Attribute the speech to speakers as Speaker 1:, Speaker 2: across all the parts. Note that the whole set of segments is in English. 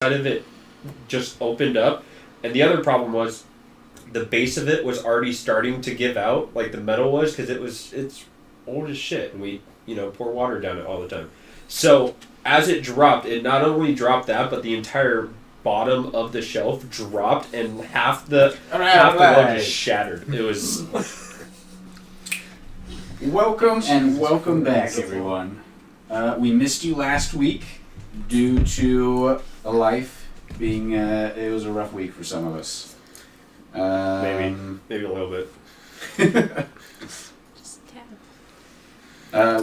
Speaker 1: side of it just opened up, and the other problem was the base of it was already starting to give out, like the metal was, because it's old as shit, and we pour water down it all the time. So as it dropped, it not only dropped that, but the entire bottom of the shelf dropped, and half the wall just shattered. It was.
Speaker 2: Welcome back, everyone. We missed you last week due to a life being. It was a rough week for some of us.
Speaker 1: Maybe a little bit.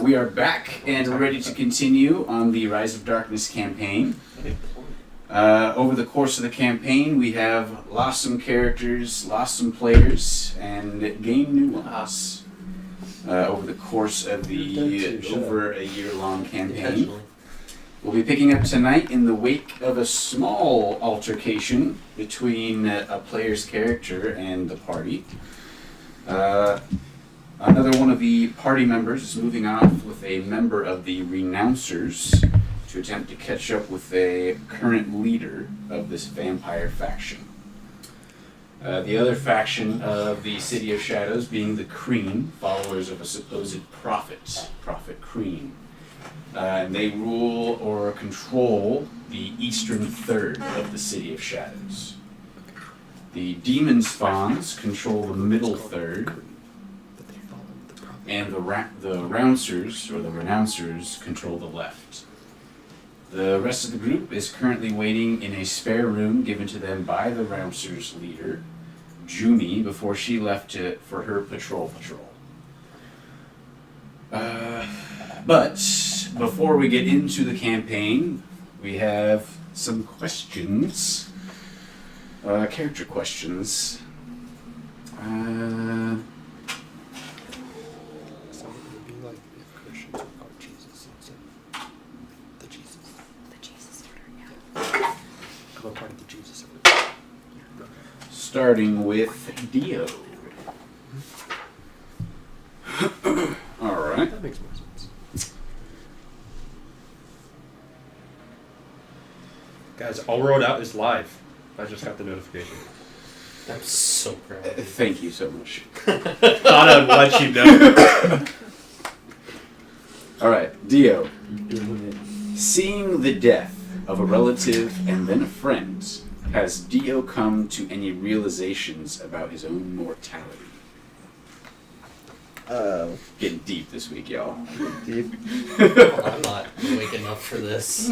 Speaker 2: We are back and ready to continue on the Rise of Darkness campaign. Over the course of the campaign, we have lost some characters, lost some players, and gained new ones. Over the course of the over a year-long campaign. We'll be picking up tonight in the wake of a small altercation between a player's character and the party. Another one of the party members is moving off with a member of the Renouncers to attempt to catch up with a current leader of this vampire faction. The other faction of the City of Shadows being the Kreen, followers of a supposed prophet, Prophet Kreen. And they rule or control the eastern third of the City of Shadows. The Demon Spawns control the middle third, and the Rouncers, or the Renouncers, control the left. The rest of the group is currently waiting in a spare room given to them by the Rouncers leader, Jumi, before she left for her patrol. But before we get into the campaign, we have some questions. Character questions. Starting with Dio. Alright.
Speaker 1: That makes more sense. Guys, All Road Out is live. I just got the notification.
Speaker 3: I'm so proud of you.
Speaker 2: Thank you so much.
Speaker 1: Thought I'd let you know.
Speaker 2: Alright, Dio. Seeing the death of a relative and then a friend, has Dio come to any realizations about his own mortality? Getting deep this week, y'all.
Speaker 4: Deep.
Speaker 3: I'm not awake enough for this.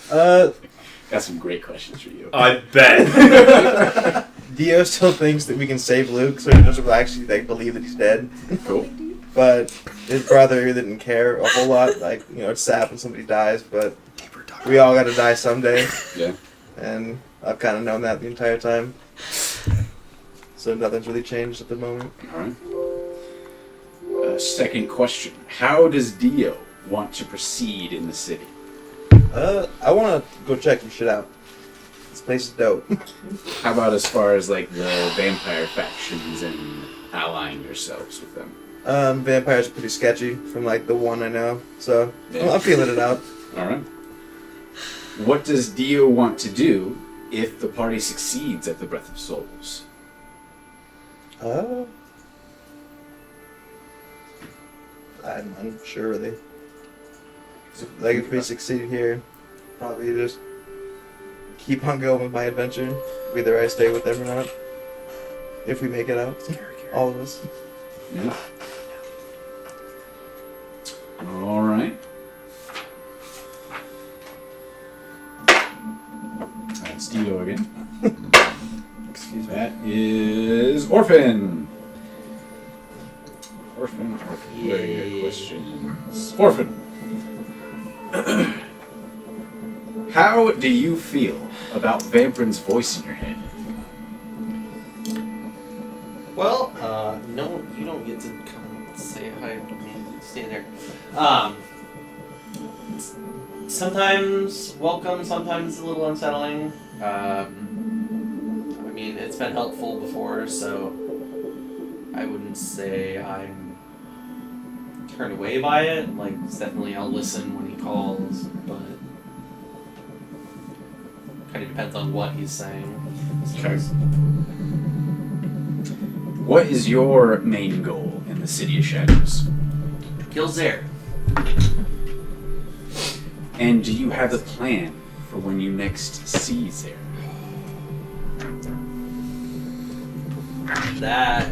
Speaker 2: Got some great questions for you.
Speaker 1: I bet.
Speaker 4: Dio still thinks that we can save Luke, so he doesn't actually believe that he's dead.
Speaker 2: Cool.
Speaker 4: But his brother didn't care a whole lot. It's sad when somebody dies, but we all got to die someday.
Speaker 2: Yeah.
Speaker 4: And I've kind of known that the entire time. So nothing's really changed at the moment.
Speaker 2: Alright. Second question. How does Dio want to proceed in the city?
Speaker 4: I want to go check some shit out. This place is dope.
Speaker 2: How about as far as the vampire factions and allying yourselves with them?
Speaker 4: Vampires are pretty sketchy from the one I know. So
Speaker 2: Yeah.
Speaker 4: I'm feeling it out.
Speaker 2: Alright. What does Dio want to do if the party succeeds at the Breath of Souls?
Speaker 4: I'm unsure really. If we succeed here, probably just keep on going with my adventure. Whether I stay with them or not. If we make it out. All of us.
Speaker 2: Yeah. Alright. That's Dio again.
Speaker 4: Excuse me.
Speaker 2: That is Orphan. Orphan. Very good questions. Orphan. How do you feel about Vamprin's voice in your head?
Speaker 3: Well, no, you don't get to come and say hi to me. Stay there. Sometimes welcome, sometimes a little unsettling. It's been helpful before, so I wouldn't say I'm turned away by it. It's definitely I'll listen when he calls, but Kind of depends on what he's saying.
Speaker 2: Okay. What is your main goal in the City of Shadows?
Speaker 3: Kill Zare.
Speaker 2: And do you have a plan for when you next see Zare?
Speaker 3: That.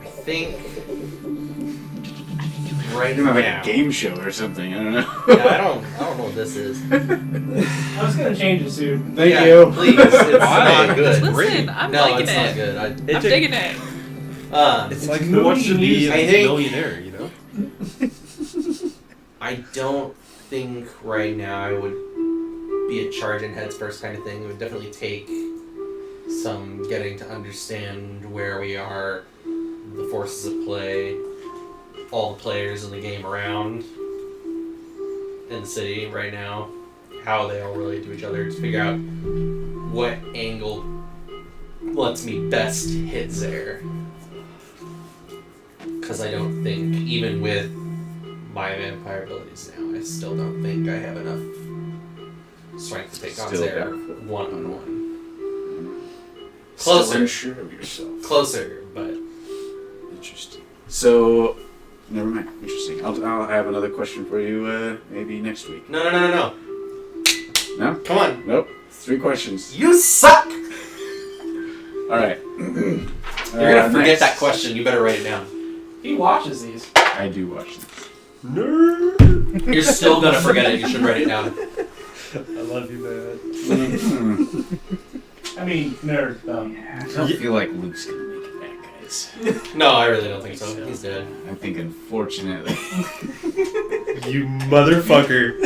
Speaker 3: I think. Right
Speaker 2: Like
Speaker 3: now.
Speaker 2: a game show or something, I don't know.
Speaker 3: Yeah, I don't know what this is.
Speaker 5: I was gonna change it soon.
Speaker 2: Thank
Speaker 3: Yeah,
Speaker 2: you.
Speaker 3: Please, it's
Speaker 1: Why?
Speaker 3: not good.
Speaker 6: Listen, I'm
Speaker 3: No,
Speaker 6: liking
Speaker 3: it's
Speaker 6: it.
Speaker 3: not good.
Speaker 6: I'm digging it.
Speaker 1: It's like who wants to be a
Speaker 3: I think-
Speaker 1: millionaire, you know?
Speaker 3: I don't think right now I would be a charging heads first kind of thing. It would definitely take some getting to understand where we are, the forces at play, all the players in the game around in the city right now, how they all relate to each other, to figure out what angle lets me best hit Zare. Because I don't think, even with my vampire abilities now, I still don't think I have enough strength to take on
Speaker 2: Still
Speaker 3: Zare
Speaker 2: doubtful.
Speaker 3: one-on-one.
Speaker 2: Still
Speaker 3: Closer.
Speaker 2: unsure of yourself.
Speaker 3: Closer, but
Speaker 2: Interesting. So, never mind. Interesting. I'll have another question for you maybe next week.
Speaker 3: no.
Speaker 2: No?
Speaker 3: Come on.
Speaker 2: Nope. 3 questions.
Speaker 3: You suck!
Speaker 2: All right.
Speaker 3: You're gonna forget
Speaker 2: next.
Speaker 3: that question. You better write it down.
Speaker 5: He watches these.
Speaker 2: I do watch this.
Speaker 1: Nerd!
Speaker 3: You're still gonna forget it. You should write it down.
Speaker 1: I love you, man.
Speaker 5: I mean, nerd.
Speaker 2: I don't feel like Luke's gonna make it back, guys.
Speaker 3: No, I really don't think so. He's dead.
Speaker 2: I think, unfortunately.
Speaker 1: You motherfucker.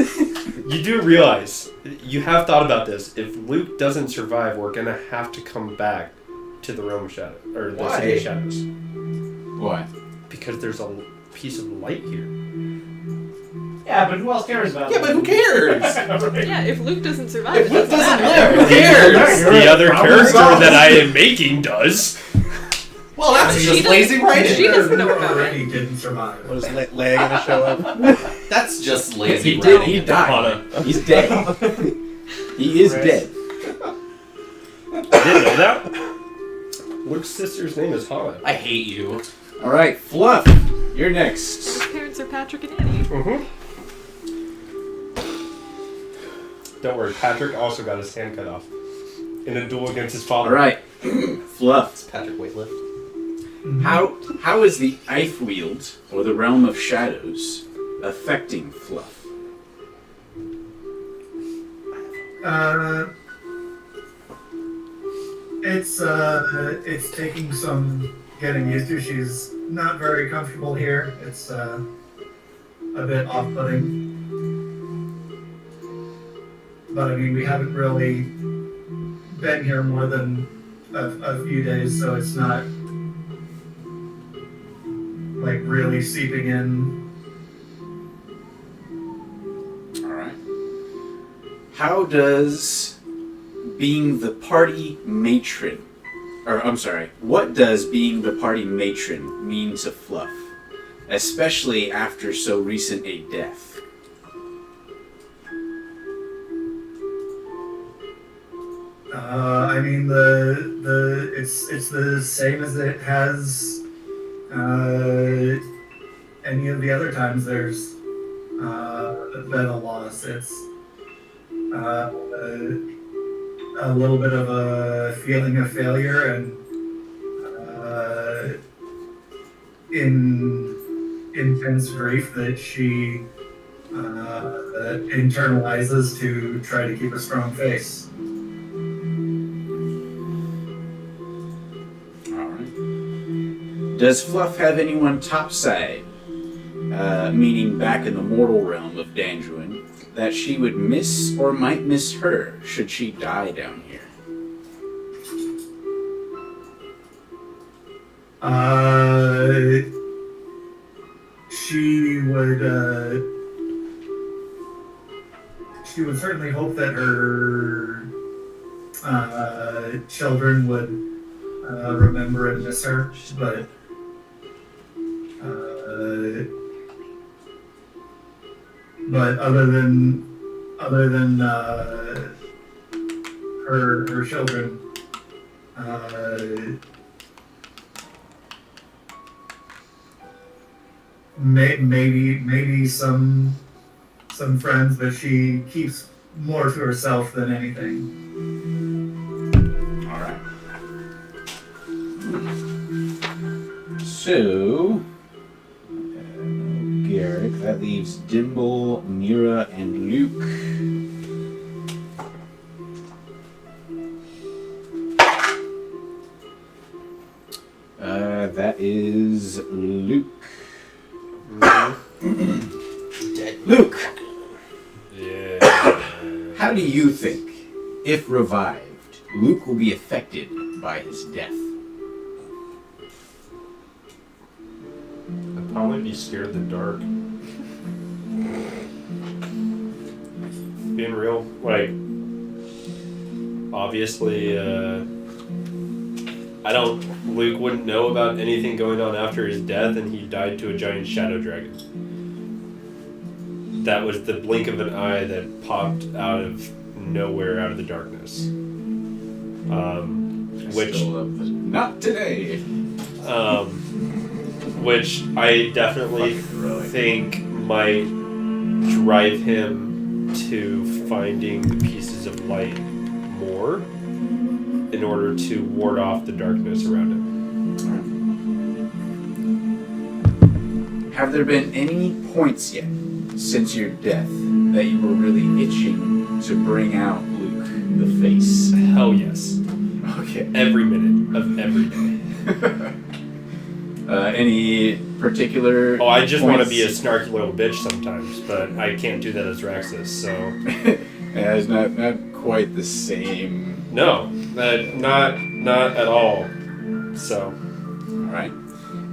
Speaker 1: You do realize, you have thought about this. If Luke doesn't survive, we're gonna have to come back to the Realm of Shadow, or the City
Speaker 3: Why?
Speaker 1: of Shadows.
Speaker 2: Why?
Speaker 1: Because there's a piece of light here.
Speaker 5: Yeah, but who else cares about
Speaker 3: Yeah,
Speaker 5: it?
Speaker 3: but who cares?
Speaker 6: Yeah, if Luke doesn't survive,
Speaker 3: If
Speaker 6: it
Speaker 3: Luke
Speaker 6: doesn't
Speaker 3: doesn't
Speaker 6: matter.
Speaker 3: live, who cares?
Speaker 1: The other
Speaker 5: Problem
Speaker 1: character
Speaker 5: solved.
Speaker 1: that I am making does.
Speaker 3: Well, that's
Speaker 6: She
Speaker 3: just
Speaker 6: doesn't-
Speaker 3: lazy writing.
Speaker 6: She doesn't know about it.
Speaker 7: already didn't survive.
Speaker 4: What is Leia gonna show up?
Speaker 3: That's just lazy
Speaker 2: He
Speaker 3: writing.
Speaker 2: did. He died. He's dead. He is
Speaker 5: Right.
Speaker 2: dead.
Speaker 1: I didn't know that. Luke's sister's name is Hana.
Speaker 3: I hate you.
Speaker 2: All right, Fluff. You're next.
Speaker 6: His parents are Patrick and Annie.
Speaker 1: Mm-hmm. Don't worry, Patrick also got his hand cut off in a duel against his father.
Speaker 2: All right, Fluff.
Speaker 3: It's Patrick Weightlift.
Speaker 2: How is the Eiffwield, or the Realm of Shadows, affecting Fluff?
Speaker 7: It's taking some getting used to. She's not very comfortable here. It's a bit off-putting. But I mean, we haven't really been here more than a few days, so it's not like really seeping in.
Speaker 2: All right. How does being the party matron, or I'm sorry, what does being the party matron mean to Fluff, especially after so recent a death?
Speaker 7: I mean, it's the same as it has any of the other times there's been a loss. It's a little bit of a feeling of failure and intense grief that she internalizes to try to keep a strong face.
Speaker 2: Does Fluff have anyone topside, meaning back in the mortal realm of Dandruin, that she would miss or might miss her should she die down here?
Speaker 7: She would certainly hope that her children would remember and miss her, but but other than her children, maybe some friends that she keeps more to herself than anything.
Speaker 2: All right. So, Garrick, that leaves Dimble, Mira, and Luke. That is Luke.
Speaker 3: Dead.
Speaker 2: Luke,
Speaker 1: Yeah.
Speaker 2: how do you think, if revived, Luke will be affected by his death?
Speaker 1: I'd probably be scared of the dark. Being real, like, obviously, Luke wouldn't know about anything going on after his death, and he died to a giant shadow dragon. That was the blink of an eye that popped out of nowhere, out of the darkness. Which
Speaker 2: Still love the, not today.
Speaker 1: which I definitely
Speaker 2: Fucking heroic.
Speaker 1: think might drive him to finding the pieces of light more in order to ward off the darkness around him.
Speaker 2: Have there been any points yet since your death that you were really itching to bring out Luke the face?
Speaker 1: Hell yes.
Speaker 2: Okay.
Speaker 1: Every minute of every day.
Speaker 2: Any particular?
Speaker 1: Oh, I just want to
Speaker 2: points?
Speaker 1: be a snarky little bitch sometimes, but I can't do that as Raxus, so...
Speaker 2: Yeah, it's not quite the same.
Speaker 1: No, not at all. So...
Speaker 2: All right.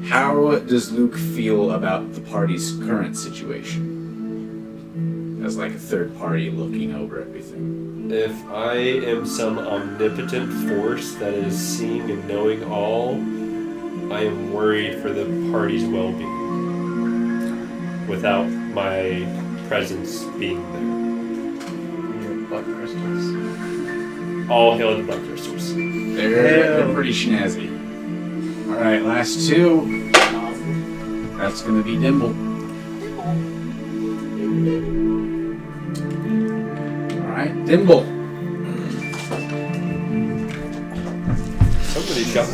Speaker 2: How does Luke feel about the party's current situation? As like a third party looking over everything.
Speaker 1: If I am some omnipotent force that is seeing and knowing all, I am worried for the party's well-being without my presence being there.
Speaker 5: Your butt crystals.
Speaker 1: All hail the butt crystals.
Speaker 2: They're pretty snazzy. All right, last two. That's gonna be Dimble. All right, Dimble.
Speaker 1: Somebody's got the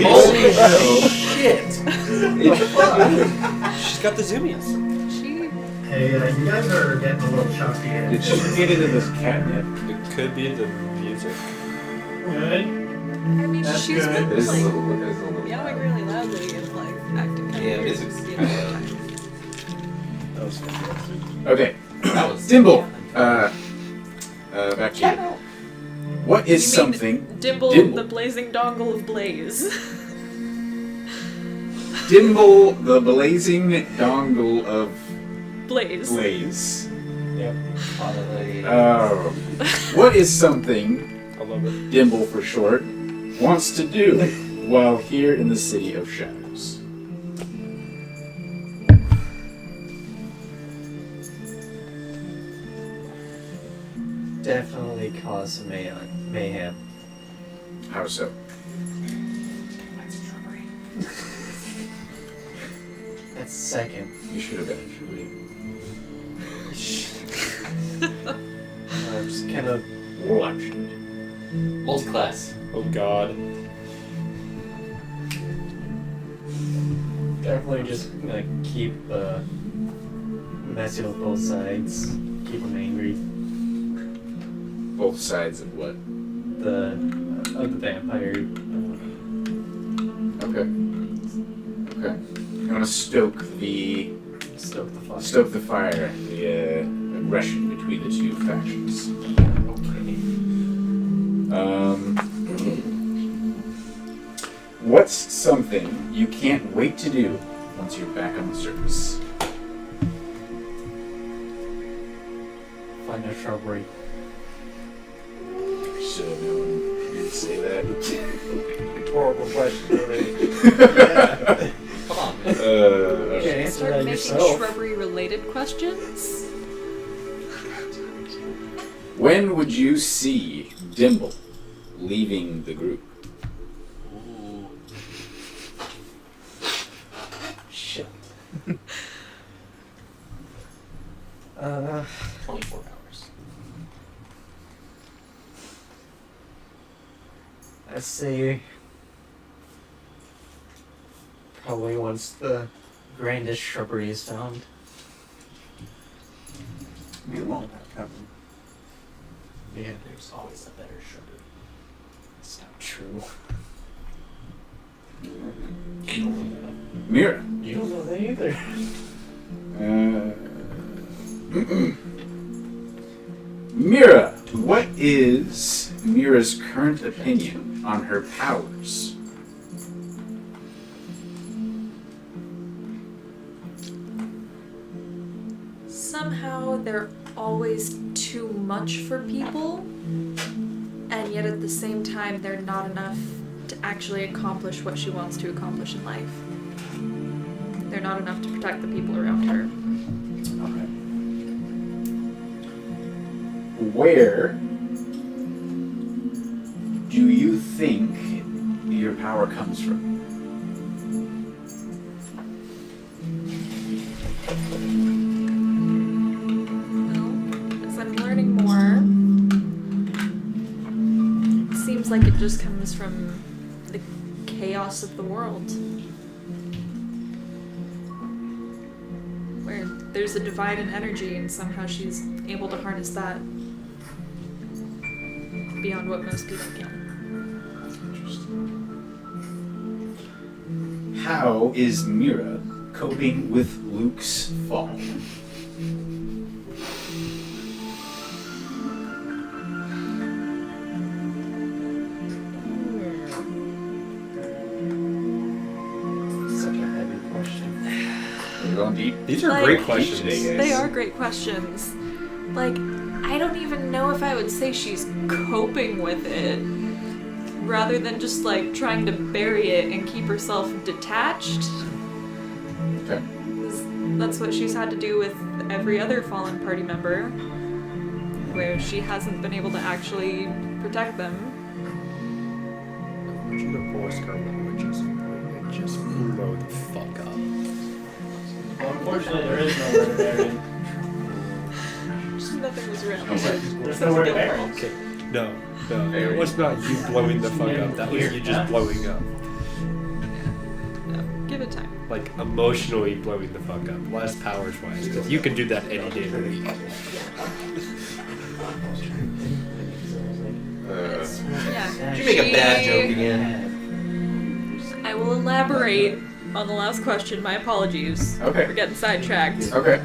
Speaker 3: Holy shit!
Speaker 1: She's got the zoomies.
Speaker 6: She
Speaker 7: Hey, you guys are getting a little choppy.
Speaker 2: Did she get into this catnip?
Speaker 1: It could be the music.
Speaker 5: Good.
Speaker 6: I mean,
Speaker 5: That's
Speaker 6: she's
Speaker 5: good.
Speaker 6: been
Speaker 2: It is a
Speaker 6: like
Speaker 2: little. It is a little.
Speaker 6: yelling really loudly and like acting kind
Speaker 3: Yeah,
Speaker 6: of
Speaker 3: music's
Speaker 6: weird.
Speaker 5: That was fantastic.
Speaker 2: Okay,
Speaker 3: That was
Speaker 2: Dimble. Back to you. What is
Speaker 6: You mean
Speaker 2: something?
Speaker 6: Dimble,
Speaker 2: Dimble.
Speaker 6: the blazing dongle of Blaze.
Speaker 2: Dimble, the blazing dongle of
Speaker 6: Blaze.
Speaker 2: Blaze.
Speaker 5: Yep.
Speaker 2: Oh. What is something
Speaker 1: I love it.
Speaker 2: Dimble for short wants to do while here in the City of Shadows?
Speaker 8: Definitely cause some mayhem.
Speaker 2: How so?
Speaker 8: That's second.
Speaker 2: You should have actually.
Speaker 8: I'm just kind of
Speaker 2: Warlock should.
Speaker 3: multi-class.
Speaker 1: Oh god.
Speaker 8: definitely just gonna keep messing with both sides, keep them angry.
Speaker 2: Both sides of what?
Speaker 8: Of the vampire.
Speaker 2: Okay. Okay. You want to stoke the
Speaker 8: Stoke the fire.
Speaker 2: the aggression between the two factions. What's something you can't wait to do once you're back on the surface?
Speaker 8: Find a shrubbery.
Speaker 2: Should have known you'd say that.
Speaker 4: Horrible question already.
Speaker 3: Come on, man.
Speaker 8: You can answer
Speaker 6: Start
Speaker 8: that
Speaker 6: making
Speaker 8: yourself.
Speaker 6: shrubbery related questions.
Speaker 2: When would you see Dimble leaving the group?
Speaker 3: Ooh.
Speaker 8: Shit.
Speaker 3: 24 hours.
Speaker 8: I'd say probably once the grandest shrubbery is found.
Speaker 2: It won't.
Speaker 8: Yeah,
Speaker 3: There's always a better shrubbery.
Speaker 8: it's not true.
Speaker 2: Mira.
Speaker 8: You don't know that either.
Speaker 2: Mira, what is Mira's current opinion on her powers?
Speaker 6: Somehow they're always too much for people, and yet at the same time they're not enough to actually accomplish what she wants to accomplish in life. They're not enough to protect the people around her.
Speaker 2: Okay. Where do you think your power comes from?
Speaker 6: Well, as I'm learning more, it seems like it just comes from the chaos of the world. Where there's a divide in energy, and somehow she's able to harness that beyond what most people can.
Speaker 2: How is Mira coping with Luke's fall?
Speaker 8: Such a heavy question.
Speaker 2: We're going deep.
Speaker 1: These are
Speaker 6: Like-
Speaker 1: great questions.
Speaker 2: Today, guys.
Speaker 6: They are great questions. Like, I don't even know if I would say she's coping with it, rather than just like trying to bury it and keep herself detached.
Speaker 2: Okay.
Speaker 6: 'Cause that's what she's had to do with every other fallen party member, where she hasn't been able to actually protect them.
Speaker 1: The voice girl would just blow the fuck up.
Speaker 8: Well, unfortunately, there is no word Aaron.
Speaker 6: Nothing was real.
Speaker 8: There's no word Aaron.
Speaker 1: Okay. No, it was not you blowing the fuck up. That was you just blowing up.
Speaker 6: No, give it time.
Speaker 1: Like emotionally blowing the fuck up. Less powers wise. Because you can do that any day of the week.
Speaker 6: Yeah.
Speaker 3: Did you make a bad joke again?
Speaker 6: I will elaborate on the last question. My apologies.
Speaker 2: Okay.
Speaker 6: We're getting sidetracked.
Speaker 2: Okay.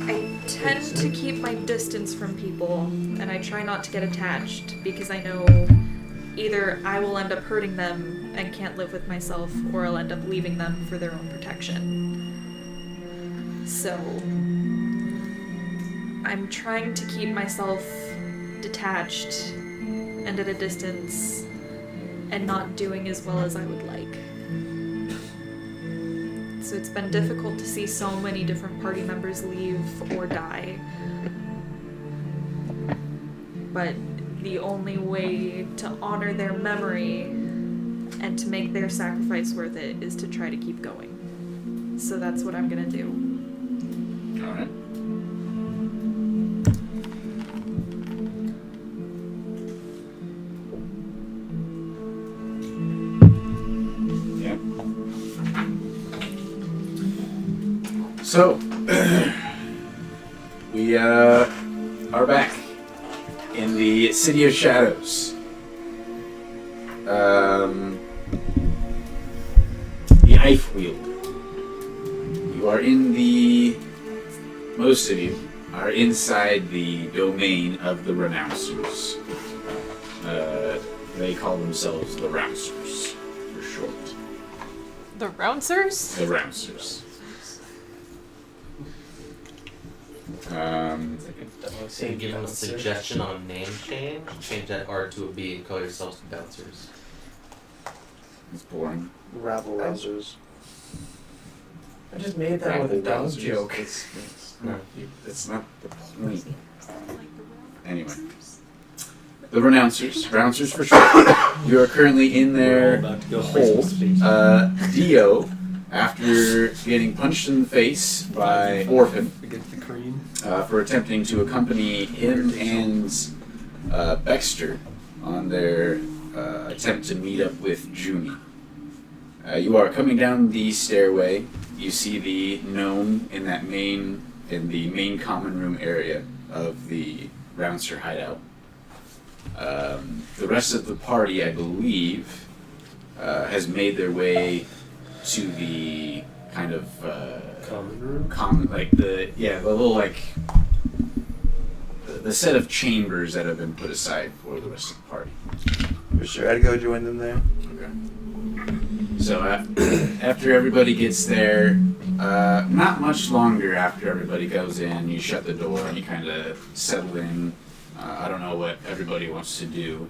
Speaker 6: I tend to keep my distance from people, and I try not to get attached because I know either I will end up hurting them and can't live with myself, or I'll end up leaving them for their own protection. So I'm trying to keep myself detached and at a distance and not doing as well as I would like. So it's been difficult to see so many different party members leave or die. But the only way to honor their memory and to make their sacrifice worth it is to try to keep going. So that's what I'm gonna do.
Speaker 2: Alright. Yeah. So, we are back in the City of Shadows. The Eiffwheel. You are in the... Most of you are inside the domain of the Renouncers. They call themselves the Rouncers, for short.
Speaker 6: The Rouncers?
Speaker 2: The Rouncers.
Speaker 3: So you give them a suggestion on name change? Change that R to a B and call yourselves Bouncers.
Speaker 2: It's boring.
Speaker 4: Rabble rousers.
Speaker 8: I just made that with a dog
Speaker 2: Rousers.
Speaker 8: joke.
Speaker 2: That's not the point. Anyway. The renouncers for sure. You are currently in
Speaker 1: We're all
Speaker 2: their
Speaker 1: about to go play
Speaker 2: hole.
Speaker 1: some space.
Speaker 2: Dio, after getting punched in the face by Orphan
Speaker 1: Against the cream.
Speaker 2: for attempting to accompany him and Baxter on their attempt to meet up with Junie. You are coming down the stairway. You see the gnome in the main common room area of the Rouncer hideout. The rest of the party, I believe, has made their way to the kind of
Speaker 1: Common room.
Speaker 2: the set of chambers that have been put aside for the rest of the party.
Speaker 4: For sure, I'd go join them there.
Speaker 2: Okay. So after everybody gets there, not much longer after everybody goes in, you shut the door and you kind of settle in. I don't know what everybody wants to do.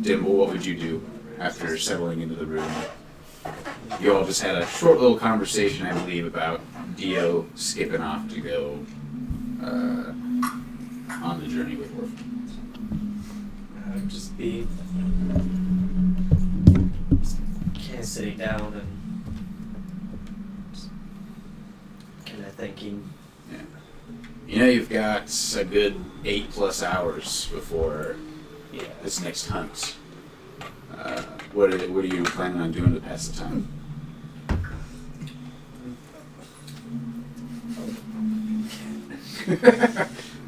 Speaker 2: Dimble, what would you do after settling into the room? You all just had a short little conversation, I believe, about Dio skipping off to go on the journey with Orphan.
Speaker 8: I'd just be kind of sitting down and kind of thinking.
Speaker 2: Yeah. You know you've got a good 8+ hours before
Speaker 8: Yeah.
Speaker 2: this next hunt. What are you planning on doing to pass the time?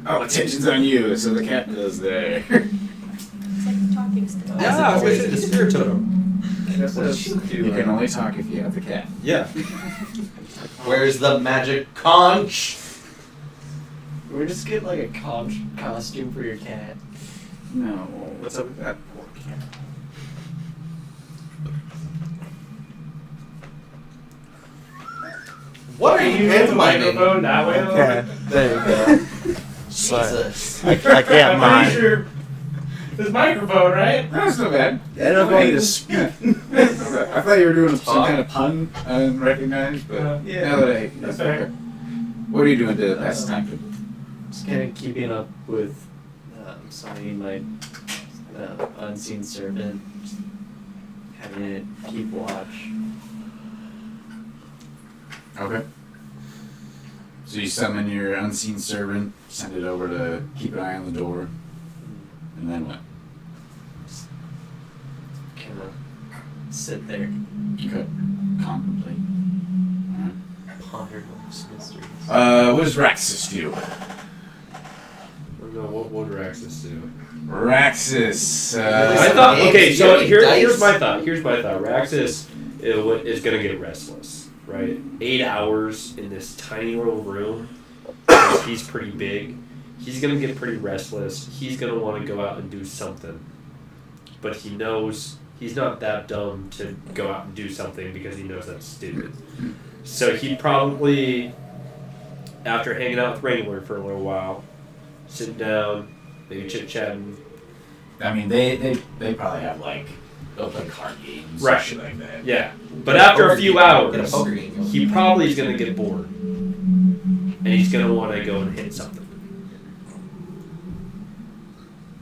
Speaker 2: Oh, attention's on you, so the cat goes there.
Speaker 6: It's like the talking stick.
Speaker 1: Yeah,
Speaker 3: opposed
Speaker 1: it's
Speaker 3: to
Speaker 1: the spirit totem.
Speaker 8: I guess I'd just do,
Speaker 2: You can only talk if you have the cat.
Speaker 1: Yeah.
Speaker 3: Where's the magic conch?
Speaker 8: we just get like a costume for your cat.
Speaker 2: No, what's up with that poor cat?
Speaker 3: What are you pantomiming?
Speaker 8: that way?
Speaker 4: Okay, there you go.
Speaker 3: Jesus.
Speaker 4: I can't mind.
Speaker 8: Sure. This microphone, right?
Speaker 2: That's not bad.
Speaker 4: I don't know if I need to
Speaker 2: speak. I thought you were doing some kind of pun I didn't recognize, but
Speaker 8: Yeah.
Speaker 2: now that I...
Speaker 8: That's fair.
Speaker 2: What are you doing to pass the time?
Speaker 8: Just kind of keeping up with signing my unseen servant, just having it keep watch.
Speaker 2: Okay. So you summon your unseen servant, send it over to keep an eye on the door, and then what?
Speaker 8: Kind of sit there,
Speaker 2: Okay. Contemplate.
Speaker 8: ponder those mysteries.
Speaker 2: What does Raxus do?
Speaker 1: No, what would Raxus do?
Speaker 2: Raxus.
Speaker 1: I thought. Okay, so
Speaker 3: Dice.
Speaker 1: here's my thought. Raxus is gonna get restless, right? 8 hours in this tiny little room. He's pretty big. He's gonna get pretty restless. He's gonna want to go out and do something, but he knows he's not that dumb to go out and do something because he knows that's stupid. So he'd probably, after hanging out with Wrangler for a little while, sitting down, maybe chit-chatting.
Speaker 2: I mean, they probably have they'll play card games,
Speaker 1: Right.
Speaker 2: shit like that.
Speaker 1: Yeah. But after a few
Speaker 3: Get a
Speaker 1: hours,
Speaker 3: poker game going.
Speaker 1: he probably is going to get bored. And he's going to want to go and hit something.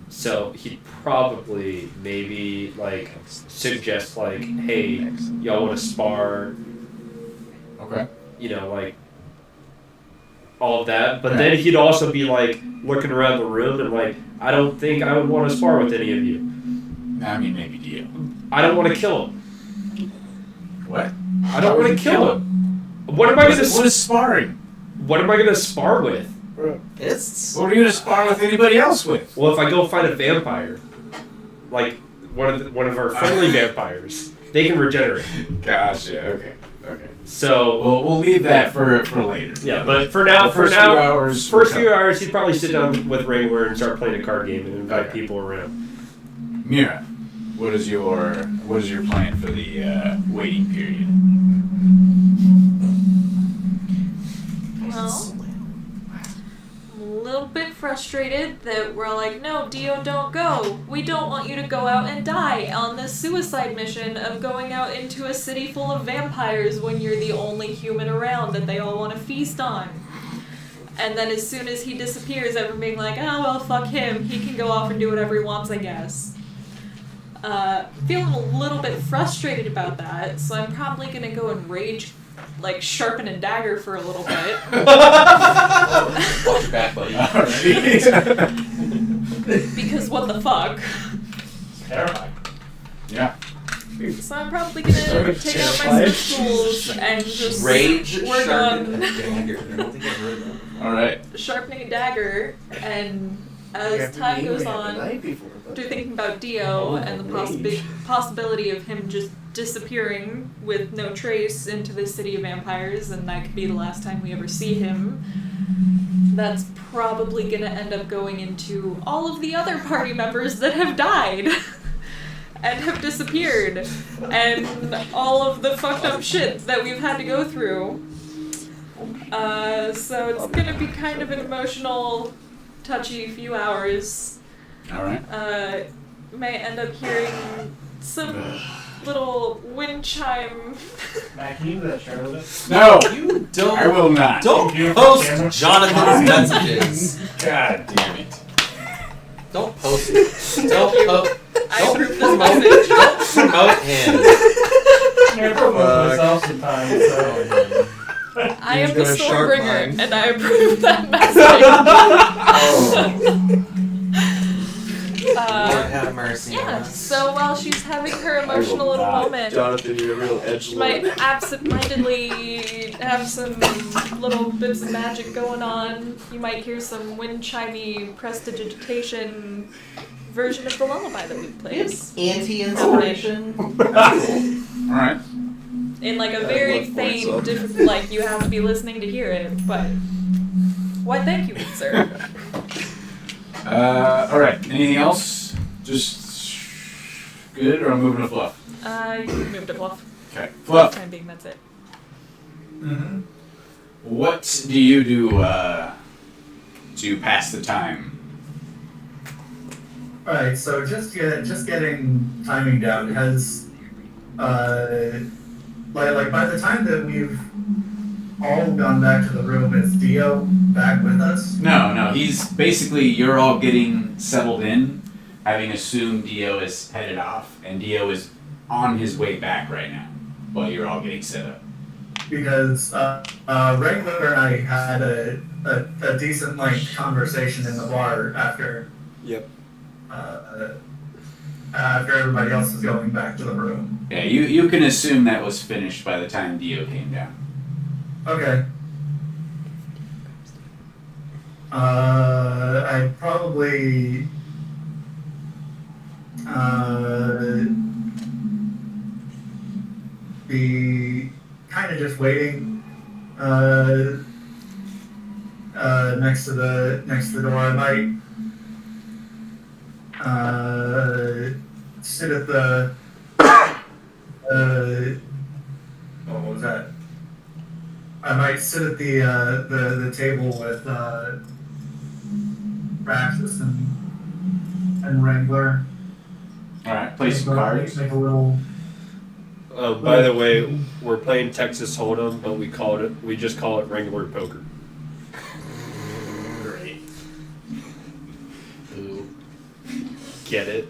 Speaker 1: So he'd probably maybe suggest hey, y'all want to spar,
Speaker 2: Okay.
Speaker 1: all of that. But then he'd also be looking around the room and I don't think I would want to spar with any of you.
Speaker 2: I mean, maybe Dio.
Speaker 1: I don't want to kill him.
Speaker 2: What?
Speaker 1: I don't want to kill him. What am I going
Speaker 2: What
Speaker 1: to
Speaker 2: is sparring?
Speaker 1: What am I going to spar with?
Speaker 3: Fists?
Speaker 2: What are you gonna spar with anybody else with?
Speaker 1: Well, if I go fight a vampire, one of our friendly vampires, they can regenerate.
Speaker 2: Gotcha. Okay.
Speaker 1: So
Speaker 2: We'll leave that for later.
Speaker 1: yeah, but for now,
Speaker 2: The first few hours.
Speaker 1: first few hours, he'd probably sit down with Wrangler and start playing a card game and invite
Speaker 2: Okay.
Speaker 1: people around.
Speaker 2: Mira, what is your plan for the waiting period?
Speaker 6: Well, I'm a little little bit frustrated that we're like, no, Dio, don't go. We don't want you to go out and die on this suicide mission of going out into a city full of vampires when you're the only human around that they all want to feast on. And then as soon as he disappears, everyone being like, oh, well, fuck him. He can go off and do whatever he wants, I guess. Feeling a little bit frustrated about that, so I'm probably going to go and rage, like, sharpen a dagger for a little bit.
Speaker 3: Watch your back, buddy.
Speaker 6: Because what the fuck?
Speaker 5: Terrifying.
Speaker 2: Yeah.
Speaker 6: So I'm probably gonna take out my smith tools and just
Speaker 3: Rage,
Speaker 6: work
Speaker 3: sharpen,
Speaker 6: on
Speaker 3: a dagger. I don't think I've heard that.
Speaker 2: Alright.
Speaker 6: sharpening a dagger, and as time goes on, through thinking about Dio and the possibility of him just disappearing with no trace into the city of vampires, and that could be the last time we ever see him. That's probably gonna end up going into all of the other party members that have died and have disappeared, and all of the fucked up shit that we've had to go through. So it's gonna be kind of an emotional, touchy few hours.
Speaker 2: Alright.
Speaker 6: May end up hearing some little wind chime.
Speaker 5: Matt, can you do that share with us?
Speaker 2: No!
Speaker 3: You don't.
Speaker 2: I will not.
Speaker 3: Don't
Speaker 5: Beautiful
Speaker 3: post
Speaker 5: camera.
Speaker 3: Jonathan's messages.
Speaker 2: God damn it.
Speaker 3: Don't post it. Don't post.
Speaker 6: I
Speaker 3: Don't
Speaker 6: approve this
Speaker 3: promote
Speaker 6: message.
Speaker 3: it. Don't promote him.
Speaker 5: I promote myself sometimes, so.
Speaker 6: I am
Speaker 4: He's
Speaker 6: the
Speaker 4: gonna sharp
Speaker 6: Stormbringer,
Speaker 4: mine.
Speaker 6: and I approve that message.
Speaker 3: Lord have mercy on
Speaker 6: Yeah,
Speaker 3: us.
Speaker 6: so while she's having her emotional little
Speaker 2: not.
Speaker 6: moment,
Speaker 4: Jonathan, you're a real edge
Speaker 6: she might absent-mindedly have some little bits of magic going on. You might hear some wind-chimey prestidigitation version of the lullaby that we played.
Speaker 3: Anti-inspiration.
Speaker 2: Alright.
Speaker 6: In like a
Speaker 4: I
Speaker 6: very
Speaker 4: love
Speaker 6: faint,
Speaker 4: voice
Speaker 6: like you have to be listening to hear it, but why thank you, good sir.
Speaker 2: Alright. Anything else? Just good, or I'm moving to Fluff?
Speaker 6: You can move to Fluff.
Speaker 2: Okay.
Speaker 6: For the
Speaker 2: Fluff,
Speaker 6: time being, that's it.
Speaker 7: Mm-hmm.
Speaker 2: what do you do to pass the time?
Speaker 7: Alright, so just getting timing down has like by the time that we've all gone back to the room, is Dio back with us?
Speaker 2: No, he's basically, you're all getting settled in, having assumed Dio is headed off, and Dio is on his way back right now, while you're all getting set up.
Speaker 7: Because Wrangler and I had a decent length conversation in the bar after
Speaker 1: Yep.
Speaker 7: after everybody else was going back to the room.
Speaker 2: Yeah, you can assume that was finished by the time Dio came down.
Speaker 7: Okay. I'd probably be kind of just waiting next to the door. I might sit at the what was that? I might sit at the table with Praxis and Wrangler.
Speaker 2: Alright, play some cards.
Speaker 7: Make a little.
Speaker 1: By the way, we're playing Texas Hold'em, but we just call it Wrangler Poker.
Speaker 3: Great. Ooh.
Speaker 1: Get it?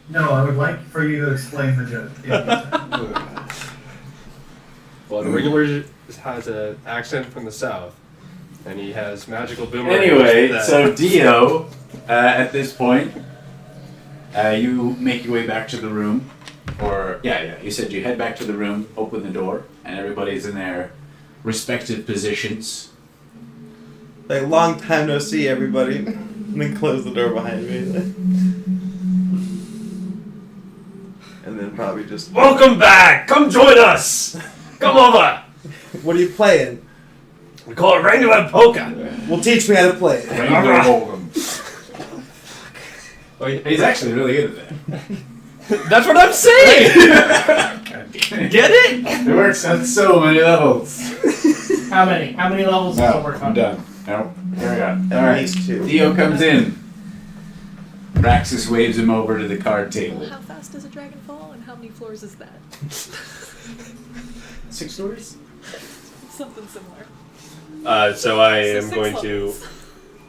Speaker 7: No, I would like for you to explain the joke.
Speaker 1: Well, the Wrangler has an accent from the south, and he has magical boomerangs.
Speaker 2: Anyway,
Speaker 1: that-
Speaker 2: so Dio, at this point, you make your way back to the room, or you said you head back to the room, open the door, and everybody's in their respective positions.
Speaker 4: Like, long time no see, everybody. And then close the door behind me. And then probably just,
Speaker 1: Welcome back! Come join us! Come over!
Speaker 4: what are you playing?
Speaker 1: We call it Wrangler Poker.
Speaker 4: Well, teach me how to play it.
Speaker 2: Wrangler Hold'em.
Speaker 1: Oh,
Speaker 2: He's actually really good at that.
Speaker 1: That's what I'm saying!
Speaker 2: God damn it.
Speaker 1: Get it?
Speaker 2: It works on so many levels.
Speaker 5: How many? How many levels does it work
Speaker 2: I'm
Speaker 5: on?
Speaker 2: done. Nope. Carry on.
Speaker 4: At
Speaker 2: Alright.
Speaker 4: least 2.
Speaker 2: Theo comes in. Raxus waves him over to the card table.
Speaker 6: How fast does a dragon fall, and how many floors is that?
Speaker 8: 6 stories?
Speaker 6: Something similar.
Speaker 1: So I
Speaker 6: So
Speaker 1: am
Speaker 6: 6
Speaker 1: going to
Speaker 6: levels.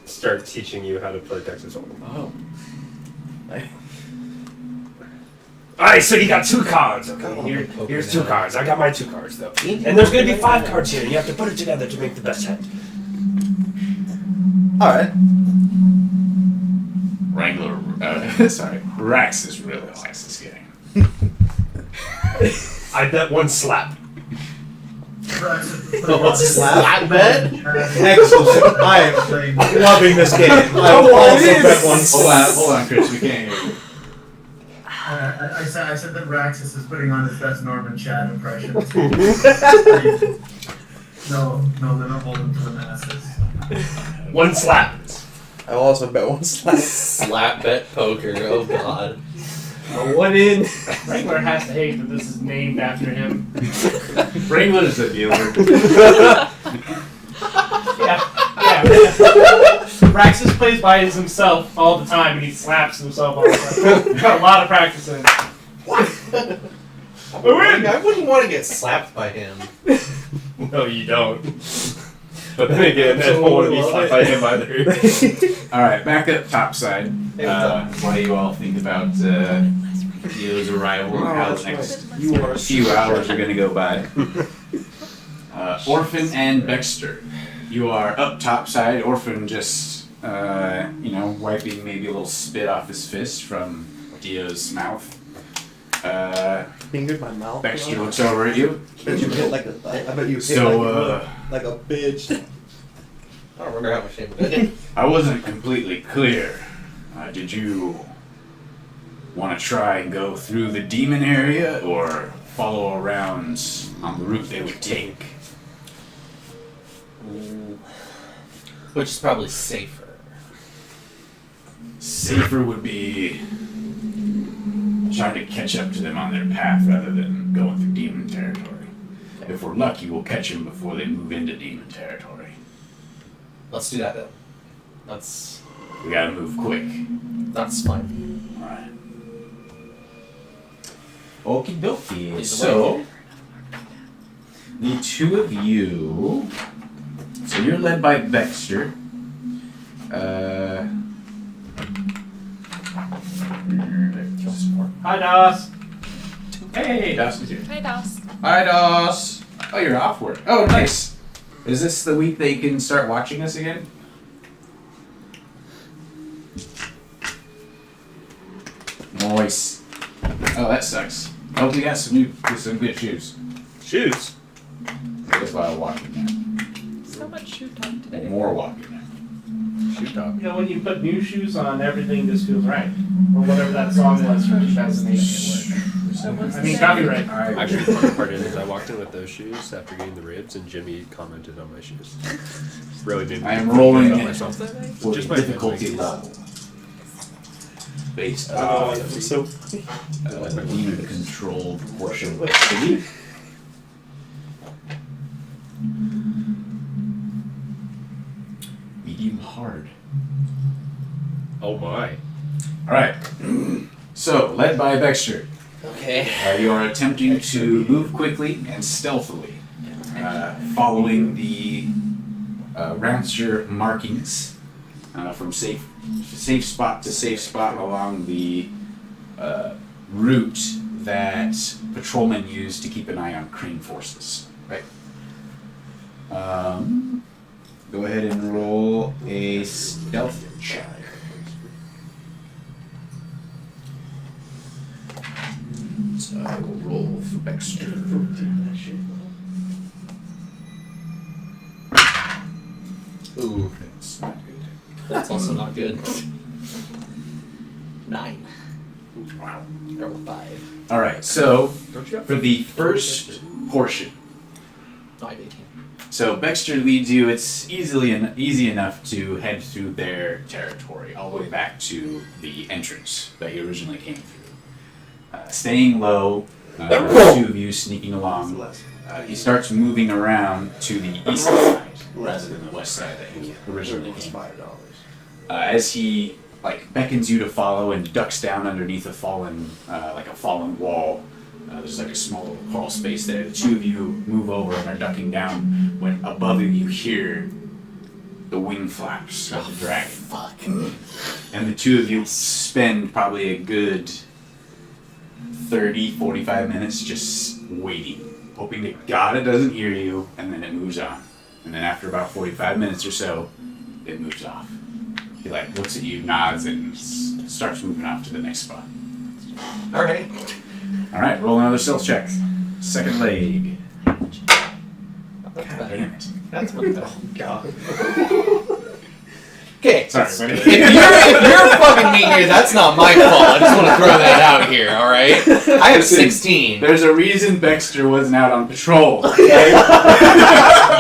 Speaker 1: start teaching you how to play Texas Hold'em.
Speaker 8: Oh.
Speaker 1: Alright, so you got 2 cards. Okay, here's 2 cards. I got my 2 cards though. And there's gonna be 5 cards here, and you have to put it together to make the best hand.
Speaker 4: Alright.
Speaker 2: Wrangler, sorry, Raxus really likes this game.
Speaker 1: I bet 1 slap.
Speaker 4: Slap bet? Excellent. I am loving this game. I will also bet 1 slap.
Speaker 2: Hold on, Chris, we can't hear you.
Speaker 7: I said that Raxus is putting on his best Norman Chad impression. No, they're not holding to the masses.
Speaker 1: 1 slap.
Speaker 4: I will also bet 1 slap.
Speaker 3: Slap bet poker. Oh god.
Speaker 1: One in.
Speaker 5: Wrangler has to hate that this is named after him.
Speaker 2: Wrangler is a dealer.
Speaker 5: Yeah. Raxus plays by himself all the time, and he slaps himself all the time. He's got a lot of practice in it.
Speaker 3: I wouldn't want to get slapped by him.
Speaker 1: No, you don't. But then again, I don't want to be slapped by him either.
Speaker 2: Alright, back up topside. What do you all think about Theo's arrival and how the next few hours are going to go by? Orphan and Bexter. You are up topside. Orphan just, wiping maybe a little spit off his fist from Dio's mouth.
Speaker 4: Fingered my mouth.
Speaker 2: Bexter looks over at you.
Speaker 4: I bet you hit like a. I bet you hit
Speaker 2: So,
Speaker 4: like a bitch.
Speaker 3: I don't remember how much shame it did.
Speaker 2: I wasn't completely clear. Did you want to try and go through the demon area or follow around on the route they would take?
Speaker 3: Which is probably safer.
Speaker 2: Safer would be trying to catch up to them on their path rather than going through demon territory. If we're lucky, we'll catch them before they move into demon territory.
Speaker 3: Let's do that then.
Speaker 2: We gotta move quick.
Speaker 3: That's fine.
Speaker 2: Alright. Okie dokie.
Speaker 3: Lead the
Speaker 2: So, the 2 of you. So you're led by Bexter.
Speaker 5: Hi, Doss.
Speaker 2: Hey, Dos is here.
Speaker 6: Hey, Doss.
Speaker 2: Hi, Dos. Oh, you're off work. Oh, nice. Is this the week they can start watching us again? Nice. Oh, that sucks. I hope you got some good shoes.
Speaker 1: Shoes.
Speaker 2: That's why I'm walking now.
Speaker 6: So much shoe talk today.
Speaker 2: More walking now.
Speaker 1: Shoe top.
Speaker 5: You know, when you put new shoes on, everything just feels right. Or whatever that song was from 2008. I mean, copyright.
Speaker 1: Actually, the funny part is I walked in with those shoes after getting the ribs, and Jimmy commented on my shoes. Really didn't.
Speaker 2: I am rolling
Speaker 1: about
Speaker 2: it
Speaker 1: myself.
Speaker 2: for
Speaker 1: Just
Speaker 2: the
Speaker 1: my
Speaker 2: difficulty
Speaker 1: legs.
Speaker 2: level. Based
Speaker 4: Oh,
Speaker 2: on
Speaker 4: so.
Speaker 2: the demon-controlled portion of the city. Medium hard.
Speaker 1: Oh my.
Speaker 2: Alright. So, led by Bexter,
Speaker 3: Okay.
Speaker 2: you are attempting to move quickly and stealthily, following the Roundster markings from safe spot to safe spot along the route that patrolmen use to keep an eye on Crane forces.
Speaker 3: Right.
Speaker 2: Go ahead and roll a stealth check. So I will roll for Bexter.
Speaker 3: Ooh,
Speaker 2: That's not good.
Speaker 3: that's also not good. 9.
Speaker 2: Wow.
Speaker 3: Or 5.
Speaker 2: Alright, so
Speaker 1: Don't you have
Speaker 2: for the first portion,
Speaker 3: 5/18.
Speaker 2: so Bexter leads you. It's easy enough to head through their territory, all the way back to the entrance that you originally came through. Staying low, the 2 of you sneaking along He starts moving around to the east side rather than the west side that he originally came. As he beckons you to follow and ducks down underneath a fallen wall. There's a small little crawl space there. The two of you move over and are ducking down when above you hear the wing flaps of the dragon.
Speaker 3: Fuck.
Speaker 2: And the two of you spend probably a good 30-45 minutes just waiting, hoping to God it doesn't hear you, and then it moves on. And then after about 45 minutes or so, it moves off. He looks at you, nods, and starts moving off to the next spot.
Speaker 3: Alright.
Speaker 2: Alright, roll another stealth check. Second leg.
Speaker 3: That's
Speaker 2: God
Speaker 3: better.
Speaker 2: damn it.
Speaker 3: That's what the
Speaker 4: God.
Speaker 3: Okay.
Speaker 2: Sorry, buddy.
Speaker 3: If you're fucking me here, that's not my fault. I just want to throw that out here, alright? I have 16.
Speaker 2: There's a reason Baxter wasn't out on patrol. Okay?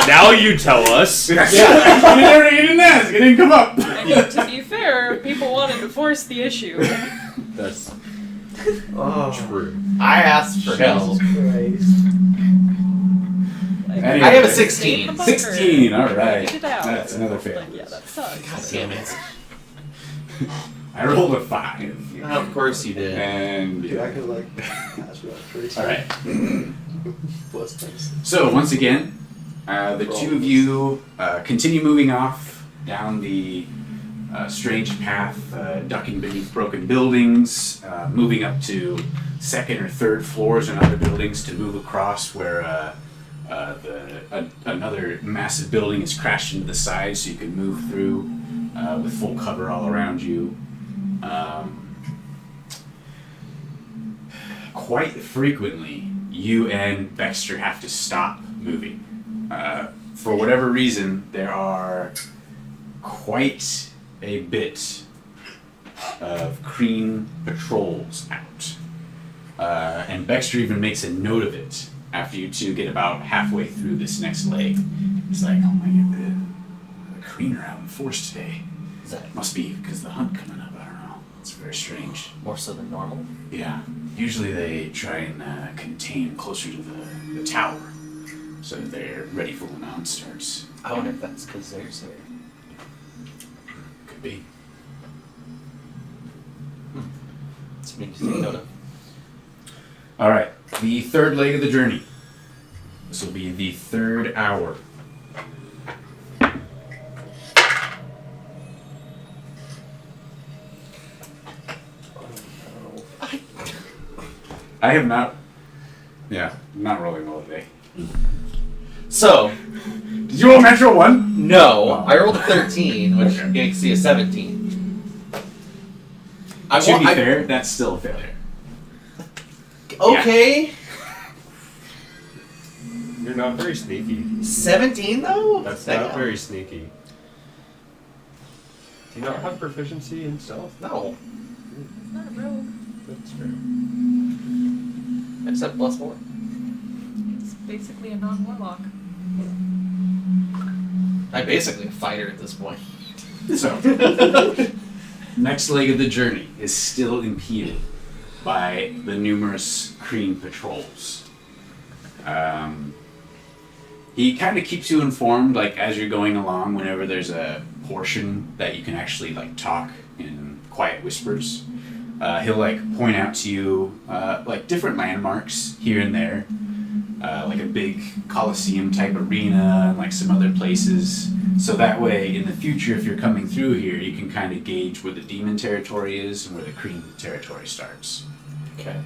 Speaker 1: Now you tell us.
Speaker 2: You didn't ask. It didn't come up.
Speaker 9: I mean, to be fair, people wanted to force the issue.
Speaker 1: That's
Speaker 3: Oh.
Speaker 1: true.
Speaker 3: I asked for help.
Speaker 2: Anyway,
Speaker 3: I have a 16.
Speaker 2: 16, alright.
Speaker 9: Figured it out.
Speaker 2: That's another fail.
Speaker 9: Like, yeah, that sucks.
Speaker 3: God damn it.
Speaker 2: I rolled a 5.
Speaker 3: Of course you did.
Speaker 2: And
Speaker 4: Dude, I could pass without trace.
Speaker 2: alright.
Speaker 4: Plus things.
Speaker 2: So once again, the two of you continue moving off down the strange path, ducking beneath broken buildings, moving up to second or third floors in other buildings to move across where another massive building is crashed into the side, so you can move through with full cover all around you. Quite frequently, you and Baxter have to stop moving. For whatever reason, there are quite a bit of Kreen patrols out. And Baxter even makes a note of it after you two get about halfway through this next leg. He's like, oh my god, the Kreen are out in force today.
Speaker 3: Is that
Speaker 2: Must be because of the hunt coming up, I don't know. It's very strange.
Speaker 3: more so than normal?
Speaker 2: Yeah, usually they try and contain closer to the tower, so that they're ready for when the hunt starts.
Speaker 3: I wonder if that's because there's here.
Speaker 2: Could be.
Speaker 3: Something to take note of.
Speaker 2: Alright, the third leg of the journey. This will be the third hour. I have not. Yeah, I'm not rolling well today.
Speaker 3: So,
Speaker 2: Did you roll a natural 1?
Speaker 3: no,
Speaker 2: Oh.
Speaker 3: I rolled a 13, which
Speaker 2: Okay.
Speaker 3: makes you a 17.
Speaker 2: To be fair, that's still a failure.
Speaker 3: Okay,
Speaker 1: You're not very sneaky.
Speaker 3: 17 though?
Speaker 1: That's
Speaker 3: Damn.
Speaker 1: not very sneaky. Do you not have proficiency in stealth?
Speaker 3: No,
Speaker 6: It's not a rogue.
Speaker 1: That's fair.
Speaker 3: I just have +4.
Speaker 6: It's basically a non-warlock.
Speaker 3: I'm basically a fighter at this point.
Speaker 2: So, next leg of the journey is still impeded by the numerous Kreen patrols. He kind of keeps you informed, as you're going along, whenever there's a portion that you can actually, talk in quiet whispers. He'll, point out to you, different landmarks here and there. Like a big Coliseum type arena and, some other places. So that way, in the future, if you're coming through here, you can kind of gauge where the demon territory is and where the Kreen territory starts.
Speaker 3: Okay.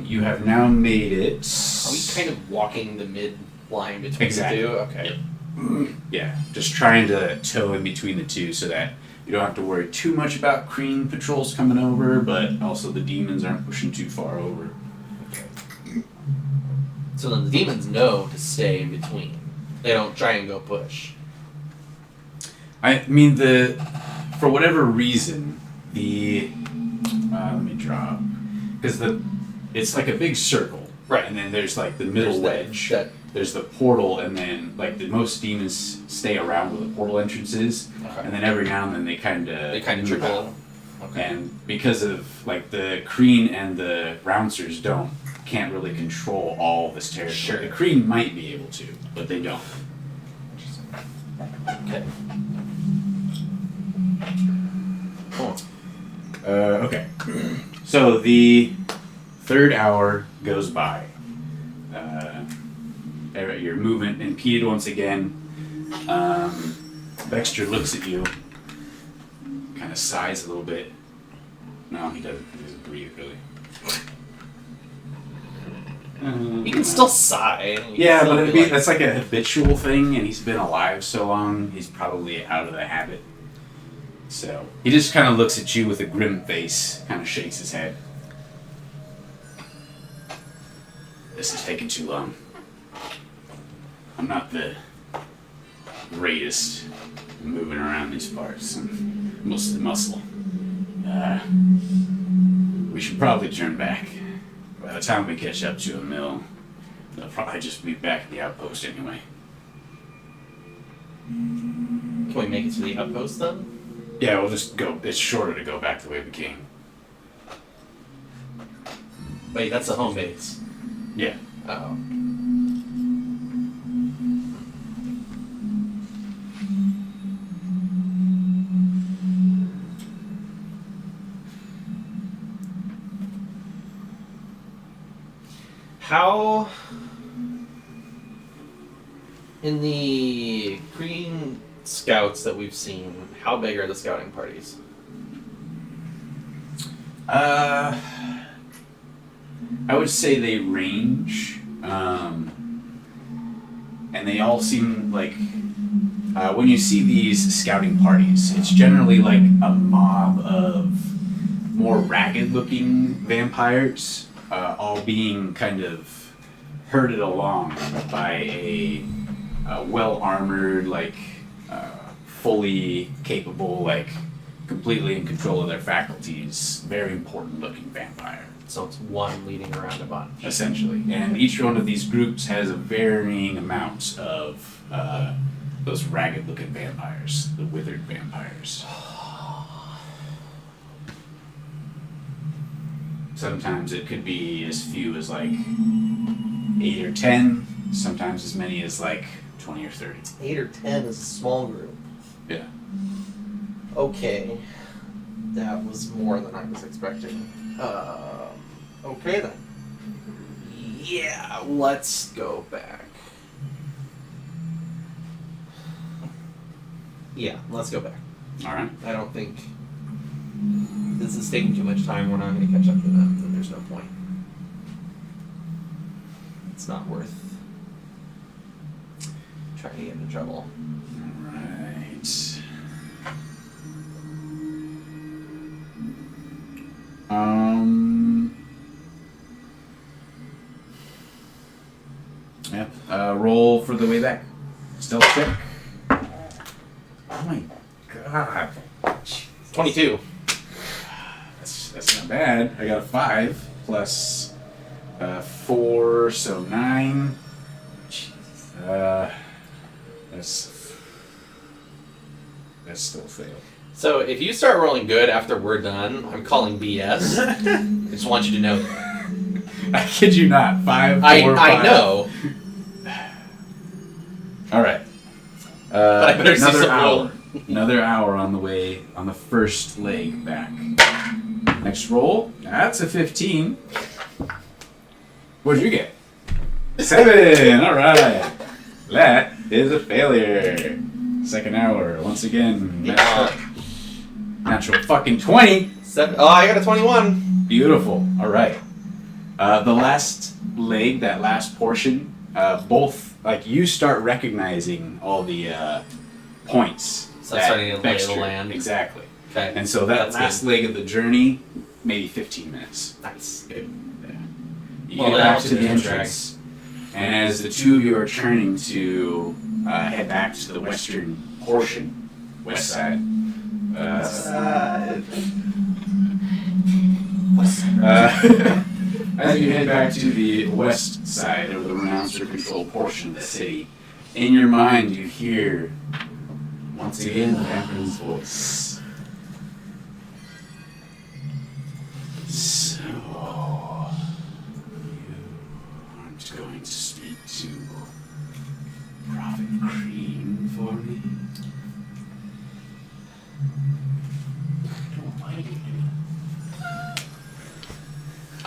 Speaker 2: You have now made it.
Speaker 3: Are we kind of walking the mid-line between
Speaker 2: Exactly.
Speaker 3: the two? Okay.
Speaker 2: Yeah, just trying to toe in between the two so that you don't have to worry too much about Kreen patrols coming over, but also the demons aren't pushing too far over.
Speaker 3: So then the demons know to stay in between. They don't try and go push.
Speaker 2: I mean, for whatever reason, let me draw, because it's like a big circle,
Speaker 3: Right.
Speaker 2: And then there's the middle wedge. There's the portal, and then the most demons stay around where the portal entrance is, and then every now and then they kind of
Speaker 3: trickle. Okay.
Speaker 2: And because of the Kreen and the Rouncers don't, can't really control all this territory.
Speaker 3: Sure.
Speaker 2: The Kree might be able to, but they don't.
Speaker 3: Okay. Cool.
Speaker 2: Okay. So the third hour goes by. Your movement impeded once again. Baxter looks at you, kind of sighs a little bit. No, he doesn't. He doesn't breathe really.
Speaker 3: You can still sigh.
Speaker 2: Yeah, but that's like a habitual thing, and he's been alive so long, he's probably out of the habit. So he just kind of looks at you with a grim face, kind of shakes his head. This is taking too long. I'm not the greatest moving around these parts. I'm mostly muscle. We should probably turn back. By the time we catch up to a mill, they'll probably just be back at the outpost anyway.
Speaker 3: Can we make it to the outpost then?
Speaker 2: Yeah, we'll just go. It's shorter to go back the way we came.
Speaker 3: Wait, that's the home base.
Speaker 2: Yeah.
Speaker 3: Oh. How in the green scouts that we've seen, how big are the scouting parties?
Speaker 2: I would say they range, and they all seem like when you see these scouting parties, it's generally like a mob of more ragged-looking vampires, all being kind of herded along by a well-armored, like fully capable, like completely in control of their faculties, very important-looking vampire.
Speaker 3: So it's one leading around a bunch.
Speaker 2: Essentially. And each one of these groups has a varying amount of those ragged-looking vampires, the withered vampires. Sometimes it could be as few as like 8 or 10, sometimes as many as like 20 or 30.
Speaker 3: 8 or 10 is a small group.
Speaker 2: Yeah.
Speaker 3: Okay. That was more than I was expecting. Okay then. Yeah, let's go back. Yeah, let's go back.
Speaker 2: Alright.
Speaker 3: I don't think this is taking too much time. We're not going to catch up to them, then there's no point. It's not worth trying to get into trouble.
Speaker 2: Alright. Yeah. Roll for the way back. Stealth check. Oh my god.
Speaker 3: 22.
Speaker 2: That's not bad. I got a 5 plus 4, so 9. That's still a fail.
Speaker 3: So if you start rolling good after we're done, I'm calling BS. I just want you to know that.
Speaker 2: I kid you not. 5, 4, 5.
Speaker 3: I know.
Speaker 2: All right.
Speaker 3: But I better see
Speaker 2: Another
Speaker 3: some
Speaker 2: hour.
Speaker 3: roll.
Speaker 2: Another hour on the way on the first leg back. Next roll. That's a 15. What'd you get? 7. All right. That is a failure. Second hour. Once again. Natural fucking 20.
Speaker 3: 7. Oh, I got a 21.
Speaker 2: Beautiful. All right. The last leg, that last portion, both, like, you start recognizing all the points.
Speaker 3: So that's starting to lay the land.
Speaker 2: Exactly.
Speaker 3: Okay.
Speaker 2: And so that
Speaker 3: That's
Speaker 2: last
Speaker 3: good.
Speaker 2: leg of the journey, maybe 15 minutes.
Speaker 3: Nice.
Speaker 2: Good. Yeah. You
Speaker 3: Well,
Speaker 2: get
Speaker 3: that
Speaker 2: back
Speaker 3: helps
Speaker 2: to the
Speaker 3: with the
Speaker 2: entrance, and as the two of you are turning to head back to the western portion, west side, as you head back to the west side of the Renouncer controlled portion of the city, in your mind you hear once again Vampire's voice. So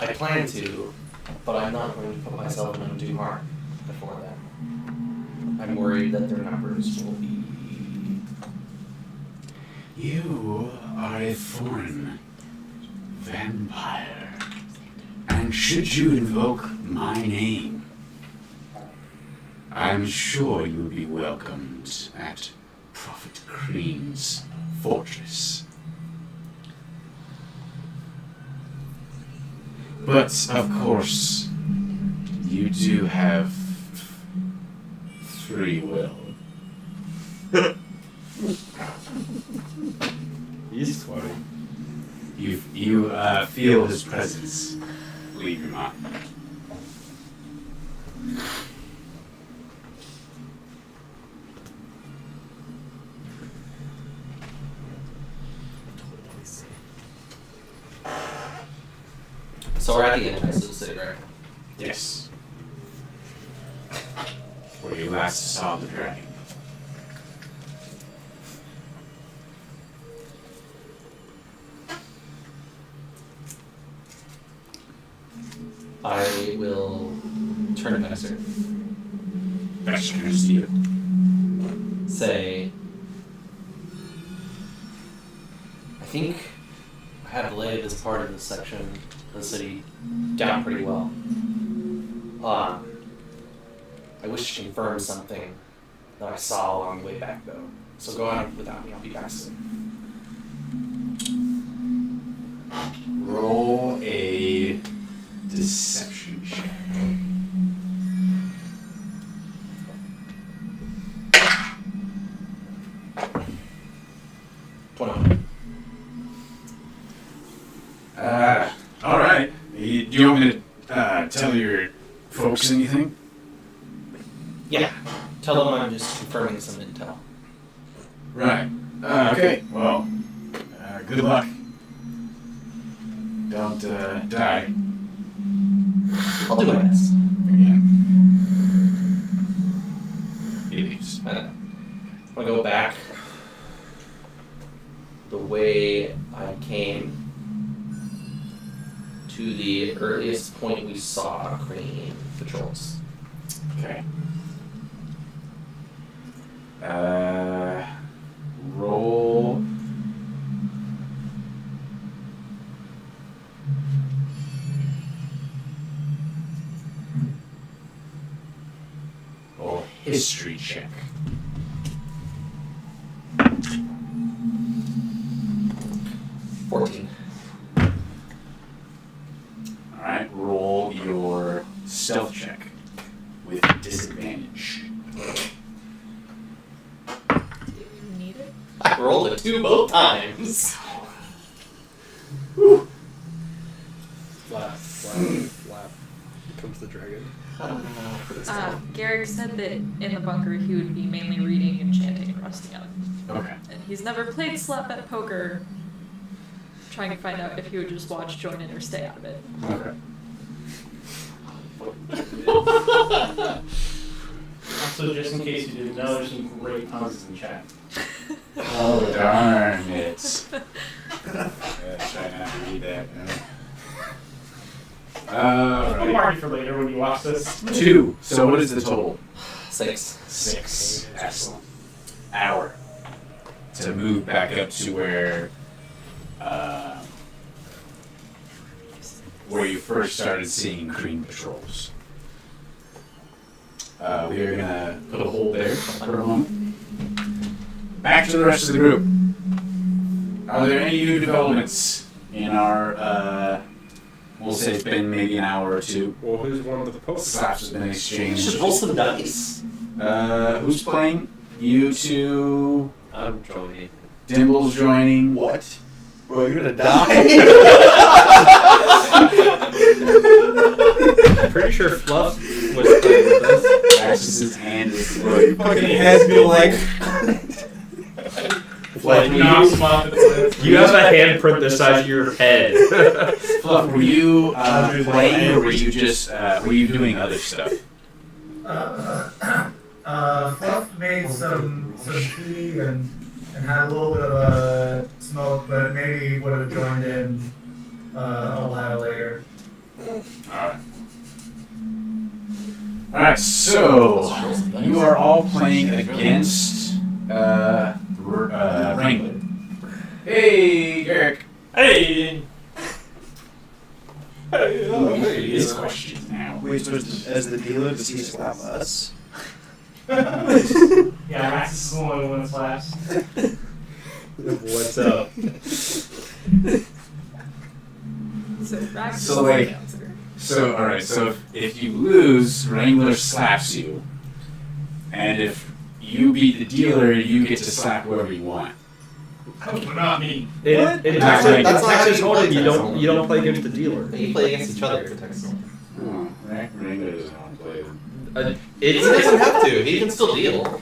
Speaker 3: I plan to, but I'm not going to put myself in undue harm before then. I'm worried that their numbers will be...
Speaker 2: You are a foreign vampire. And should you invoke my name, I'm sure you will be welcomed at Prophet Cream's fortress. But, of course, you do have free will.
Speaker 1: He's funny.
Speaker 2: You feel his presence, believe it or not.
Speaker 3: So we're at the entrance of the city, right?
Speaker 2: Yes. Where you last saw the dragon.
Speaker 3: I will turn to Baxter.
Speaker 2: Baxter turns to you.
Speaker 3: Say, I think I have laid this part of this section of the city down pretty well. I wish to confirm something that I saw along the way back, though. So go on without me. I'll be back soon.
Speaker 2: Roll a deception check. All right. Do you want me to tell your folks anything?
Speaker 3: Yeah. Tell them I'm just confirming some intel.
Speaker 2: Right. Okay. Well, good luck. Don't die.
Speaker 3: I'll do my best.
Speaker 2: Again. He leaves.
Speaker 3: I'm gonna go back the way I came to the earliest point we saw Crane patrols.
Speaker 2: Okay. Roll. Roll history check. Alright, roll your stealth check with disadvantage.
Speaker 6: Need it?
Speaker 3: I rolled a 2 both times.
Speaker 1: Flap. Here comes the dragon.
Speaker 6: Garrick said that in the bunker he would be mainly reading and chanting and resting up.
Speaker 2: Okay.
Speaker 6: And he's never played slap at poker, trying to find out if he would just watch, join in, or stay out of it.
Speaker 2: Okay.
Speaker 5: Also, just in case you didn't know, there's some great puns in chat.
Speaker 2: Oh, darn it. Yeah, try not to read that.
Speaker 5: I'll mark it for later when you watch this.
Speaker 2: 2. So what is the total?
Speaker 3: 6.
Speaker 2: 6. Excellent. Hour. To move back up to where you first started seeing green patrols. We are gonna put a hold there for a moment. Back to the rest of the group. Are there any new developments in our, we'll say it's been maybe an hour or two.
Speaker 1: Well, who's one of the posts?
Speaker 2: Slaps has been
Speaker 3: You
Speaker 2: exchanged.
Speaker 3: should roll some dice.
Speaker 2: Who's playing? You two.
Speaker 8: I'm joining.
Speaker 2: Dimble's joining.
Speaker 4: What? Bro, you're gonna die.
Speaker 1: I'm pretty sure Fluff was playing with us.
Speaker 2: Axis's hand is
Speaker 4: Fucking head be like.
Speaker 1: Like
Speaker 5: Knocks him off the cliff.
Speaker 1: you have a handprint the size of your head.
Speaker 2: Fluff, were you playing or were you just were you doing other stuff?
Speaker 7: Fluff made some tea and had a little bit of smoke, but maybe would have joined in a while later.
Speaker 2: Alright, so you are all playing against Wrangler. Hey, Garrick.
Speaker 5: Hey!
Speaker 2: His questions now.
Speaker 4: Wait, so as the dealer, does he slap us?
Speaker 5: Yeah, Max is the only one that slaps.
Speaker 1: What's up?
Speaker 6: So Rax
Speaker 2: So, like, So, alright, so if you lose, Wrangler slaps you. And if you beat the dealer, you get to slap whoever you want.
Speaker 5: But not me.
Speaker 1: In
Speaker 2: Not
Speaker 1: Texas,
Speaker 2: right.
Speaker 3: That's not
Speaker 1: Texas
Speaker 3: how you
Speaker 1: Hold'em,
Speaker 3: play
Speaker 1: you don't play against the dealer.
Speaker 3: You play against each other for Texas.
Speaker 2: Oh, Wrangler doesn't want to play them.
Speaker 3: He doesn't have to. He can still deal.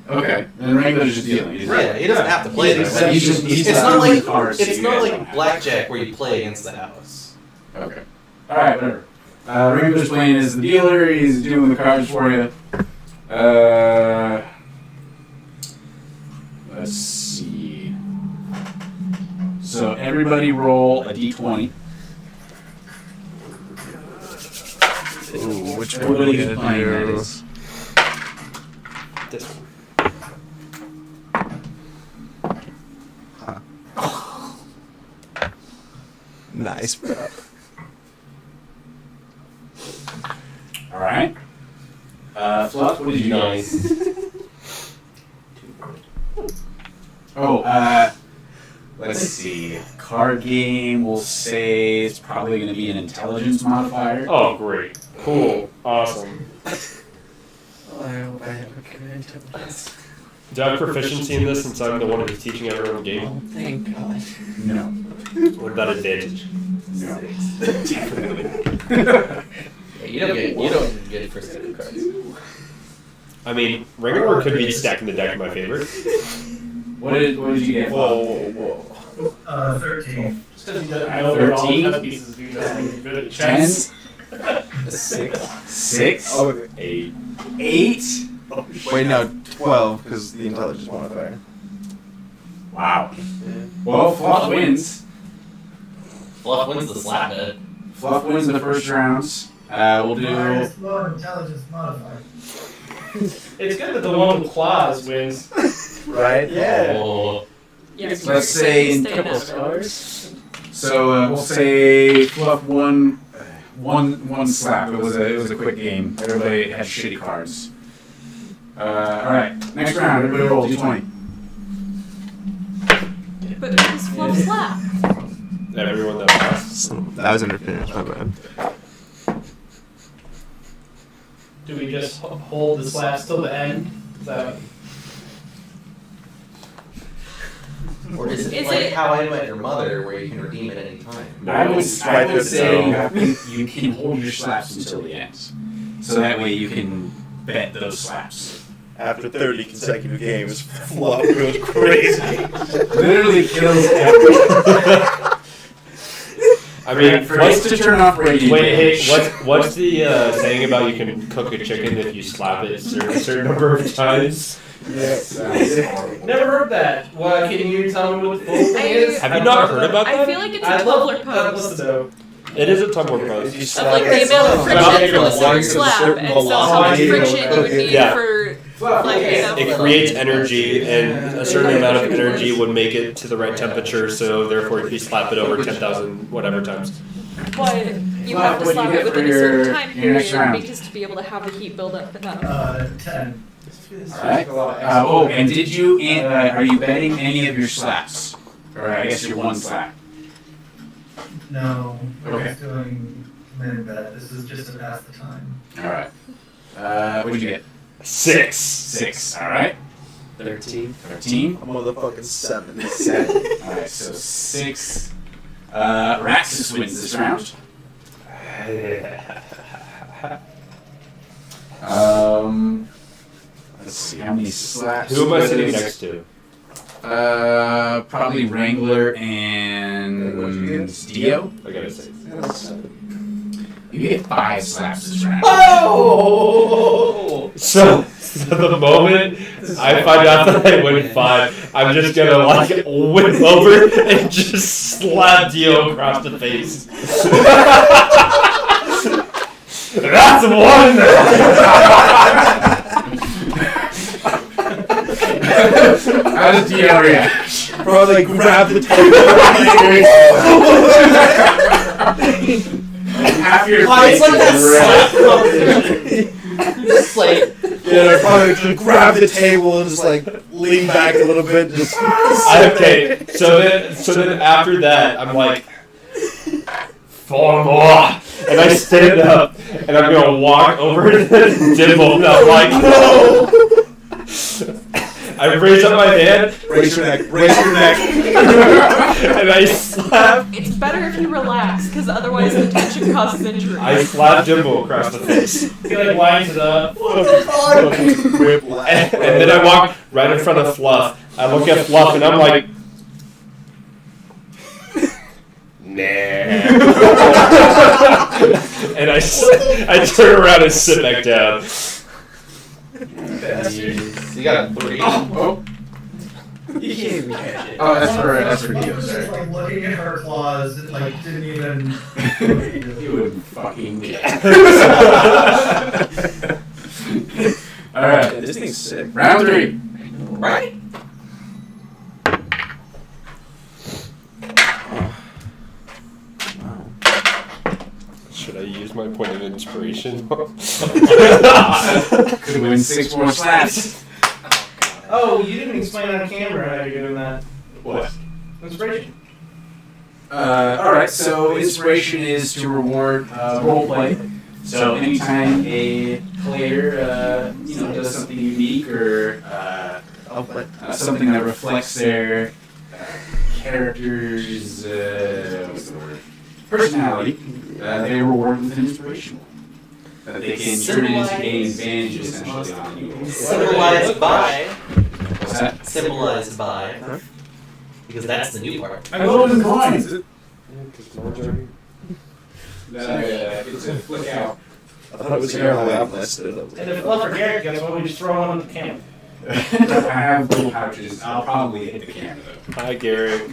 Speaker 2: Okay, then Wrangler's just dealing.
Speaker 3: Yeah, he doesn't have to play these.
Speaker 2: He's
Speaker 3: It's not like
Speaker 2: cards, so
Speaker 3: it's
Speaker 2: you
Speaker 3: not
Speaker 2: guys
Speaker 3: like
Speaker 2: don't have
Speaker 3: blackjack where you play against the house.
Speaker 2: Okay. Alright, whatever. Wrangler's playing as the dealer, he's doing the cards for you. Let's see. So everybody roll a d20.
Speaker 4: Ooh, which one
Speaker 2: Everybody
Speaker 4: are
Speaker 2: who's
Speaker 4: we
Speaker 2: playing
Speaker 4: gonna
Speaker 2: that
Speaker 4: do?
Speaker 2: is.
Speaker 3: This one.
Speaker 4: Nice, bro.
Speaker 2: Alright. Fluff, what did you get? Oh, let's see. Card game, we'll say it's probably going to be an intelligence modifier.
Speaker 1: Oh, great. Cool. Awesome.
Speaker 4: I hope I have a good intelligence.
Speaker 1: Do I have proficiency in this since I'm the one who's teaching everyone the game?
Speaker 4: Thank God.
Speaker 2: No.
Speaker 1: What about advantage?
Speaker 2: No. Definitely.
Speaker 3: Yeah, you don't get first set of cards.
Speaker 1: I mean, regular could be stacking the deck in my favor.
Speaker 2: What did you get?
Speaker 1: Whoa.
Speaker 7: 13.
Speaker 5: Just because I know all
Speaker 2: 13?
Speaker 5: the chess pieces, dude. Doesn't mean you're good at
Speaker 2: 10?
Speaker 5: chess.
Speaker 2: 6?
Speaker 4: Oh,
Speaker 2: 8?
Speaker 4: wait, no, 12, because the intelligence modifier.
Speaker 2: Wow. Well, Fluff wins.
Speaker 3: Fluff wins the slap bet.
Speaker 2: Fluff wins the first rounds. We'll do...
Speaker 7: Minus 1 intelligence modifier.
Speaker 5: It's good that the one with claws wins.
Speaker 4: Right? Yeah.
Speaker 3: Oh.
Speaker 9: Yes,
Speaker 2: Let's say in
Speaker 9: staying
Speaker 2: couple
Speaker 9: out of it.
Speaker 2: So we'll say Fluff won one slap. It was a quick game. Everybody had shitty cards. All right, next round. Everybody roll d20.
Speaker 6: But it was Fluff slap.
Speaker 1: Everyone that passed.
Speaker 4: That was interference, my bad.
Speaker 5: Do we just hold the slaps till the end? Is that
Speaker 3: Or is it
Speaker 6: Is
Speaker 3: like
Speaker 6: it-
Speaker 3: How I Met Your Mother, where you can redeem it any time?
Speaker 2: I would
Speaker 4: Swipe it
Speaker 2: say
Speaker 4: down.
Speaker 2: you can hold your slaps until the end, so that way you can bet those slaps.
Speaker 4: After 30 consecutive games, Fluff goes crazy.
Speaker 2: Literally kills everyone.
Speaker 1: I mean,
Speaker 2: for us to turn off radio.
Speaker 1: wait, hey, what's the saying about you can cook a chicken if you slap it a certain number of times?
Speaker 2: Yes.
Speaker 5: Never heard that. What can you tell me what the full thing is?
Speaker 1: Have you not heard about
Speaker 6: I
Speaker 1: that?
Speaker 6: feel like it's a
Speaker 5: I'd love
Speaker 6: Tumblr
Speaker 5: to
Speaker 6: post.
Speaker 5: know.
Speaker 1: It is a Tumblr post.
Speaker 4: If you
Speaker 6: Of
Speaker 4: slap
Speaker 6: like the
Speaker 4: it,
Speaker 6: amount of
Speaker 1: Slap
Speaker 6: friction
Speaker 1: it
Speaker 6: from a
Speaker 1: from
Speaker 6: certain
Speaker 1: a
Speaker 6: slap,
Speaker 4: certain
Speaker 6: and so how much
Speaker 4: velocity.
Speaker 6: friction it would need
Speaker 1: Yeah.
Speaker 6: for like
Speaker 1: It creates energy, and a certain amount of energy would make it to the right temperature. So therefore, if you slap it over 10,000 whatever times.
Speaker 6: But you
Speaker 2: Well,
Speaker 6: have to
Speaker 2: what
Speaker 6: slap
Speaker 2: you
Speaker 6: it
Speaker 2: get for
Speaker 6: within a certain
Speaker 2: your-
Speaker 6: time
Speaker 2: your next
Speaker 6: period
Speaker 2: round?
Speaker 6: because to be able to have the heat build up enough.
Speaker 7: 10.
Speaker 2: Alright. And did you? Are you betting any of your slaps? Or I guess your one slap.
Speaker 7: No, we're
Speaker 2: Okay.
Speaker 7: just doing minute bet. This is just to pass the time.
Speaker 2: All right. What did you get?
Speaker 1: 6.
Speaker 2: 6. All right.
Speaker 8: 13.
Speaker 2: 13.
Speaker 4: a motherfucking 7.
Speaker 2: 7. All right. So 6. Raxus wins this round. Let's see how many slaps.
Speaker 1: Who am I sitting next to?
Speaker 2: Probably Wrangler
Speaker 4: What'd
Speaker 2: and
Speaker 4: you get?
Speaker 2: Dio.
Speaker 1: I gotta say.
Speaker 2: You get 5 slaps this round.
Speaker 3: Oh!
Speaker 1: So the moment I find out that I win 5, I'm just gonna like whip over and just slap Dio across the face. That's one!
Speaker 2: How does DL react?
Speaker 4: Probably grab the table.
Speaker 2: Half your
Speaker 3: Oh, it's
Speaker 2: face
Speaker 3: like that
Speaker 2: is red.
Speaker 3: slap competition. Just like
Speaker 4: Yeah, probably just grab the table and just like lean back a little bit. Just
Speaker 1: Okay, so then after that, I'm like, 4 more. And I stand up, and I'm gonna walk over to Dimple, and I'm like, no! I raise up my hand,
Speaker 4: raise your neck, raise your neck.
Speaker 1: and I slap.
Speaker 9: It's better if you relax, because otherwise the tension causes injury.
Speaker 1: I slap Dimple across the face.
Speaker 5: He like lines it up.
Speaker 1: And then I walk right in front of Fluff. I look at Fluff, and I'm like, nah. And I turn around and sit back down.
Speaker 3: you got 3.
Speaker 2: Oh,
Speaker 8: You can't even catch it.
Speaker 2: oh, that's for Dio,
Speaker 7: Just
Speaker 2: sorry.
Speaker 7: like looking at her claws, like didn't even.
Speaker 2: You would fucking Alright,
Speaker 8: This thing's sick.
Speaker 2: round 3.
Speaker 3: Right?
Speaker 1: Should I use my point of inspiration?
Speaker 2: Could win 6 more slaps.
Speaker 5: Oh, you didn't explain on camera how you're doing that.
Speaker 2: What?
Speaker 5: Inspiration.
Speaker 2: Alright, so inspiration is to reward roleplay. So anytime a player does something unique or something that reflects their character's what's the word? Personality, they are rewarded with an inspiration. That they can turn into gain advantage essentially on you.
Speaker 3: Symbolized by.
Speaker 2: What's that?
Speaker 3: Symbolized by. Because that's the new part.
Speaker 2: I love the coins. It's a flick out.
Speaker 4: I thought it was here on the outlist.
Speaker 5: And if Fluff or Garrett gets one, we just throw one on the camera.
Speaker 2: I have little pouches. I'll probably hit the camera though.
Speaker 1: Hi, Garrett.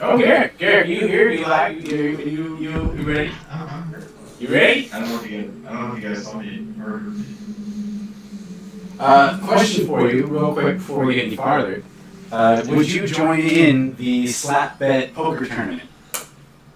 Speaker 2: Oh, Garrett, you here? You live? You ready? You ready?
Speaker 10: I don't know if you guys saw me or heard me.
Speaker 2: Question for you, real quick, before we get any farther. Would you join in the slap bet poker tournament?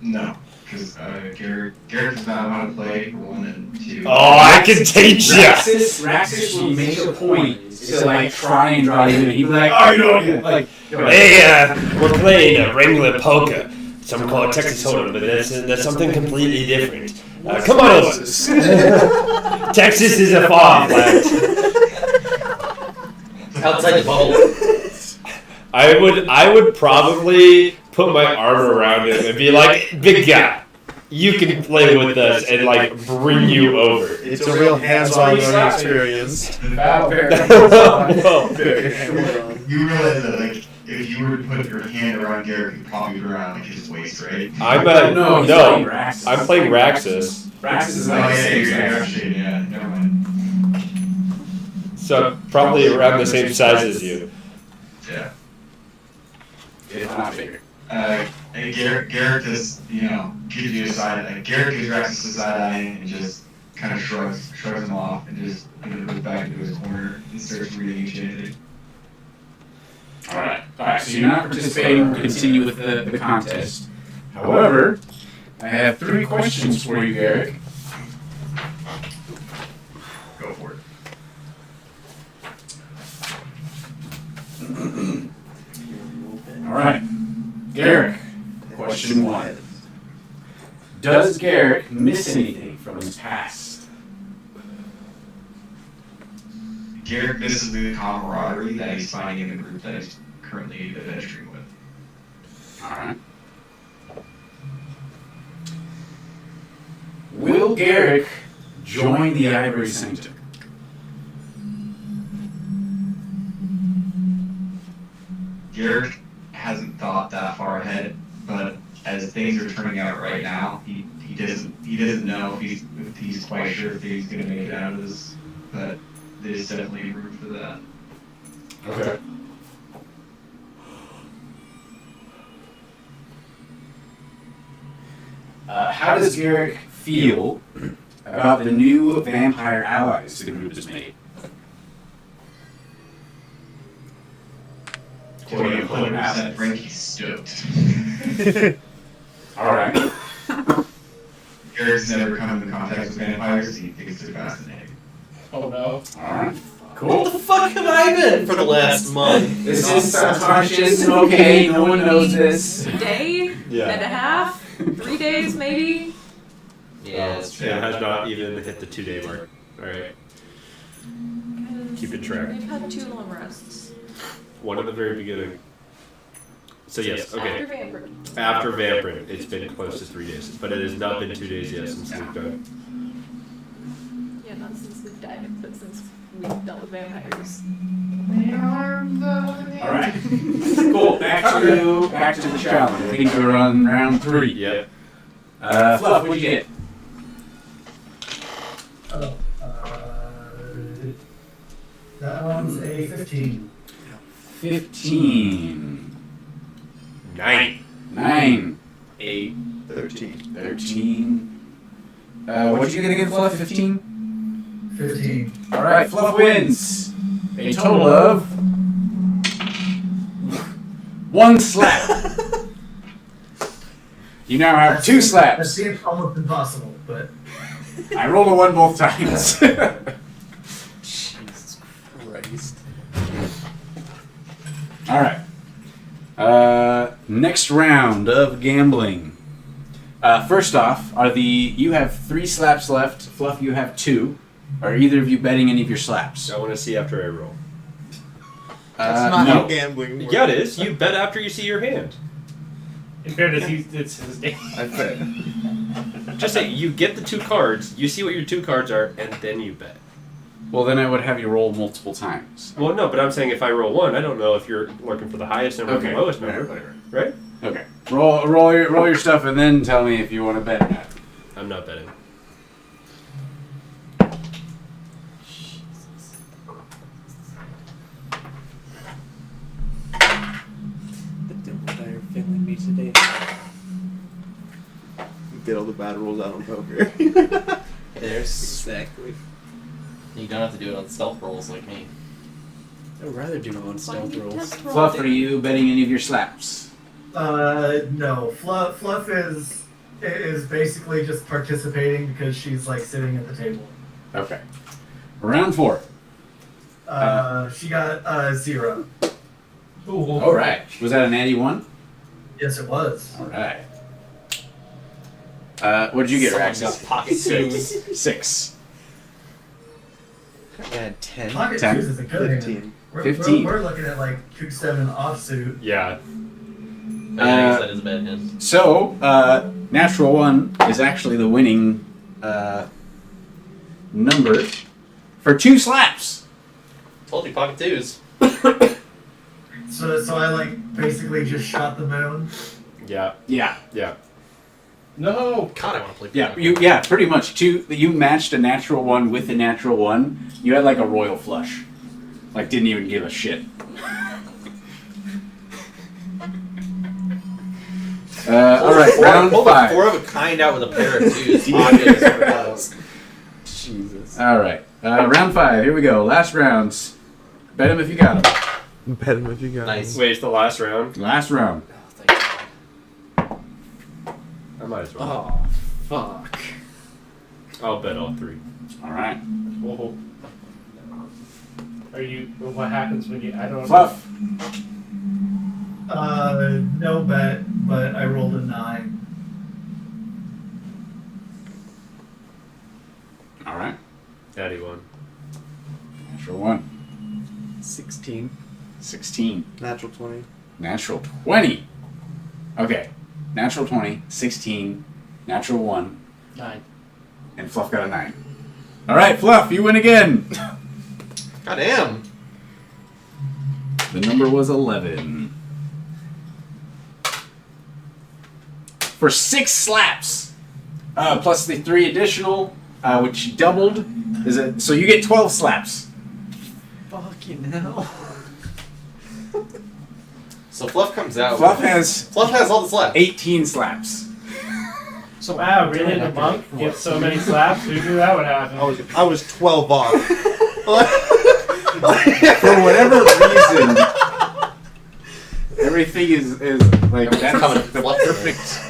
Speaker 10: No, because Garrett does not know how to play 1 and 2.
Speaker 1: Oh, I can teach ya!
Speaker 2: Raxus will make a point to like try and draw you in. He'd be like, oh, you know, like,
Speaker 1: Hey, we're playing Wrangler poker. Some call it Texas Hold'em, but that's something completely different. Come on over. Texas is a far flat.
Speaker 3: Outside the bubble.
Speaker 1: I would probably put my arm around him and be like, big guy, you can play with us and like bring you over.
Speaker 4: It's a real hands-on learning experience.
Speaker 2: Battle
Speaker 1: No.
Speaker 4: Very hands-on.
Speaker 10: You realize that, like, if you were to put your hand around Garrett, you'd probably be around like his waist, right?
Speaker 1: I'm
Speaker 2: No, he's
Speaker 1: no,
Speaker 2: playing Raxus.
Speaker 1: I'm playing Raxus.
Speaker 2: Raxus is
Speaker 10: Oh
Speaker 2: like the
Speaker 10: yeah,
Speaker 2: same
Speaker 10: you're
Speaker 2: size.
Speaker 10: actually, yeah, never mind.
Speaker 1: So I'm probably around the same size as you.
Speaker 10: Yeah.
Speaker 2: If not bigger.
Speaker 10: And Garrett just, gives you a side, Garrett gives Raxus a side eye and just kind of shrugs him off and just goes back into his corner and starts reading and chanting.
Speaker 2: Alright, so you're not participating, we'll continue with the contest. However, I have 3 questions for you, Garrett.
Speaker 10: Go for it.
Speaker 2: Alright, Garrick, question 1. Does Garrick miss anything from his past?
Speaker 10: Garrett misses the camaraderie that he's finding in the group that he's currently adventuring with.
Speaker 2: Alright. Will Garrick join the Ivory Sanctum?
Speaker 10: Garrett hasn't thought that far ahead, but as things are turning out right now, he doesn't know if he's quite sure if he's gonna make it out of this, but there's definitely room for that.
Speaker 2: Okay. How does Garrick feel about the new vampire allies the group has made.
Speaker 10: Quote unquote, Frankie's stoked.
Speaker 2: Alright.
Speaker 10: Eric's never come into contact with vampires, he thinks they're fascinating.
Speaker 5: Oh no.
Speaker 2: Alright.
Speaker 3: What
Speaker 2: Cool.
Speaker 3: the fuck have I been for the last month?
Speaker 2: This is subconscious, okay, no one knows this.
Speaker 6: Day
Speaker 1: Yeah.
Speaker 6: and a half, 3 days maybe.
Speaker 3: Yeah,
Speaker 1: It has not even hit the 2-day mark. Alright. Keep it track.
Speaker 6: We've had 2 long rests.
Speaker 1: One in the very beginning. So yes, okay.
Speaker 6: After Vampire.
Speaker 1: After Vampirin, it's been close to 3 days. But it has not been 2 days yet since we've done
Speaker 6: Yeah, not since we've died, but since we've dealt with vampires.
Speaker 2: Alright. Cool. Back to the challenge. I think we're on round 3.
Speaker 1: it. Yep.
Speaker 2: Fluff, what'd you get?
Speaker 7: Oh, that one's a 15.
Speaker 2: 15.
Speaker 1: 9.
Speaker 2: 8.
Speaker 4: 13.
Speaker 2: 13. What you gonna get, Fluff? 15?
Speaker 7: 15.
Speaker 2: Alright, Fluff wins. A total of 1 slap. You now have 2
Speaker 7: That
Speaker 2: slaps.
Speaker 7: seems almost impossible, but
Speaker 2: I rolled a 1 both times.
Speaker 8: Jesus Christ.
Speaker 2: Alright. Next round of gambling. First off, you have 3 slaps left. Fluff, you have 2. Are either of you betting any of your slaps?
Speaker 1: I want to see after I roll.
Speaker 4: That's not
Speaker 2: no.
Speaker 4: how gambling works.
Speaker 1: Yeah, it is. You bet after you see your hand.
Speaker 5: In fairness, it's his day.
Speaker 4: I bet.
Speaker 1: Just say you get the 2 cards, you see what your 2 cards are, and then you bet.
Speaker 2: Well, then I would have you roll multiple times.
Speaker 1: Well, no, but I'm saying if I roll 1, I don't know if you're looking for the highest number or the lowest number,
Speaker 2: Whatever.
Speaker 1: right?
Speaker 2: Okay. Roll your stuff and then tell me if you want to bet or not.
Speaker 1: I'm not betting.
Speaker 8: The devil and I are failing me today.
Speaker 4: Get all the bad rolls out on poker.
Speaker 3: There's.
Speaker 8: Exactly.
Speaker 3: You don't have to do it on stealth rolls like me.
Speaker 8: I would rather do it on stealth rolls.
Speaker 2: Fluff, are you betting any of your slaps?
Speaker 7: no. Fluff is basically just participating because she's like sitting at the table.
Speaker 2: Okay. Round 4.
Speaker 7: She got 0.
Speaker 2: Alright. Was that an natty 1?
Speaker 7: Yes, it was.
Speaker 2: Alright. What did you get,
Speaker 3: Someone's
Speaker 2: Rax?
Speaker 3: got pocket twos.
Speaker 2: 6.
Speaker 8: I had 10.
Speaker 7: Pocket
Speaker 2: 10.
Speaker 7: twos is a good hand.
Speaker 4: 15.
Speaker 2: 15.
Speaker 7: We're looking at like 2-7 offsuit.
Speaker 1: Yeah.
Speaker 3: I guess that is a bad hand.
Speaker 2: So, natural 1 is actually the winning number for 2 slaps.
Speaker 3: Told you, pocket twos.
Speaker 7: So I like basically just shot the moon.
Speaker 1: Yeah.
Speaker 2: Yeah.
Speaker 1: Yeah.
Speaker 5: No.
Speaker 3: God, I want to play.
Speaker 2: Yeah, pretty much. You matched a natural 1 with a natural 1. You had like a royal flush. Like, didn't even give a shit. Alright, round
Speaker 3: Pulled
Speaker 2: 5.
Speaker 3: a 4 of a kind out with a pair of twos. Pocket is
Speaker 8: Jesus.
Speaker 2: Alright, round 5. Here we go. Last rounds. Bet him if you got him.
Speaker 4: Bet him if you got
Speaker 3: Nice.
Speaker 1: Wait, it's the last round?
Speaker 2: Last round.
Speaker 3: Oh, thank God.
Speaker 1: I might as well.
Speaker 8: Oh, fuck.
Speaker 1: I'll bet all 3.
Speaker 2: Alright.
Speaker 5: Whoa. Are you? What happens when you? I don't.
Speaker 2: Fluff.
Speaker 7: No bet, but I rolled a 9.
Speaker 2: Alright.
Speaker 1: Daddy 1.
Speaker 2: Natural 1.
Speaker 8: 16.
Speaker 2: 16.
Speaker 4: Natural 20.
Speaker 2: Natural 20. Okay. Natural 20. 16. Natural 1.
Speaker 5: 9.
Speaker 2: And Fluff got a 9. Alright, Fluff, you win again.
Speaker 3: God damn.
Speaker 2: The number was 11. For 6 slaps. Plus the 3 additional, which doubled. So you get 12 slaps.
Speaker 8: Fucking hell.
Speaker 3: So Fluff comes out.
Speaker 2: Fluff has
Speaker 3: Fluff has all the slaps.
Speaker 2: 18 slaps.
Speaker 5: So wow, really the monk gets so many slaps? Who knew that would happen?
Speaker 4: I was 12 off.
Speaker 2: For whatever reason, everything is like that's
Speaker 3: coming
Speaker 2: the
Speaker 3: fluff.
Speaker 2: perfect.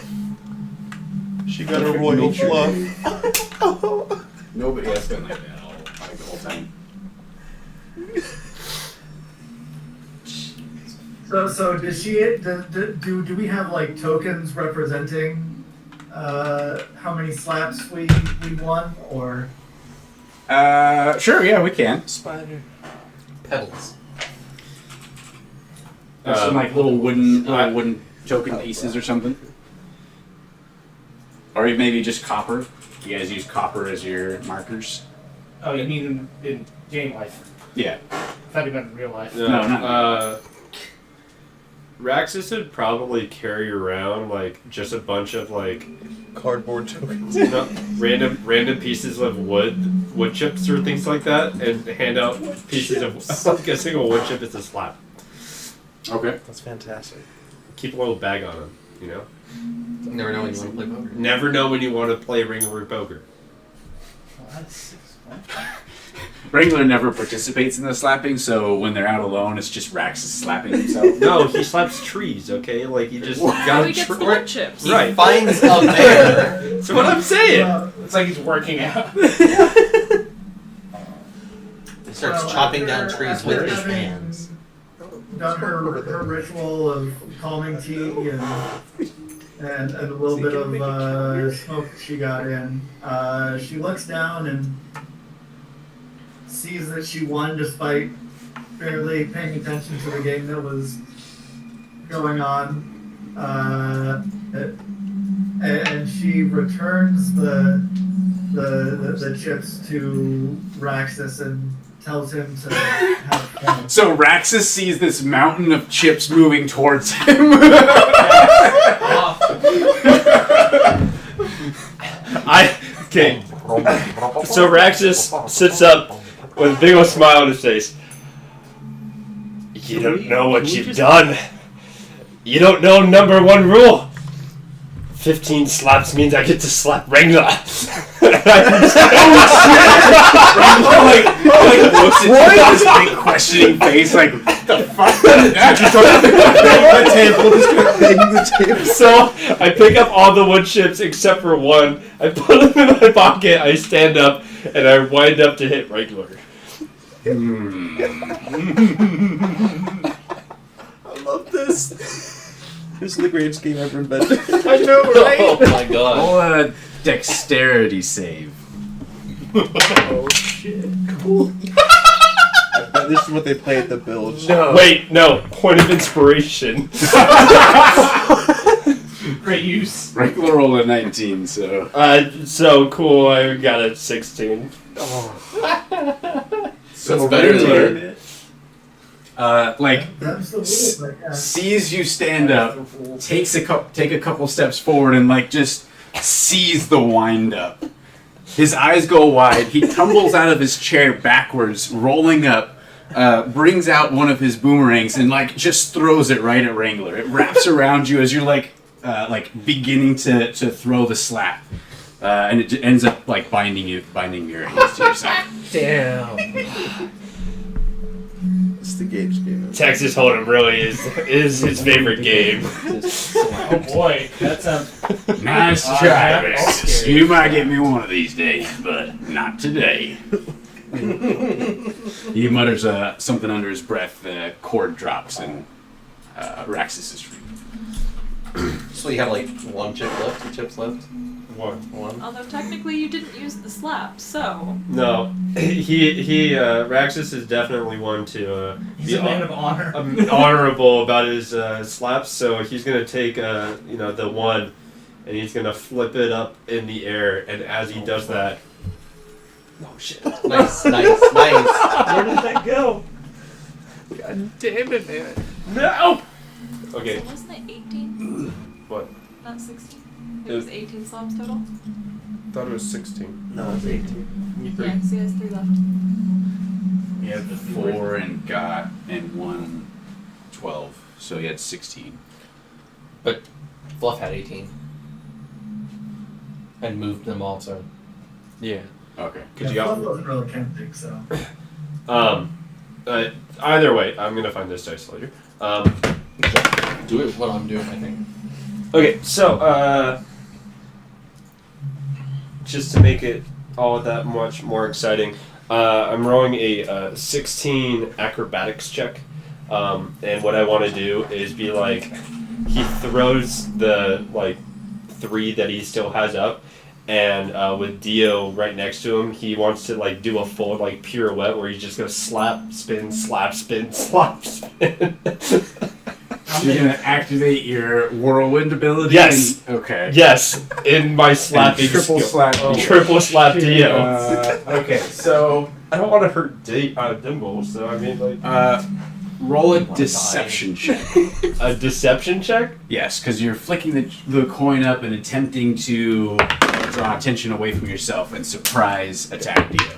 Speaker 4: She got a royal fluff.
Speaker 2: Nobody has been like that like the whole time.
Speaker 7: So does she? Do we have like tokens representing how many slaps we won, or?
Speaker 2: Sure, yeah, we can.
Speaker 4: Spider.
Speaker 3: Pebbles.
Speaker 2: There's some like little wooden token pieces or something. Or maybe just copper. You guys use copper as your markers?
Speaker 5: Oh, you mean in game life?
Speaker 2: Yeah.
Speaker 5: I thought you meant in real life.
Speaker 2: No, not
Speaker 1: Raxus would probably carry around like just a bunch of like
Speaker 4: Cardboard tokens.
Speaker 1: random pieces of wood chips or things like that, and hand out pieces of. I'm guessing a wood chip is a slap.
Speaker 2: Okay.
Speaker 4: That's fantastic.
Speaker 1: Keep a little bag on them, you know.
Speaker 3: Never know when you want to play poker.
Speaker 1: Never know when you want to play ring or poker.
Speaker 5: Well, that's 6 points.
Speaker 2: Wrangler never participates in the slapping, so when they're out alone, it's just Raxus slapping himself.
Speaker 1: No, he slaps trees. Okay, like he just
Speaker 9: How
Speaker 1: got
Speaker 9: he gets the wood chips.
Speaker 3: He
Speaker 1: Right.
Speaker 3: finds a bear.
Speaker 1: That's what I'm saying.
Speaker 5: It's like he's working out.
Speaker 3: He starts
Speaker 7: Well,
Speaker 3: chopping down
Speaker 7: after-
Speaker 3: trees
Speaker 7: after
Speaker 3: with his
Speaker 7: having
Speaker 3: hands.
Speaker 7: Done her ritual of calming tea and a little bit of smoke she got in. She looks down and sees that she won despite barely paying attention to the game that was going on. And she returns the chips to Raxus and tells him to have fun.
Speaker 2: So Raxus sees this mountain of chips moving towards him.
Speaker 1: Okay. So Raxus sits up with a big old smile on his face. You don't know what you've done. You don't know number 1 rule. 15 slaps means I get to slap Wrangler.
Speaker 2: Looks at this big questioning face, like, what the fuck?
Speaker 4: The table.
Speaker 1: So I pick up all the wood chips except for one. I put them in my pocket. I stand up and I wind up to hit Wrangler.
Speaker 4: I love this. This is the greatest game ever invented.
Speaker 1: I know, right?
Speaker 3: Oh my god.
Speaker 2: Roll a dexterity save.
Speaker 4: Oh shit. Cool. This is what they play at the Bilge.
Speaker 1: Wait, no. Point of inspiration.
Speaker 5: Great use.
Speaker 2: Wrangler rolled a 19, so.
Speaker 1: So cool. I got a 16.
Speaker 2: So
Speaker 3: better than
Speaker 2: Wrangler, like,
Speaker 7: That's the rule. Like,
Speaker 2: sees you stand up, take a couple steps forward, and like just sees the wind up. His eyes go wide. He tumbles out of his chair backwards, rolling up, brings out one of his boomerangs, and like just throws it right at Wrangler. It wraps around you as you're like beginning to throw the slap, and it ends up like binding your hands to yourself.
Speaker 1: Damn.
Speaker 4: It's the Gage game.
Speaker 1: Texas Hold'em really is his favorite game.
Speaker 5: Oh boy, that sounds.
Speaker 2: Nice try, Rex. You might get me one of these days, but not today. He mutters something under his breath. The cord drops, and Raxus is free.
Speaker 3: So you have like 1 chip left, 2 chips left?
Speaker 1: One.
Speaker 6: Although technically you didn't use the slap, so.
Speaker 1: No, he Raxus is definitely one to
Speaker 5: He's
Speaker 1: be
Speaker 5: a man of honor.
Speaker 1: honorable about his slaps. So he's gonna take the 1, and he's gonna flip it up in the air. And as he does that, oh shit!
Speaker 3: Nice.
Speaker 1: Where did that go? God damn it, man! No. Okay.
Speaker 6: So wasn't it 18?
Speaker 1: What?
Speaker 6: Not 16. It was 18 slaps total?
Speaker 1: Thought it was 16.
Speaker 4: No, it's 18.
Speaker 6: Yeah, so he has 3 left.
Speaker 2: He had the 4 and got and 1, 12, so he had 16.
Speaker 3: But Fluff had 18. And moved them all to.
Speaker 1: Yeah.
Speaker 2: Okay.
Speaker 1: Could
Speaker 7: Yeah, Fluff
Speaker 1: you?
Speaker 7: wasn't really tempting, so.
Speaker 1: Either way, I'm gonna find this dice later.
Speaker 3: Do it what I'm doing, I think.
Speaker 1: Okay, so just to make it all that much more exciting, I'm rolling a 16 acrobatics check, and what I want to do is be like, he throws the like 3 that he still has up, and with Dio right next to him, he wants to like do a full like pirouette where he's just gonna slap, spin, slap, spin, slap, spin.
Speaker 2: So you're gonna activate your whirlwind ability?
Speaker 1: Yes.
Speaker 2: Okay.
Speaker 1: Yes, in my slapping
Speaker 2: triple
Speaker 1: skill.
Speaker 2: slap.
Speaker 1: Oh, triple slap Dio.
Speaker 2: Okay, so
Speaker 1: I don't want to hurt Dimble, so I mean like
Speaker 2: roll a deception check.
Speaker 1: a deception check.
Speaker 2: Yes, because you're flicking the coin up and attempting to draw attention away from yourself and surprise attack Dio.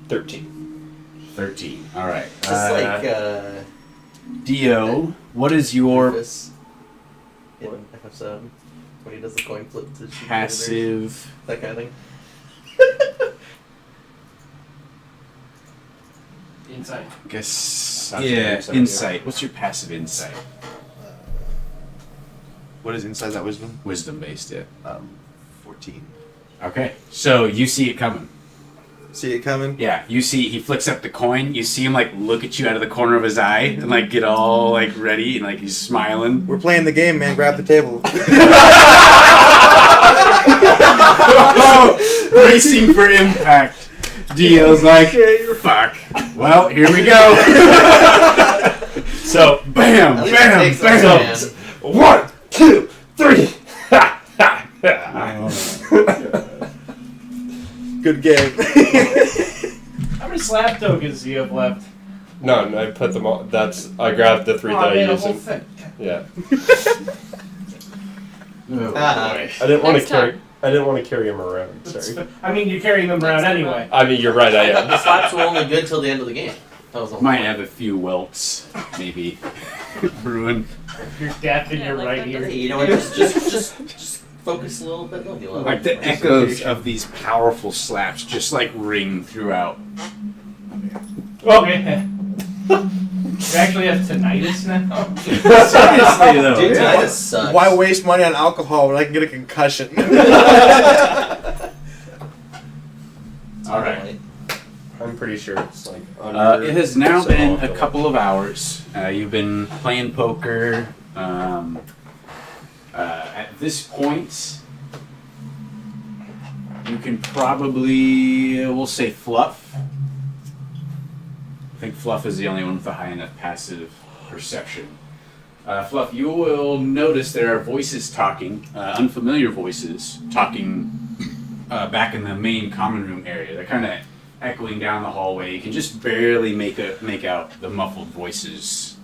Speaker 1: 13.
Speaker 2: 13. All right.
Speaker 3: Just like
Speaker 2: Dio, what is your
Speaker 3: Rufus in FF7 when he does the coin flip to shoot
Speaker 2: passive?
Speaker 3: that kind of thing.
Speaker 5: Insight.
Speaker 2: Guess.
Speaker 1: Passive
Speaker 2: Yeah,
Speaker 1: insight,
Speaker 2: insight. What's your passive insight?
Speaker 4: What is inside that wisdom?
Speaker 2: Wisdom based, yeah.
Speaker 4: 14.
Speaker 2: Okay, so you see it coming.
Speaker 4: See it coming?
Speaker 2: Yeah, you see he flicks up the coin. You see him like look at you out of the corner of his eye and like get all like ready and like he's smiling.
Speaker 4: We're playing the game, man. Grab the table.
Speaker 2: Bracing for impact. Dio's like, fuck. Well, here we go.
Speaker 1: So
Speaker 2: Bam,
Speaker 3: At least it
Speaker 2: bam,
Speaker 3: takes
Speaker 2: bam.
Speaker 3: us, man.
Speaker 1: 1, 2, 3.
Speaker 4: Good game.
Speaker 5: How many slap tokens do you have left?
Speaker 1: None. I put them all. I grabbed the 3
Speaker 5: Oh,
Speaker 1: that I
Speaker 5: made a
Speaker 1: used.
Speaker 5: whole
Speaker 1: And,
Speaker 5: thing.
Speaker 1: yeah.
Speaker 2: Oh,
Speaker 3: Ah.
Speaker 2: boy.
Speaker 1: I didn't want
Speaker 9: Next
Speaker 1: to carry.
Speaker 9: time.
Speaker 1: I didn't want to carry him around. Sorry.
Speaker 5: I mean, you're carrying them around anyway.
Speaker 1: I mean, you're right. I
Speaker 3: The
Speaker 1: am.
Speaker 3: slaps were only good till the end of the game. That was the whole
Speaker 2: Might
Speaker 3: point.
Speaker 2: have a few welts, maybe. Brewing.
Speaker 5: Your death and
Speaker 9: Yeah,
Speaker 5: your
Speaker 9: like
Speaker 5: right
Speaker 9: that
Speaker 5: ear.
Speaker 3: Hey, you know what? Just focus a little bit. They'll be a little
Speaker 2: Like the echoes of these powerful slaps just like ring throughout.
Speaker 5: Okay. You actually have tinnitus now?
Speaker 2: Seriously though.
Speaker 3: Dude,
Speaker 2: Yeah.
Speaker 3: tinnitus sucks.
Speaker 4: Why waste money on alcohol when I can get a concussion?
Speaker 2: All right.
Speaker 1: I'm pretty sure it's like. Under,
Speaker 2: It has now
Speaker 1: so
Speaker 2: been
Speaker 1: I'll have
Speaker 2: a
Speaker 1: to
Speaker 2: couple of hours. You've been playing poker. At this point, you can probably, we'll say Fluff. I think Fluff is the only one with a high enough passive perception. Fluff, you will notice there are voices talking, unfamiliar voices talking back in the main common room area. They're kind of echoing down the hallway. You can just barely make out the muffled voices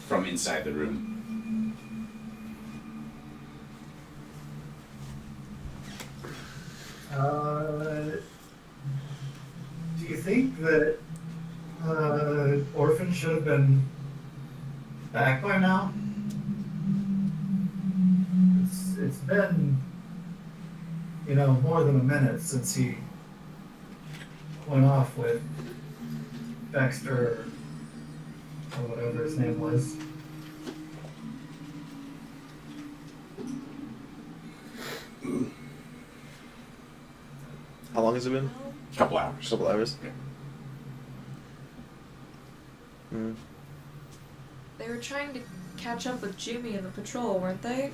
Speaker 2: from inside the room.
Speaker 7: Do you think that Orphan should have been back by now? It's been, more than a minute since he went off with Baxter or whatever his name was.
Speaker 4: How long has it been?
Speaker 2: Couple hours.
Speaker 4: A couple hours. Mm.
Speaker 6: They were trying to catch up with Jimmy in the patrol, weren't they?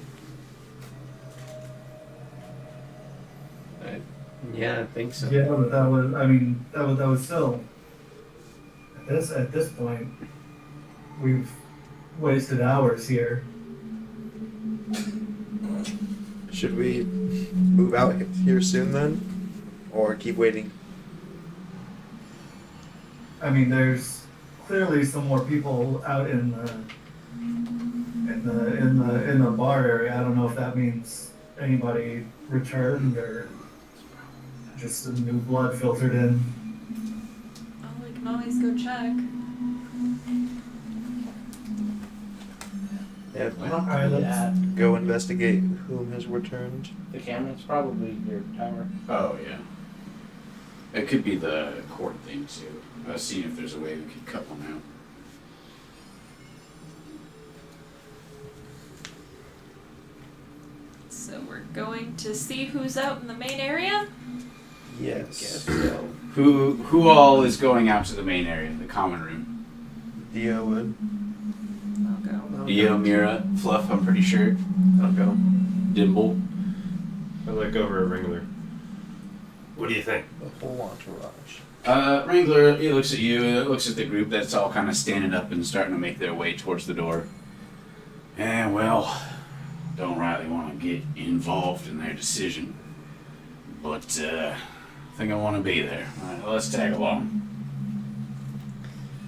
Speaker 1: Yeah, I think so.
Speaker 7: Yeah, but that was still at this point we've wasted hours here.
Speaker 4: Should we move out here soon then, or keep waiting?
Speaker 7: I mean, there's clearly some more people out in the bar area. I don't know if that means anybody returned or just some new blood filtered in.
Speaker 6: Oh, we can always go check.
Speaker 4: Yeah,
Speaker 7: Alright, let's
Speaker 4: go investigate whom has returned?
Speaker 5: The camera's probably your tower.
Speaker 2: Oh, yeah. It could be the cord thing, too. I was seeing if there's a way we could cut one out.
Speaker 6: So we're going to see who's out in the main area?
Speaker 4: Yes.
Speaker 8: So,
Speaker 2: Who all is going out to the main area, the common room?
Speaker 4: Dio would.
Speaker 6: I'll go.
Speaker 2: Dio, Mira, Fluff, I'm pretty sure.
Speaker 8: I'll go.
Speaker 2: Dimble.
Speaker 1: I look over at Wrangler. What do you think?
Speaker 4: The whole entourage.
Speaker 2: Wrangler, he looks at you, looks at the group that's all kind of standing up and starting to make their way towards the door. And, well, don't really want to get involved in their decision. But, I think I want to be there. Alright, let's tag along.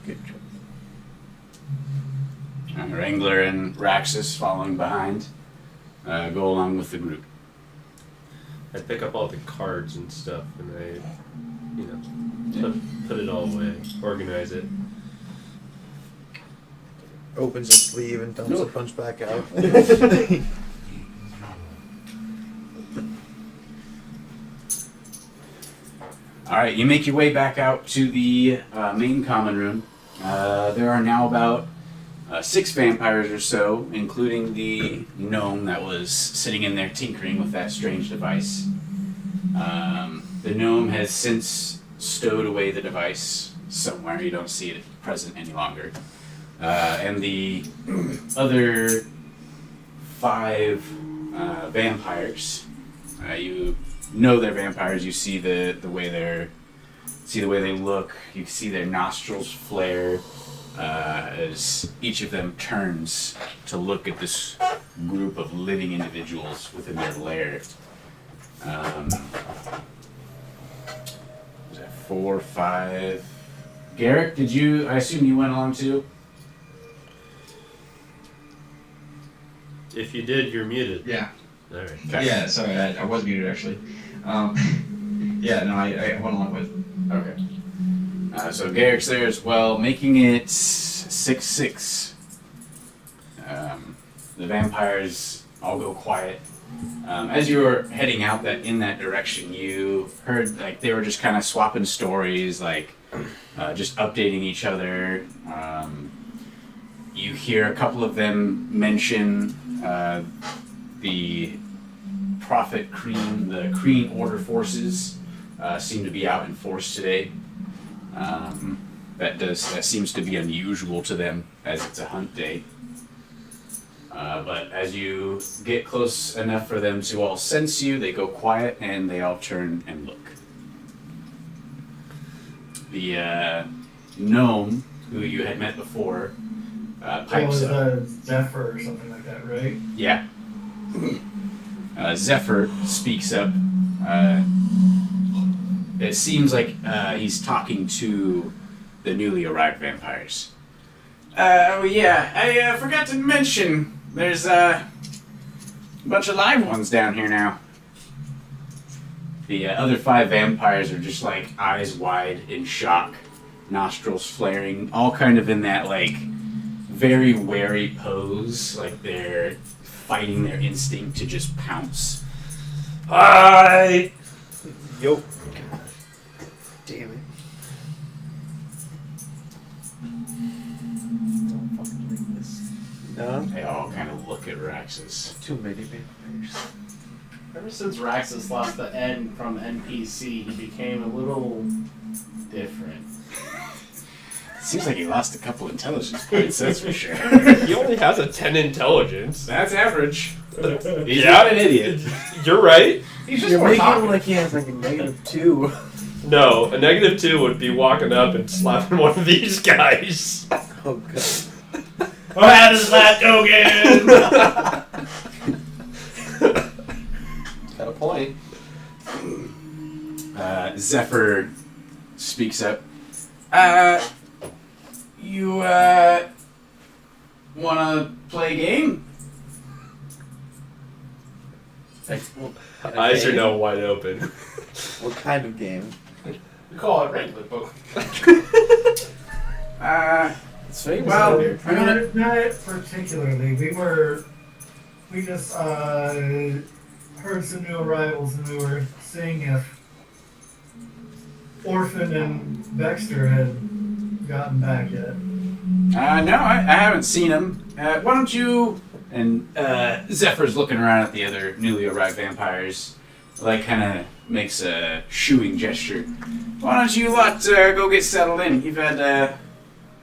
Speaker 4: Good job.
Speaker 2: Wrangler and Raxus following behind. Go along with the group.
Speaker 1: I pick up all the cards and stuff and I, put it all away, organize it.
Speaker 4: Opens his sleeve and dumps a punch back out.
Speaker 2: Alright, you make your way back out to the main common room. There are now about 6 vampires or so, including the gnome that was sitting in there tinkering with that strange device. The gnome has since stowed away the device somewhere. You don't see it present any longer. And the other 5 vampires, you know they're vampires. You see the way they look. You see their nostrils flare as each of them turns to look at this group of living individuals within their lair. Was that 4, 5? Garrick, did you? I assume you went along too.
Speaker 1: If you did, you're muted.
Speaker 10: Yeah.
Speaker 1: Alright.
Speaker 2: Okay.
Speaker 10: Yeah, sorry, I was muted actually. Yeah, no, I went along with.
Speaker 2: Okay. So Garrick's there as well, making it 6-6. The vampires all go quiet. As you were heading out in that direction, you heard like they were just kind of swapping stories, like just updating each other. You hear a couple of them mention the Prophet Kreen, the Kreen Order forces seem to be out in force today. That seems to be unusual to them as it's a hunt day. But as you get close enough for them to all sense you, they go quiet and they all turn and look. The gnome, who you had met before, pipes up.
Speaker 7: Zephyr or something like that, right?
Speaker 2: Yeah. Zephyr speaks up. It seems like he's talking to the newly arrived vampires. Yeah, I forgot to mention, there's a bunch of live ones down here now. The other 5 vampires are just like eyes wide in shock, nostrils flaring, all kind of in that like very wary pose, like they're fighting their instinct to just pounce.
Speaker 1: Hi!
Speaker 4: Yo. Damn it. Don't fucking like this. No?
Speaker 2: They all kind of look at Raxus.
Speaker 4: Too many vampires.
Speaker 5: Ever since Raxus lost the N from NPC, he became a little different.
Speaker 2: Seems like he lost a couple intelligence points, that's for sure.
Speaker 1: He only has a 10 intelligence.
Speaker 2: That's average. He's
Speaker 1: Yeah.
Speaker 2: not an idiot.
Speaker 1: You're right.
Speaker 5: He's just
Speaker 4: You're
Speaker 5: more
Speaker 4: making him
Speaker 5: talkative.
Speaker 4: like he has like a -2.
Speaker 1: No, a -2 would be walking up and slapping one of these guys.
Speaker 4: Oh god.
Speaker 5: Oh, how does that go again?
Speaker 3: Got a point.
Speaker 2: Zephyr speaks up. You, wanna play a game?
Speaker 1: Eyes are now wide open.
Speaker 4: What kind of game?
Speaker 5: We call it regular book.
Speaker 4: Say
Speaker 2: Well,
Speaker 7: not particularly. We We just heard some new arrivals, and we were seeing if Orphan and Baxter had gotten back yet.
Speaker 2: No, I haven't seen him. Why don't you... And Zephyr's looking around at the other newly arrived vampires, like kind of makes a shooing gesture. Why don't you lot go get settled in? You've had a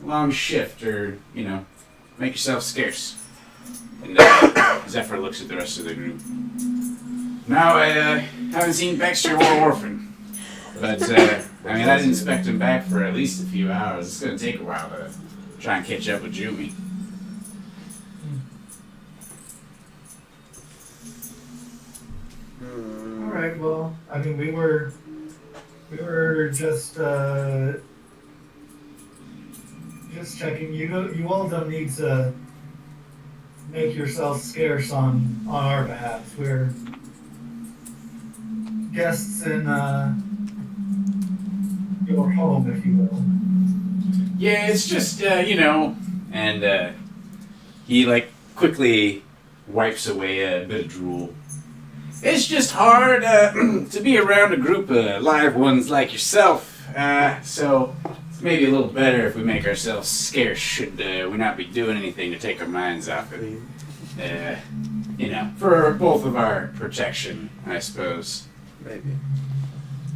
Speaker 2: long shift, or, you know, make yourself scarce. And Zephyr looks at the rest of the group. Now, I haven't seen Baxter or Orphan. But, I mean, I didn't expect him back for at least a few hours. It's going to take a while to try and catch up with Jumi.
Speaker 7: Alright, well, I mean, we were just checking. You all don't need to make yourselves scarce on our behalf. We're guests in your home, if you will.
Speaker 2: Yeah, it's just, you know, and he, like, quickly wipes away a bit of drool. It's just hard to be around a group of live ones like yourself, so it's maybe a little better if we make ourselves scarce should we not be doing anything to take our minds off it. You know, for both of our protection, I suppose.
Speaker 4: Maybe.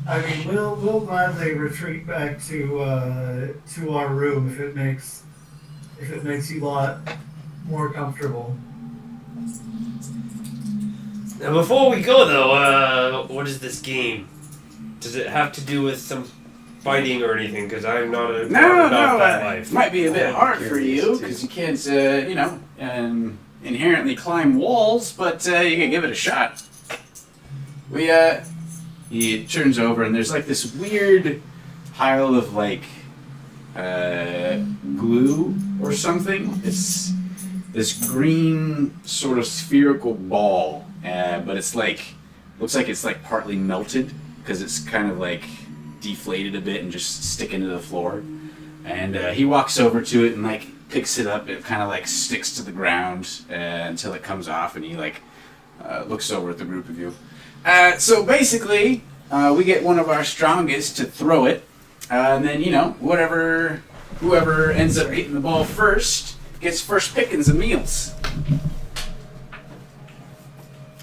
Speaker 7: I mean, we'll gladly retreat back to our room if it makes you lot more comfortable.
Speaker 1: Now, before we go, though, what is this game? Does it have to do with some fighting or anything? Because I'm not about that life.
Speaker 2: It might be a bit hard for you, because you can't, you know, inherently climb walls, but you can give it a shot. He turns over, and there's, like, this weird pile of, like, glue or something. It's this green sort of spherical ball. But it's like, looks like it's like partly melted because it's kind of like deflated a bit and just sticking to the floor. And he walks over to it and like picks it up. It kind of like sticks to the ground until it comes off, and he like looks over at the group of you. So basically, we get one of our strongest to throw it, and then you know whoever ends up hitting the ball first gets first pickings of meals.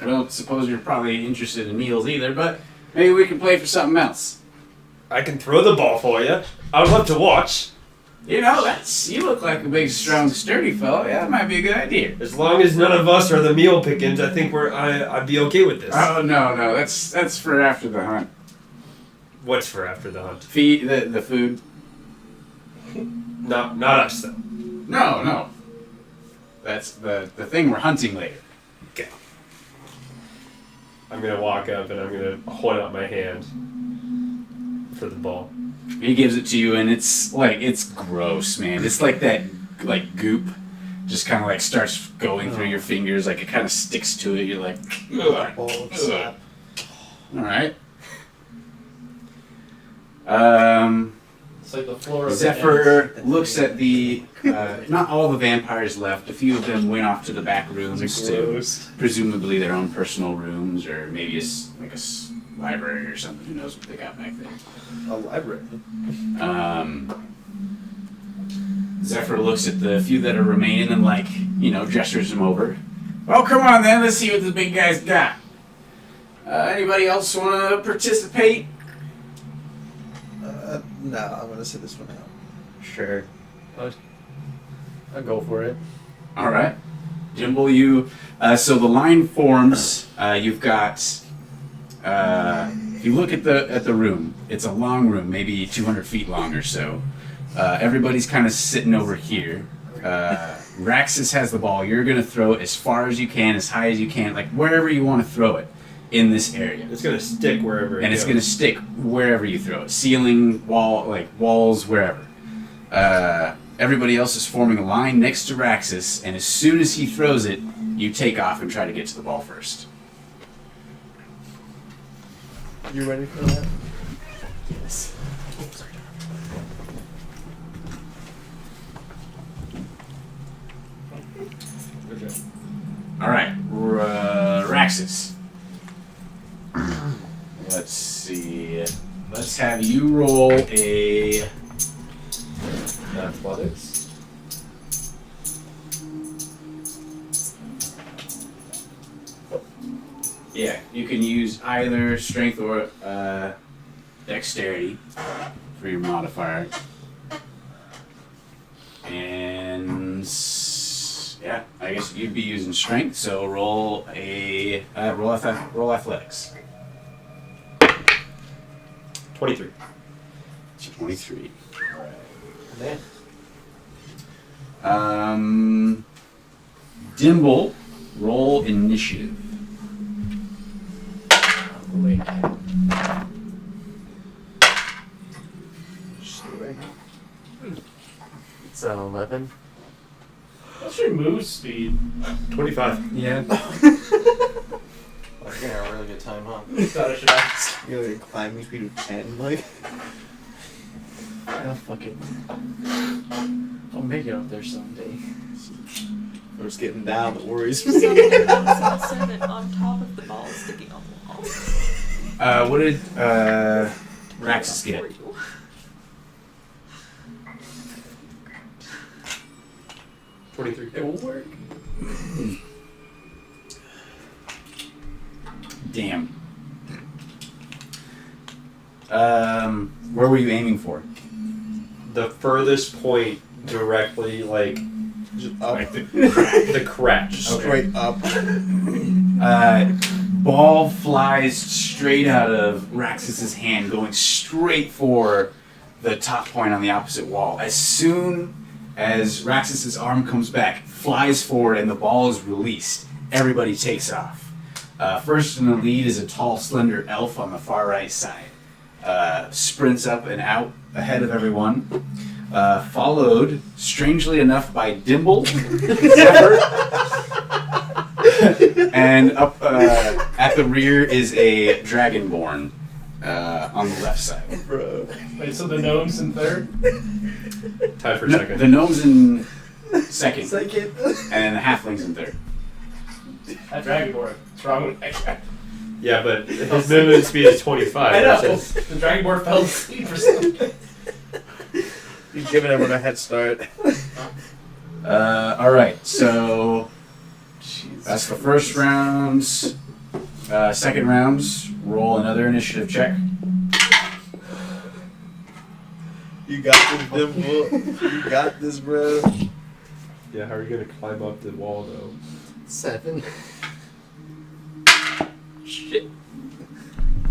Speaker 2: I don't suppose you're probably interested in meals either, but maybe we can play for something else.
Speaker 1: I can throw the ball for you. I would love to watch.
Speaker 2: You know, you look like a big, strong, sturdy fellow. Yeah, that might be a good idea.
Speaker 1: As long as none of us are the meal pickings, I think I'd be okay with this.
Speaker 2: Oh no, that's for after the hunt.
Speaker 1: What's for after the hunt?
Speaker 2: Feed the food.
Speaker 1: Not us though.
Speaker 2: No. That's the thing we're hunting later.
Speaker 1: Okay. I'm gonna walk up and I'm gonna hold out my hand for the ball.
Speaker 2: He gives it to you, and it's gross, man. It's like that, like goop, just kind of like starts going through your fingers, like it kind of sticks to it. You're like, ugh, ugh. All right.
Speaker 5: It's like the floor of
Speaker 2: Zephyr looks at the. Not all the vampires left. A few of them went off to the back rooms to presumably their own personal rooms, or maybe like a library or something. Who knows what they got back there?
Speaker 4: A library.
Speaker 2: Zephyr looks at the few that are remaining and, like, you know, gestures them over. Well, come on then, let's see what the big guy's got. Anybody else want to participate?
Speaker 4: No, I'm gonna sit this one out.
Speaker 8: Sure. I'll go for it.
Speaker 2: All right. Jimble, you... so the line forms. You've got... if you look at the room, it's a long room, maybe 200 feet long or so. Everybody's kind of sitting over here. Raxus has the ball. You're going to throw it as far as you can, as high as you can, like wherever you want to throw it in this area.
Speaker 1: It's gonna stick wherever.
Speaker 2: And it's going to stick wherever you throw it. Ceiling, wall, like walls, wherever. Everybody else is forming a line next to Raxus, and as soon as he throws it, you take off and try to get to the ball first.
Speaker 4: You ready for that?
Speaker 2: Yes. All right. Raxus. Let's see. Let's have you roll a athletics. Yeah, you can use either strength or dexterity for your modifier. And yeah, I guess you'd be using strength. So roll a roll athletics.
Speaker 1: 23.
Speaker 2: 23.
Speaker 3: There.
Speaker 2: Dimble, roll initiative.
Speaker 8: Wait. It's 11.
Speaker 5: What's your move speed?
Speaker 1: 25.
Speaker 8: Yeah.
Speaker 3: Well, you're gonna have a really good time, huh?
Speaker 5: Thought I should ask.
Speaker 4: You know, your climbing speed of 10, like.
Speaker 8: Oh, fuck it. I'll make it up there someday.
Speaker 4: Or just getting down that worries me.
Speaker 6: So unseen servant on top of the ball sticking on the wall.
Speaker 2: What did Raxus get?
Speaker 6: For you.
Speaker 8: It will work.
Speaker 2: Damn. Where were you aiming for?
Speaker 1: The furthest point directly, like,
Speaker 4: Just up.
Speaker 2: Like the-
Speaker 1: the crotch.
Speaker 4: Straight up.
Speaker 2: Ball flies straight out of Raxus's hand, going straight for the top point on the opposite wall. As soon as Raxus's arm comes back, flies forward, and the ball is released, everybody takes off. First in the lead is a tall, slender elf on the far right side. Sprints up and out ahead of everyone. Followed, strangely enough, by Dimble, Zephyr, and up at the rear is a Dragonborn on the left side.
Speaker 4: Bro.
Speaker 5: Wait, so the gnome's in third?
Speaker 1: Tied for
Speaker 2: No,
Speaker 1: second.
Speaker 2: the gnome's in second,
Speaker 4: Second.
Speaker 2: and the halfling's in third.
Speaker 5: That Dragonborn. What's wrong with that guy?
Speaker 1: Yeah, but his movement speed is 25.
Speaker 5: I know.
Speaker 1: versus-
Speaker 5: The Dragonborn fell asleep for something.
Speaker 4: You're giving everyone a head start.
Speaker 2: Alright, so that's the first rounds. Second rounds, roll another initiative check.
Speaker 4: You got this, Dimple. You got this, bro.
Speaker 1: Yeah, how are you gonna climb up the wall though?
Speaker 8: 7.
Speaker 4: Shit.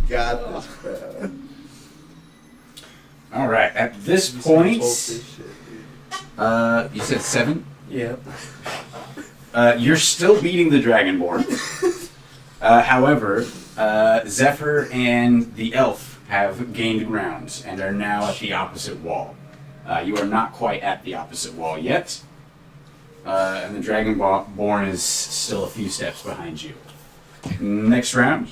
Speaker 4: Got this, bro.
Speaker 2: Alright, at this point, you said 7?
Speaker 8: Yep.
Speaker 2: You're still beating the Dragonborn. However, Zephyr and the elf have gained ground and are now at the opposite wall. You are not quite at the opposite wall yet. And the Dragonborn is still a few steps behind you. Next round.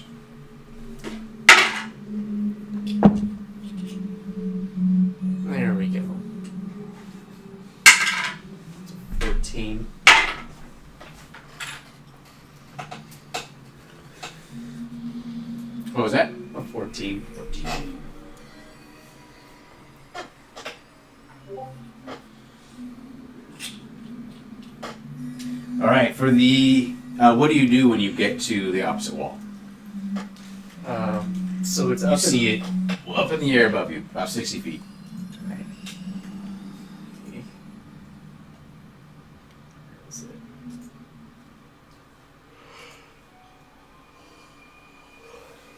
Speaker 8: There we go. 14.
Speaker 2: What was that?
Speaker 8: A 14.
Speaker 2: Alright, for the... what do you do when you get to the opposite wall?
Speaker 8: So it's
Speaker 2: You
Speaker 8: up
Speaker 2: see it up in the air above you, about 60 feet.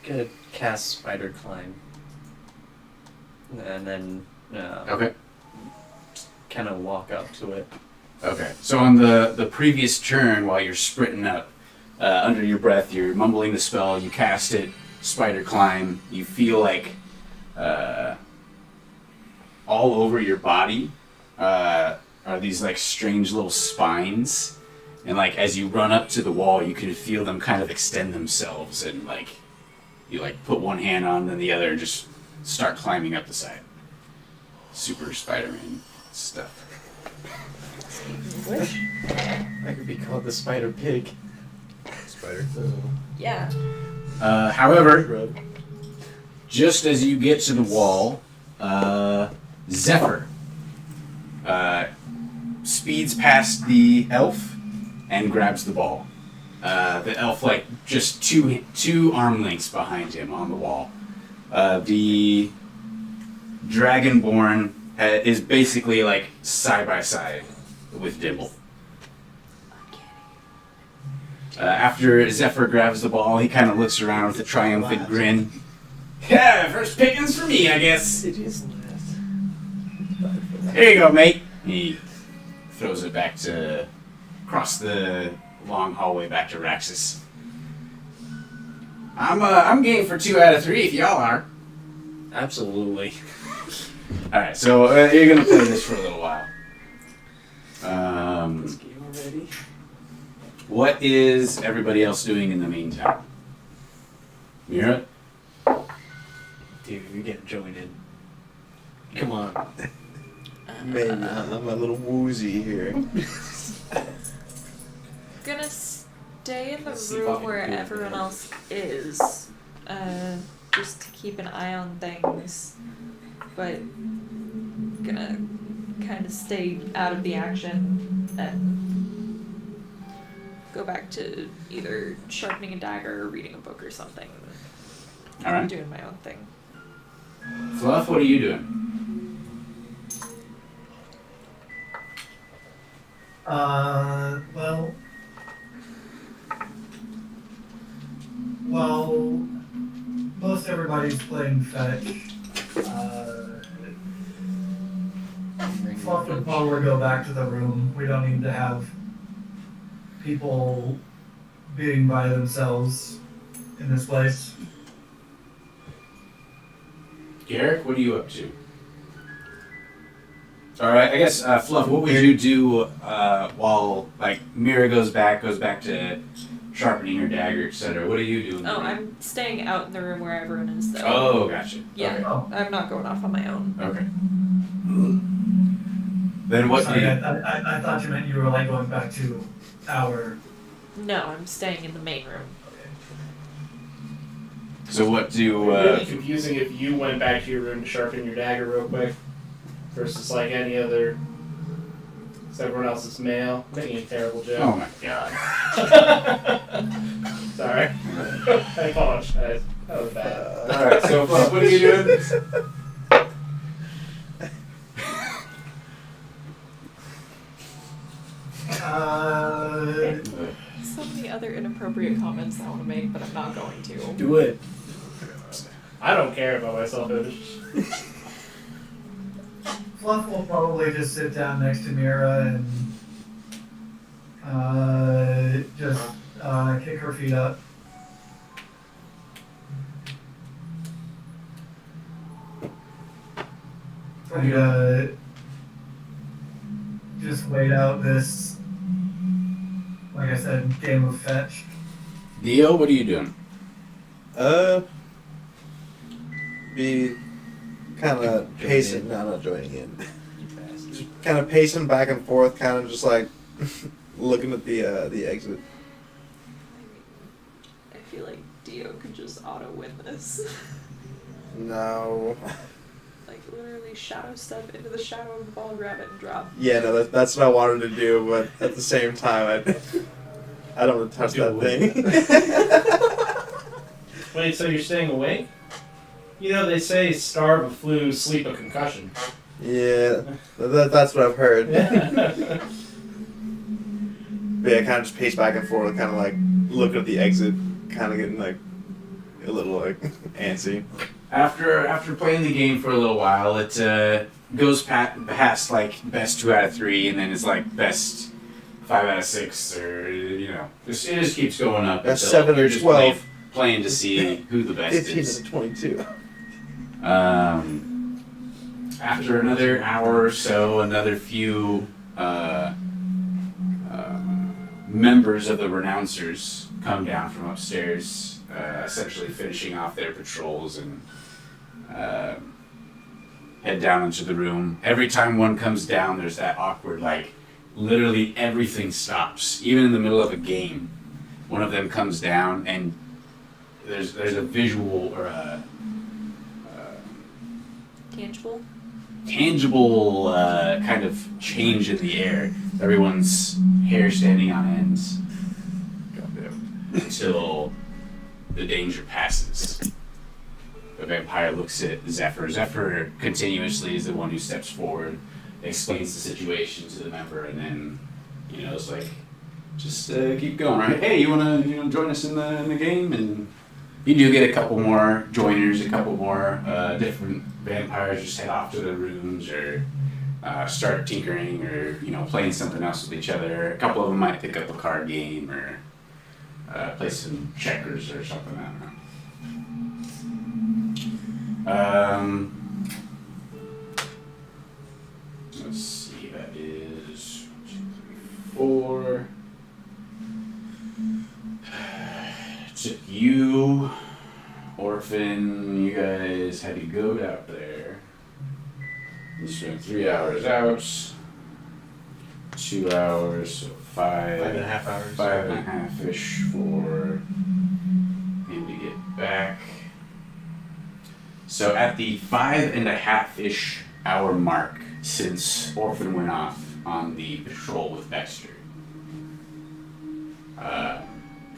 Speaker 8: Gonna cast spider climb, and then
Speaker 2: Okay.
Speaker 8: kind of walk up to it.
Speaker 2: Okay. So on the previous turn, while you're sprinting up, under your breath, you're mumbling the spell, you cast it, spider climb, you feel like all over your body are these like strange little spines, and like as you run up to the wall, you can feel them kind of extend themselves, and like you like put one hand on, then the other, and just start climbing up the side. Super Spider-Man stuff.
Speaker 8: I could be called the spider pig.
Speaker 4: fighter.
Speaker 6: Yeah.
Speaker 2: However, just as you get to the wall, Zephyr speeds past the elf and grabs the ball. The elf, like, just two arm lengths behind him on the wall. The Dragonborn is basically, like, side by side with Dibble. After Zephyr grabs the ball, he kind of looks around with a triumphant grin. Yeah, first pickings for me, I guess. Here you go, mate. He throws it back to across the long hallway back to Raxus. I'm game for 2 out of 3 if y'all are.
Speaker 8: Absolutely.
Speaker 2: All right, so you're gonna play this for a little while.
Speaker 8: This game already?
Speaker 2: What is everybody else doing in the meantime? Mira?
Speaker 8: Dude, you're getting joined in. Come on.
Speaker 4: Man, I'm a little woozy here.
Speaker 6: Gonna stay in the
Speaker 8: See if I
Speaker 6: room
Speaker 8: can
Speaker 6: where
Speaker 8: do it.
Speaker 6: everyone else is, just to keep an eye on things, but gonna kind of stay out of the action and go back to either sharpening a dagger or reading a book or something.
Speaker 2: All right.
Speaker 6: Doing my own thing.
Speaker 2: Fluff, what are you doing?
Speaker 7: Well, most everybody's playing fetch. Fluff would probably go back to the room. We don't need to have people being by themselves in this place.
Speaker 2: Garrick, what are you up to? All right, I guess Fluff, what would you do while like Mira goes back to sharpening her dagger, etc.? What are you doing?
Speaker 6: Oh, I'm staying out in the room where everyone is though.
Speaker 2: Oh, gotcha.
Speaker 6: Yeah,
Speaker 2: Okay.
Speaker 7: Oh.
Speaker 6: I'm not going off on my own.
Speaker 2: Okay. Then what do
Speaker 7: Sorry,
Speaker 2: you?
Speaker 7: I thought you meant you were like going back to our.
Speaker 6: No, I'm staying in the main room.
Speaker 2: So what do?
Speaker 5: It'd be really confusing if you went back to your room to sharpen your dagger real quick, versus like any other. It's everyone else is male. Making a terrible joke.
Speaker 2: Oh my god.
Speaker 5: Sorry. I apologize. That was bad.
Speaker 2: All right. So Fluff, what are you doing?
Speaker 6: So many other inappropriate comments I want to make, but I'm not going to.
Speaker 5: Do it. I don't care about my self-image.
Speaker 7: Fluff will probably just sit down next to Mira and just kick her feet up. And just wait out this, like I said, game of fetch.
Speaker 2: Dio, what are you doing?
Speaker 4: Be kind of pacing. No, not joining in. Just kind of pacing back and forth, kind of just like looking at the exit.
Speaker 6: I feel like Dio could just auto win this.
Speaker 4: No.
Speaker 6: Like literally shadow step into the shadow of the ball, grab it, and drop.
Speaker 4: Yeah, no, that's what I wanted to do, but at the same time, I don't want to touch that thing.
Speaker 5: Wait, so you're staying awake? You know, they say starve a flu, sleep a concussion.
Speaker 4: Yeah, that's what I've heard.
Speaker 5: Yeah.
Speaker 4: But yeah, kind of just pace back and forth, kind of like looking at the exit, kind of getting like a little like antsy.
Speaker 2: After playing the game for a little while, it goes past like best 2 out of 3, and then it's like best 5 out of 6, or it just keeps going up.
Speaker 4: Best
Speaker 2: until
Speaker 4: 7
Speaker 2: you're
Speaker 4: or
Speaker 2: just
Speaker 4: 12.
Speaker 2: playing to see who the best
Speaker 4: 15
Speaker 2: is.
Speaker 4: to 22.
Speaker 2: After another hour or so, another few members of the Renouncers come down from upstairs, essentially finishing off their patrols and head down into the room. Every time one comes down, there's that awkward, like, literally everything stops, even in the middle of a game. One of them comes down, and there's a visual or a tangible kind of change in the air. Everyone's hair standing on ends until the danger passes. The vampire looks at Zephyr. Zephyr continuously is the one who steps forward, explains the situation to the member, and then, it's like, just keep going, right? Hey, you wanna join us in the game? And you do get a couple more joiners, a couple more different vampires just head off to their rooms or start tinkering or playing something else with each other. A couple of them might pick up a card game or play some checkers or something. I don't know. Let's see, that is 1, 2, 3, 4. Took you, Orphan, you guys had to go out there. You spent 3 hours out, 2 hours, so
Speaker 3: 5.5 hours.
Speaker 2: 5.5-ish for him to get back. So at the 5.5-ish hour mark since Orphan went off on the patrol with Baxter,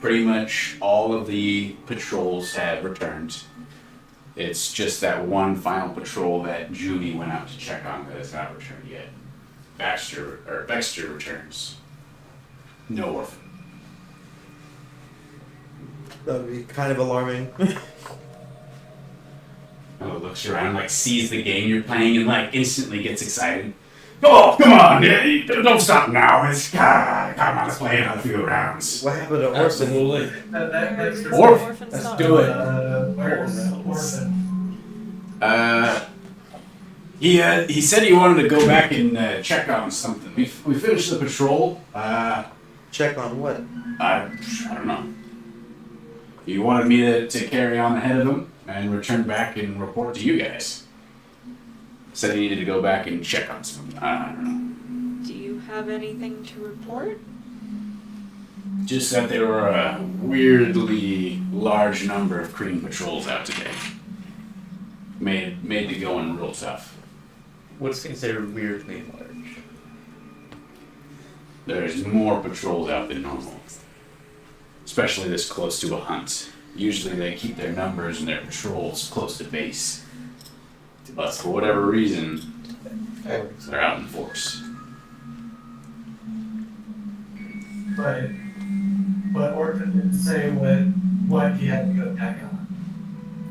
Speaker 2: pretty much all of the patrols have returned. It's just that one final patrol that Junie went out to check on that has not returned yet. Baxter returns. No Orphan.
Speaker 4: That would be kind of alarming.
Speaker 2: Oh, looks around, sees the game you're playing and instantly gets excited. Oh, come on! Don't stop now. Come on, let's play another few rounds.
Speaker 4: What happened to Orphan?
Speaker 1: Absolutely.
Speaker 2: Orphan, let's do it.
Speaker 7: Where's Orphan?
Speaker 2: He said he wanted to go back and check on something. We finished the patrol.
Speaker 4: Check on what?
Speaker 2: I don't know. He wanted me to carry on ahead of him and return back and report to you guys. Said he needed to go back and check on something. I don't know.
Speaker 6: Do you have anything to report?
Speaker 2: Just that there were a weirdly large number of Kreen patrols out today. Made the going real tough.
Speaker 8: What's considered weirdly large?
Speaker 2: There's more patrols out than normal. Especially this close to a hunt. Usually they keep their numbers and their patrols close to base. But for whatever reason, they're out in force.
Speaker 7: But Orphan didn't say what he had to go back on.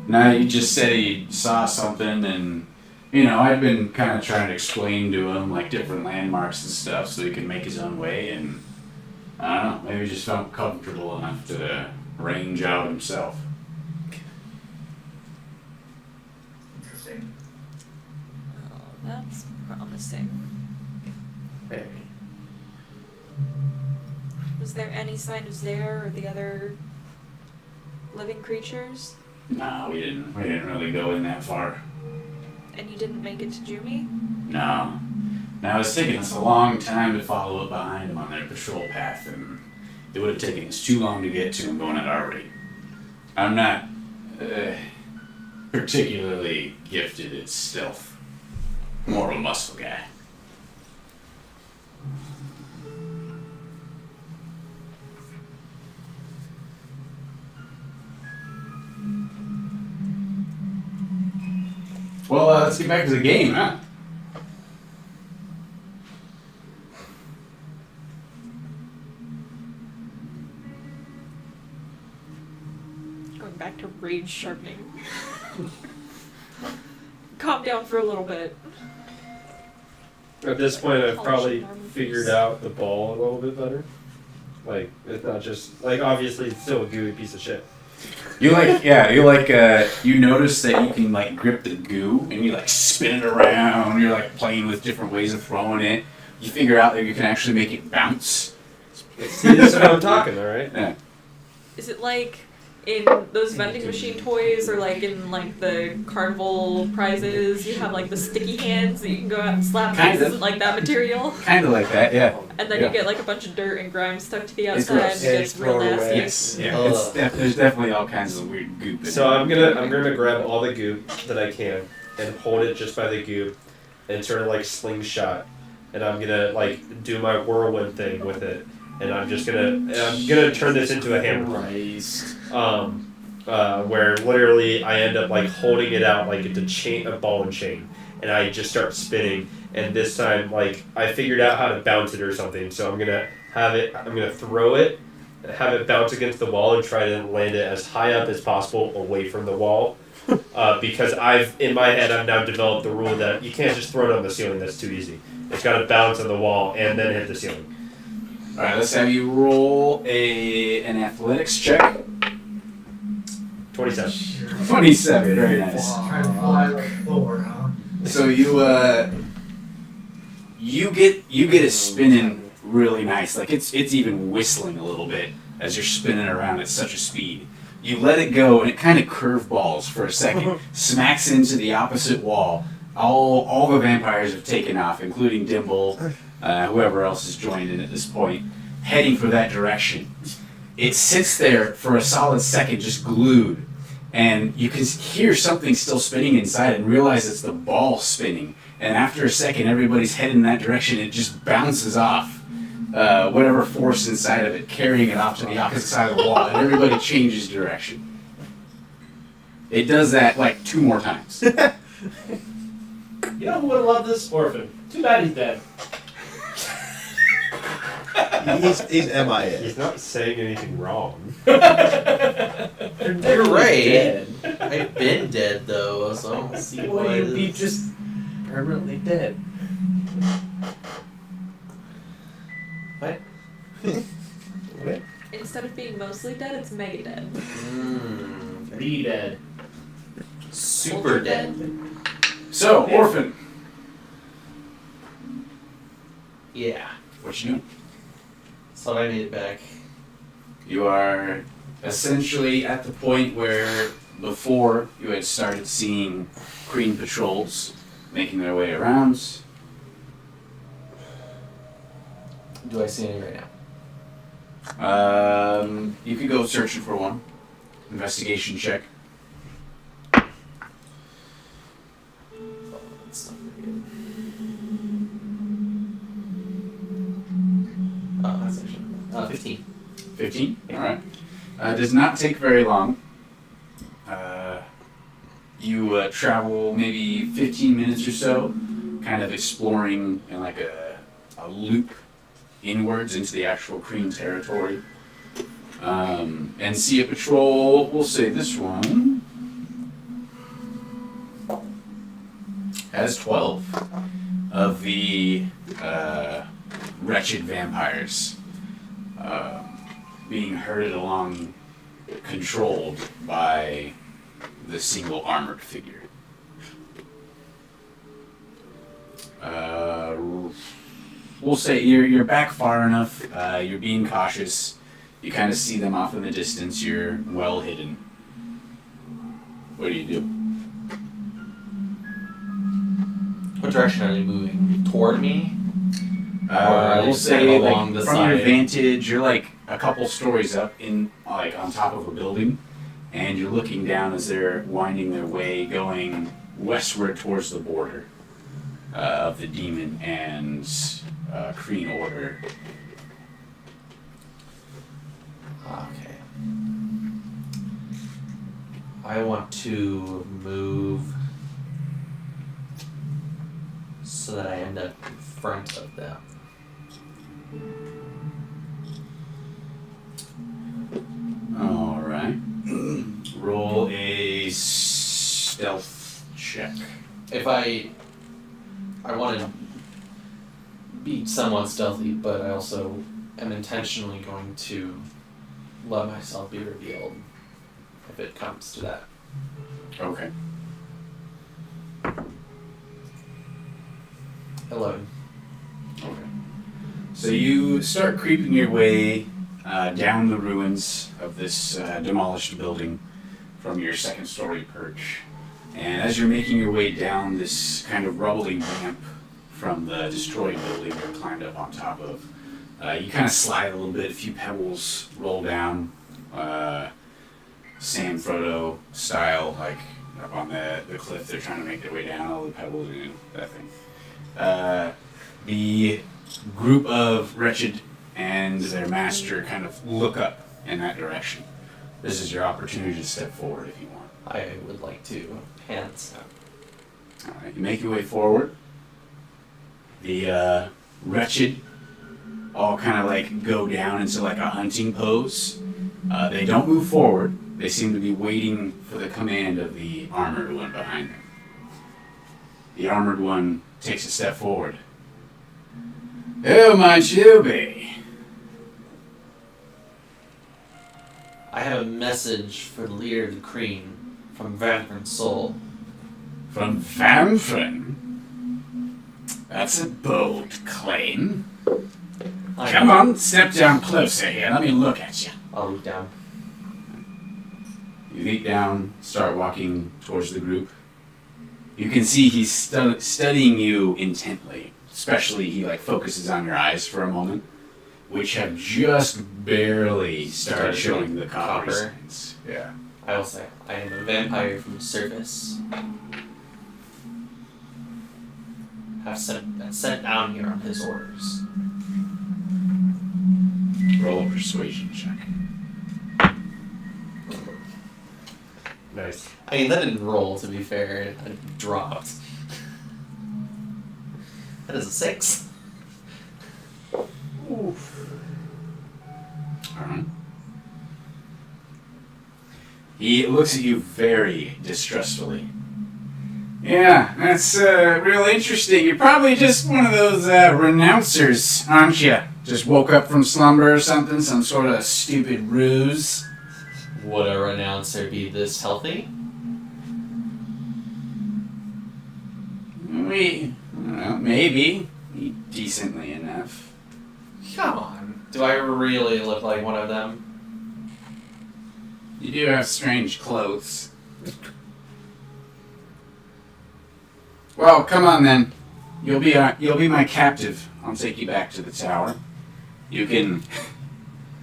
Speaker 2: No, he just said he saw something and, I'd been kind of trying to explain to him, different landmarks and stuff so he could make his own way and, I don't know, maybe he just felt comfortable enough to range out himself.
Speaker 7: Interesting.
Speaker 6: Oh, that's promising.
Speaker 8: Very.
Speaker 6: Was there any sign of Zare or the other living creatures?
Speaker 2: No, we didn't really go in that far.
Speaker 6: And you didn't make it to Jumi?
Speaker 2: No. Now, it's taken us a long time to follow up behind them on their patrol path, and it would have taken us too long to get to them going at our rate. I'm not particularly gifted at stealth. More of a muscle guy. Well, let's get back to the game, huh?
Speaker 6: Going back to rage sharpening. Calm down for a little bit.
Speaker 1: At this point, I've probably figured out the ball a little bit better. It's not just obviously it's still a gooey piece of shit.
Speaker 2: You notice that you can grip the goo and you spin it around. You're playing with different ways of throwing it. You figure out that you can actually make it bounce.
Speaker 1: See, this is what I'm talking, all right?
Speaker 2: Yeah.
Speaker 6: Is it like in those vending machine toys or like in like the carnival prizes, you have like the sticky hands that you can go out and slap.
Speaker 2: Kind
Speaker 6: This
Speaker 2: of.
Speaker 6: isn't like that material.
Speaker 2: Kind of like that, yeah.
Speaker 6: And then
Speaker 2: Yeah.
Speaker 6: you get like a bunch of dirt and grime stuck to the
Speaker 2: It's
Speaker 6: outside,
Speaker 2: gross.
Speaker 6: and it
Speaker 4: Yeah,
Speaker 6: gets
Speaker 4: just
Speaker 6: real
Speaker 4: throw it
Speaker 6: nasty.
Speaker 4: away.
Speaker 2: Yes, yeah. There's definitely all kinds of weird goop in
Speaker 1: So
Speaker 2: it.
Speaker 1: I'm gonna grab all the goop that I can and hold it just by the goop and sort of like slingshot, and I'm gonna like do my whirlwind thing with it, and I'm gonna turn this into a hammer.
Speaker 8: Christ.
Speaker 1: Where literally I end up like holding it out like it's a ball and chain, and I just start spinning. And this time, like I figured out how to bounce it or something, so I'm gonna throw it, have it bounce against the wall, and try to land it as high up as possible away from the wall. Because in my head I've now developed the rule that you can't just throw it on the ceiling. That's too easy. It's got to bounce on the wall and then hit the ceiling.
Speaker 2: All right, let's have you roll an athletics check.
Speaker 1: 27.
Speaker 2: 27. Very nice.
Speaker 7: Try to fly like Thor, huh?
Speaker 2: So you get it spinning really nice. Like it's even whistling a little bit as you're spinning around at such a speed. You let it go and it kind of curveballs for a second, smacks into the opposite wall. All the vampires have taken off, including Dimble, whoever else has joined in at this point, heading for that direction. It sits there for a solid second, just glued, and you can hear something still spinning inside and realize it's the ball spinning. And after a second, everybody's heading in that direction. It just bounces off whatever force inside of it, carrying it off to the opposite side of the wall, and everybody changes direction. It does that like 2 more times.
Speaker 5: You know who would have loved this? Orphan. Too bad he's dead.
Speaker 4: He's MIA.
Speaker 1: He's not saying anything wrong.
Speaker 3: You're
Speaker 5: Technically
Speaker 3: right.
Speaker 5: dead.
Speaker 3: I've been dead though, so I don't see
Speaker 8: Well,
Speaker 3: why
Speaker 8: you'd be
Speaker 3: this-
Speaker 8: just permanently dead. What?
Speaker 6: Instead of being mostly dead, it's mega dead.
Speaker 5: Be dead.
Speaker 3: Super dead.
Speaker 2: So, Orphan,
Speaker 3: Yeah.
Speaker 2: what you doing?
Speaker 3: So I made it back.
Speaker 2: You are essentially at the point where before you had started seeing green patrols making their way around.
Speaker 3: Do I see any right now?
Speaker 2: You could go searching for one. Investigation check.
Speaker 3: That's not very good. Oh, that's actually 15.
Speaker 2: 15? Alright. Does not take very long. You travel maybe 15 minutes or so, kind of exploring in like a loop inwards into the actual Kreen territory. And see a patrol, we'll say this one has 12 of the wretched vampires being herded along, controlled by the single armored figure. We'll say you're back far enough. You're being cautious. You kind of see them off in the distance. You're well hidden. What do you do?
Speaker 3: What direction are they moving? Toward me? Or are they
Speaker 2: We'll
Speaker 3: sort
Speaker 2: say
Speaker 3: of
Speaker 2: like,
Speaker 3: along the
Speaker 2: from your
Speaker 3: side?
Speaker 2: vantage, you're like a couple stories up in like on top of a building, and you're looking down as they're winding their way, going westward towards the border of the demon and Kreen order.
Speaker 3: Okay. I want to move so that I end up in front of them.
Speaker 2: All right. Roll a stealth check.
Speaker 3: If I want to be somewhat stealthy, but I also am intentionally going to let myself be revealed if it comes to that.
Speaker 2: Okay.
Speaker 3: 11.
Speaker 2: Okay. So you start creeping your way down the ruins of this demolished building from your second-story perch. And as you're making your way down this kind of rubbly ramp from the destroyed building you climbed up on top of, you kind of slide a little bit, a few pebbles roll down, Sam Frodo style, like up on the cliff. They're trying to make their way down, all the pebbles and that thing. The group of Wretched and their master kind of look up in that direction. This is your opportunity to step forward if you want.
Speaker 3: I would like to hands up.
Speaker 2: Alright, you make your way forward. The Wretched all kind of like go down into like a hunting pose. They don't move forward. They seem to be waiting for the command of the armored one behind them. The armored one takes a step forward. Who might you be?
Speaker 3: I have a message for the leader of the Cream from Vamfrin's soul.
Speaker 2: From Vamfrin? That's a bold claim. Come on, step down closer here. Let me look at you.
Speaker 3: I'll look down.
Speaker 2: You leap down, start walking towards the group. You can see he's studying you intently. Especially, he like focuses on your eyes for a moment, which have just barely started showing the copper signs. Yeah.
Speaker 3: I will say, I am a vampire from the surface. I've sent down here on his orders.
Speaker 2: Roll a persuasion check.
Speaker 1: Nice.
Speaker 3: I mean, that didn't roll, to be fair. It dropped. That is a 6.
Speaker 2: Oof. Alright. He looks at you very distrustfully. Yeah, that's real interesting. You're probably just one of those renouncers, aren't you? Just woke up from slumber or something, some sort of stupid ruse.
Speaker 3: Would a renouncer be this healthy?
Speaker 2: Well, maybe. Decently enough.
Speaker 3: Come on. Do I really look like one of them?
Speaker 2: You do have strange clothes. Well, come on then. You'll be my captive. I'll take you back to the tower. You can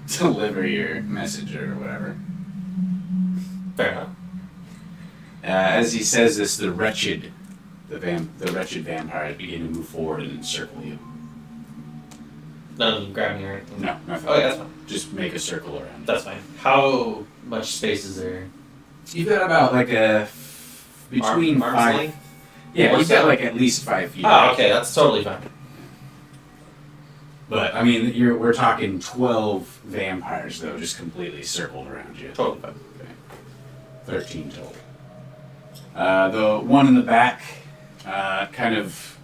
Speaker 2: deliver your message or whatever.
Speaker 3: Fair enough.
Speaker 2: As he says this, the wretched vampires begin to move forward and encircle you.
Speaker 3: None of them grab me or anything?
Speaker 2: No, nothing.
Speaker 3: Oh, yeah, that's fine.
Speaker 2: Just make a circle around.
Speaker 3: That's fine. How much space is there?
Speaker 2: You've got about like between
Speaker 3: arm's
Speaker 2: 5.
Speaker 3: length?
Speaker 2: Yeah,
Speaker 3: Or
Speaker 2: you've got
Speaker 3: so?
Speaker 2: like at least 5 feet.
Speaker 3: Oh, okay, that's totally fine.
Speaker 2: But I mean, we're talking 12 vampires though, just completely circled around you.
Speaker 3: Totally fine.
Speaker 2: Okay. 13 total. The one in the back kind of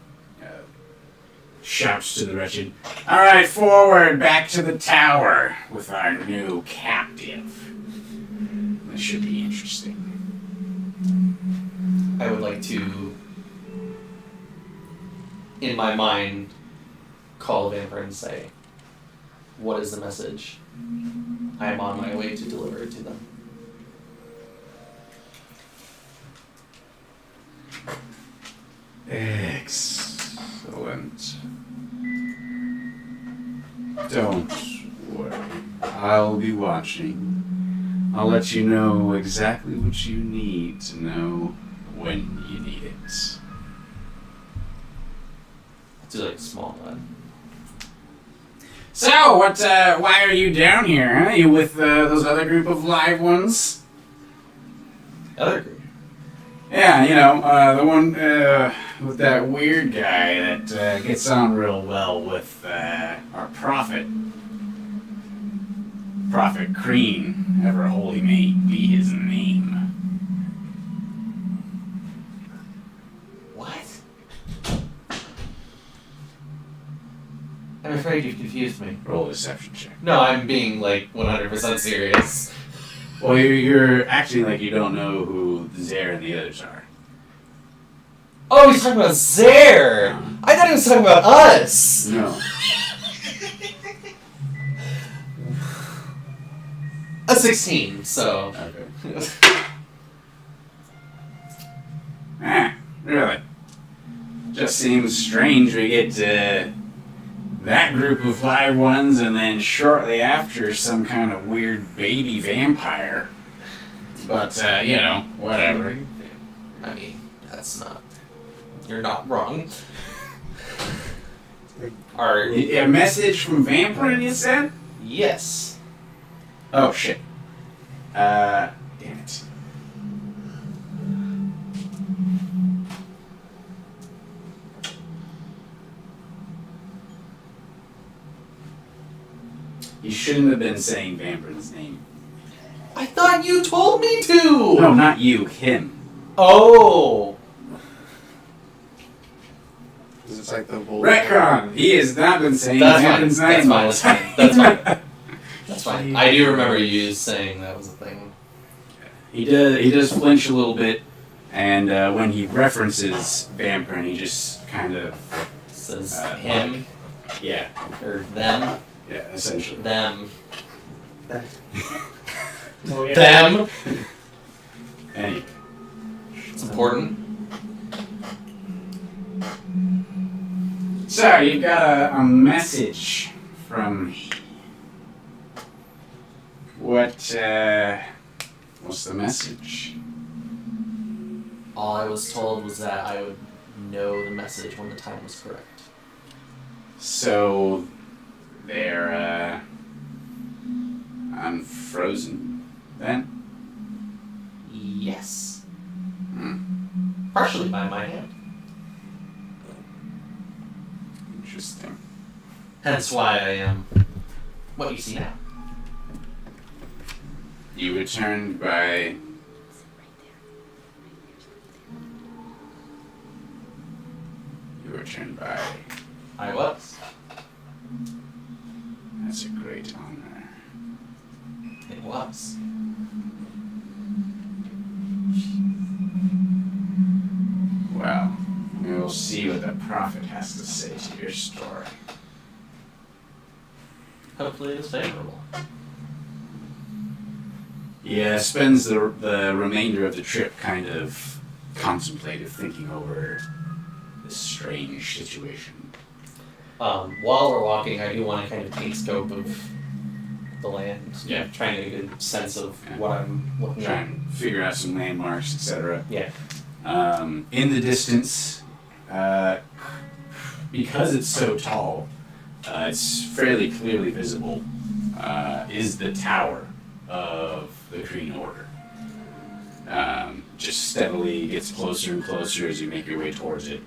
Speaker 2: shouts to the wretched, "All right, forward, back to the tower with our new captive." This should be interesting.
Speaker 3: I would like to, in my mind, call a vampire and say, "What is the message? I am on my way to deliver it to them."
Speaker 2: Excellent. Don't worry. I'll be watching. I'll let you know exactly what you need to know when you need it.
Speaker 3: Do like a small nod.
Speaker 2: So, why are you down here, huh? You with those other group of live ones?
Speaker 3: Other group.
Speaker 2: Yeah, the one with that weird guy that gets on real well with our prophet. Prophet Crean, ever holy may be his name.
Speaker 3: What? I'm afraid you've confused me.
Speaker 2: Roll a deception check.
Speaker 3: No, I'm being like 100% serious.
Speaker 2: Well, you're acting like you don't know who Zare and the others are.
Speaker 3: Oh, he's talking about Zare! I thought he was talking about us!
Speaker 2: No.
Speaker 3: got a 16, so.
Speaker 2: Okay. Really? Just seems strange we get that group of live ones and then shortly after some kind of weird baby vampire. But, whatever.
Speaker 3: I mean, that's not. You're not wrong.
Speaker 2: A message from Vampire, you said?
Speaker 3: Yes.
Speaker 2: Oh, shit. Damn it. You shouldn't have been saying Vampire's name.
Speaker 3: I thought you told me to!
Speaker 2: No, not you, him.
Speaker 3: Oh!
Speaker 4: It's like the whole.
Speaker 2: Retcon! He has not been saying
Speaker 3: That's
Speaker 2: Vampire's
Speaker 3: fine.
Speaker 2: name.
Speaker 3: That's fine. That's fine. That's fine. I do remember you saying that was a thing.
Speaker 2: He does flinch a little bit, and when he references Vampire, he just kind of
Speaker 3: Says him
Speaker 2: yeah,
Speaker 3: or them.
Speaker 2: yeah, essentially.
Speaker 3: Them.
Speaker 5: Oh, yeah.
Speaker 3: Them.
Speaker 2: Anyway,
Speaker 3: It's important.
Speaker 2: so you've got a message from me. What's the message?
Speaker 3: All I was told was that I would know the message when the time was correct.
Speaker 2: So they're unfrozen then?
Speaker 3: Yes.
Speaker 2: Hmm.
Speaker 3: Partially by my hand.
Speaker 2: Interesting.
Speaker 3: Hence why I am what you see now.
Speaker 2: You returned by
Speaker 3: I was.
Speaker 2: That's a great honor.
Speaker 3: It was.
Speaker 2: Well, we'll see what the prophet has to say to your story.
Speaker 3: Hopefully it's favorable.
Speaker 2: Yeah, spends the remainder of the trip kind of contemplative, thinking over this strange situation.
Speaker 3: While we're walking, I do want to kind of take scope of the land.
Speaker 2: Yeah.
Speaker 3: Trying to get a good sense of
Speaker 2: Yeah.
Speaker 3: what I'm looking
Speaker 2: Try
Speaker 3: at.
Speaker 2: and figure out some landmarks, etc.
Speaker 3: Yeah.
Speaker 2: In the distance, because it's so tall, it's fairly clearly visible, is the tower of the Kreen Order. Just steadily gets closer and closer as you make your way towards it.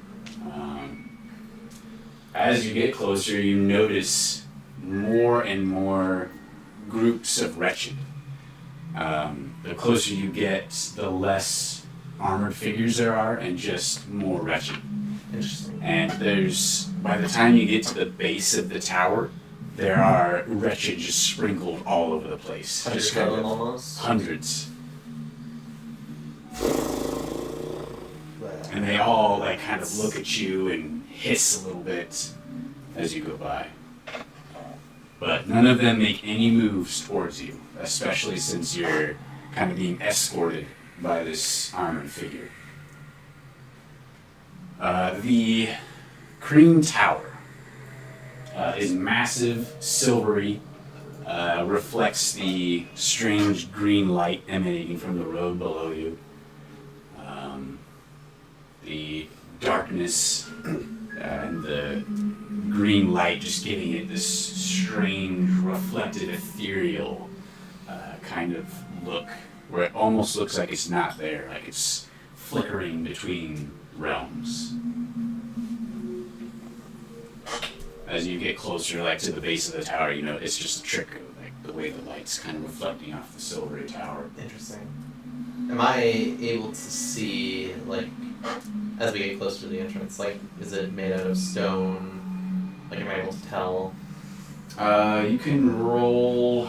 Speaker 2: As you get closer, you notice more and more groups of wretched. The closer you get, the less armored figures there are, and just more wretched.
Speaker 3: Interesting.
Speaker 2: And by the time you get to the base of the tower, there are wretched just sprinkled all over the place. Just kind of
Speaker 3: almost.
Speaker 2: hundreds. And they all kind of look at you and hiss a little bit as you go by. But none of them make any moves towards you, especially since you're kind of being escorted by this armored figure. The Kreen Tower is massive, silvery, reflects the strange green light emanating from the road below you. The darkness and the green light just giving it this strange, reflected, ethereal kind of look, where it almost looks like it's not there, like it's flickering between realms. As you get closer, to the base of the tower, it's just a trick of the way the light's kind of reflecting off the silvery tower.
Speaker 3: Interesting. Am I able to see, as we get closer to the entrance, is it made out of stone? Am I able to tell?
Speaker 2: You can roll.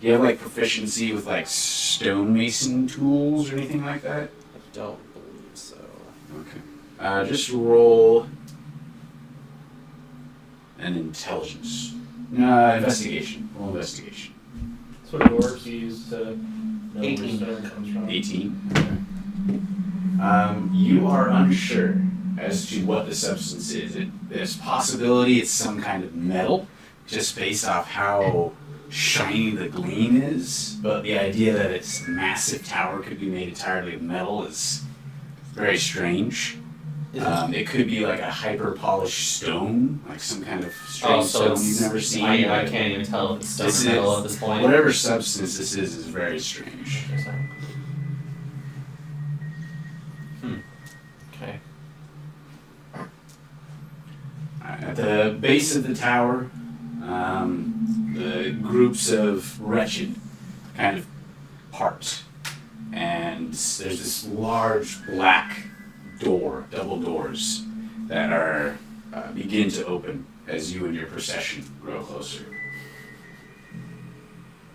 Speaker 2: Do you have proficiency with stonemason tools or anything like that?
Speaker 3: I don't believe so.
Speaker 2: Okay. Just roll an intelligence. Investigation. Roll investigation.
Speaker 5: That's what dwarves use to know where
Speaker 3: 18.
Speaker 5: stone comes from.
Speaker 2: 18. Okay. You are unsure as to what the substance is. There's possibility it's some kind of metal, just based off how shiny the gleam is. But the idea that its massive tower could be made entirely of metal is very strange. It could be like a hyper-polished stone, like some kind of strange stone you've never seen.
Speaker 3: I can't even tell if it's stone or metal at this point.
Speaker 2: Whatever substance this is very strange.
Speaker 3: Okay.
Speaker 2: At the base of the tower, the groups of wretched kind of part. And there's this large black door, double doors, that are begin to open as you and your procession grow closer.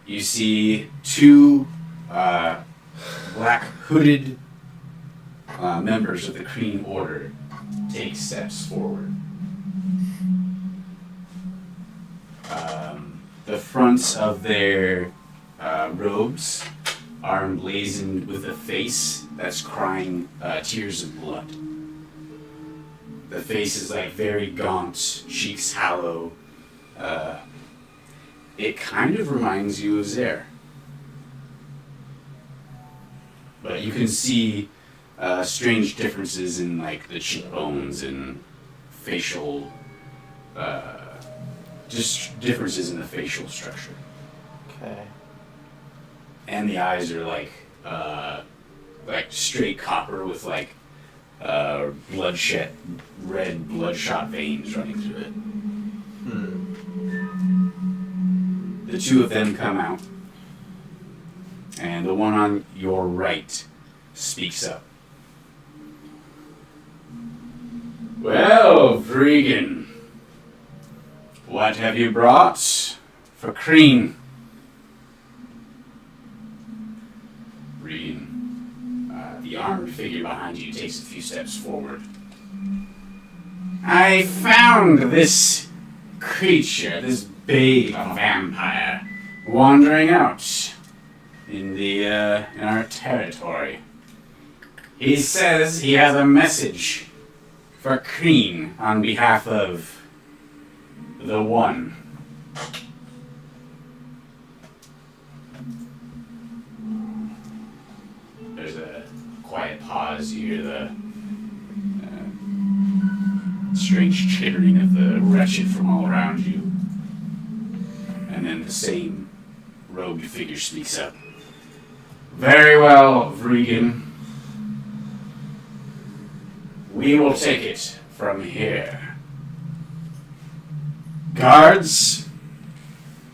Speaker 2: You see two black hooded members of the Cream Order take steps forward. The fronts of their robes are emblazoned with a face that's crying tears of blood. The face is like very gaunt, cheeks hollow. It kind of reminds you of Zare. But you can see strange differences in like the cheekbones and facial, just differences in the facial structure.
Speaker 3: Okay.
Speaker 2: And the eyes are like straight copper with like red bloodshot veins running through it. The two of them come out, and the one on your right speaks up. Well, Vregan, what have you brought for Crean? Vregan, the armored figure behind you takes a few steps forward. I found this creature, this babe of a vampire, wandering out in our territory. He says he has a message for Crean on behalf of the One. There's a quiet pause. You hear the strange chittering of the wretched from all around you. And then the same robed figure speaks up. Very well, Vregan. We will take it from here. Guards!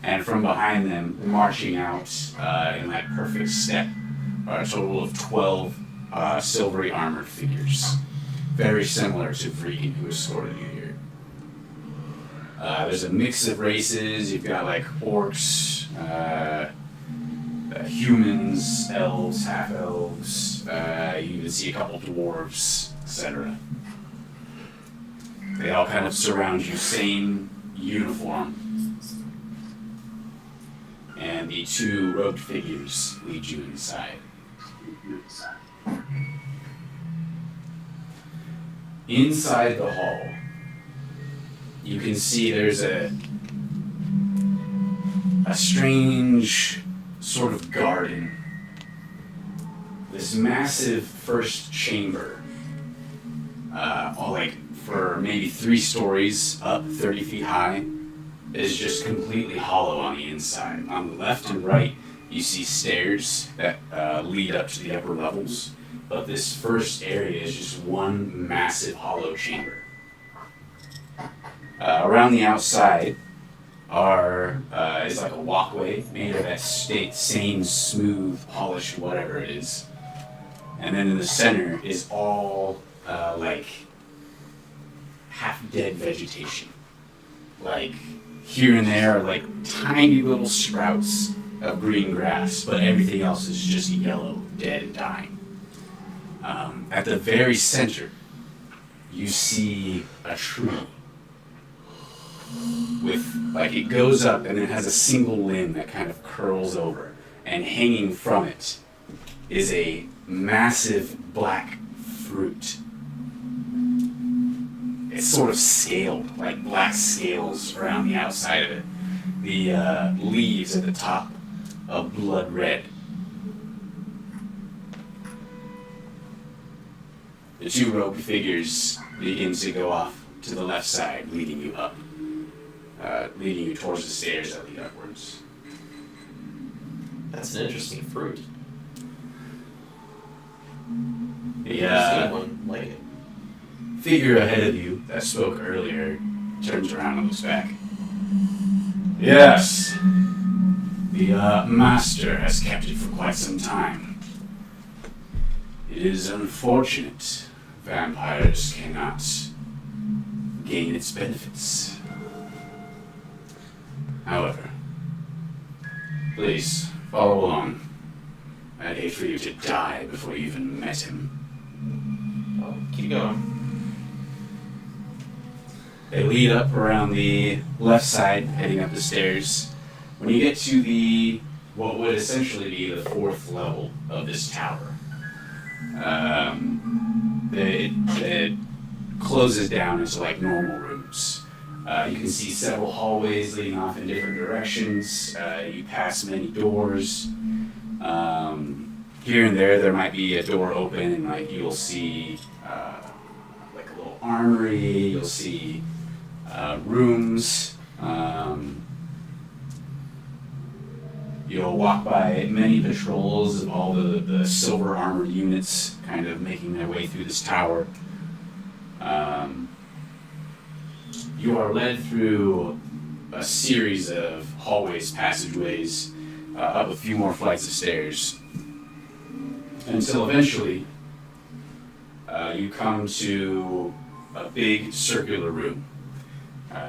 Speaker 2: And from behind them, marching out in that perfect step, are a total of 12 silvery armored figures. Very similar to Vregan, who escorted you here. There's a mix of races. You've got like orcs, humans, elves, half-elves. You even see a couple dwarves, etc. They all kind of surround you, same uniform. And the two robed figures lead you inside. Inside the hall, you can see there's a strange sort of garden. This massive first chamber, all like for maybe 3 stories up, 30 feet high, is just completely hollow on the inside. On the left and right, you see stairs that lead up to the upper levels. But this first area is just one massive hollow chamber. Around the outside is like a walkway made of that same smooth, polished whatever it is. And then in the center is all like half-dead vegetation. Like here and there are like tiny little sprouts of green grass, but everything else is just yellow, dead and dying. At the very center, you see a tree. with, like, it goes up and then has a single limb that kind of curls over, and hanging from it is a massive black fruit. It's sort of scaled, like black scales around the outside of it. The leaves at the top are blood red. The two robed figures begin to go off to the left side, leading you up, leading you towards the stairs that lead upwards.
Speaker 3: That's an interesting fruit.
Speaker 2: The
Speaker 3: I've seen one like it.
Speaker 2: figure ahead of you that spoke earlier turns around and looks back. Yes, the master has kept it for quite some time. It is unfortunate vampires cannot gain its benefits. However, please follow along. I'd hate for you to die before you even met him.
Speaker 3: Oh, keep going.
Speaker 2: They lead up around the left side, heading up the stairs. When you get to what would essentially be the fourth level of this tower, it closes down into like normal rooms. You can see several hallways leading off in different directions. You pass many doors. Here and there might be a door open, and like you'll see like a little armory. You'll see rooms. You'll walk by many patrols of all the silver armored units kind of making their way through this tower. You are led through a series of hallways, passageways, up a few more flights of stairs, until eventually you come to a big circular room.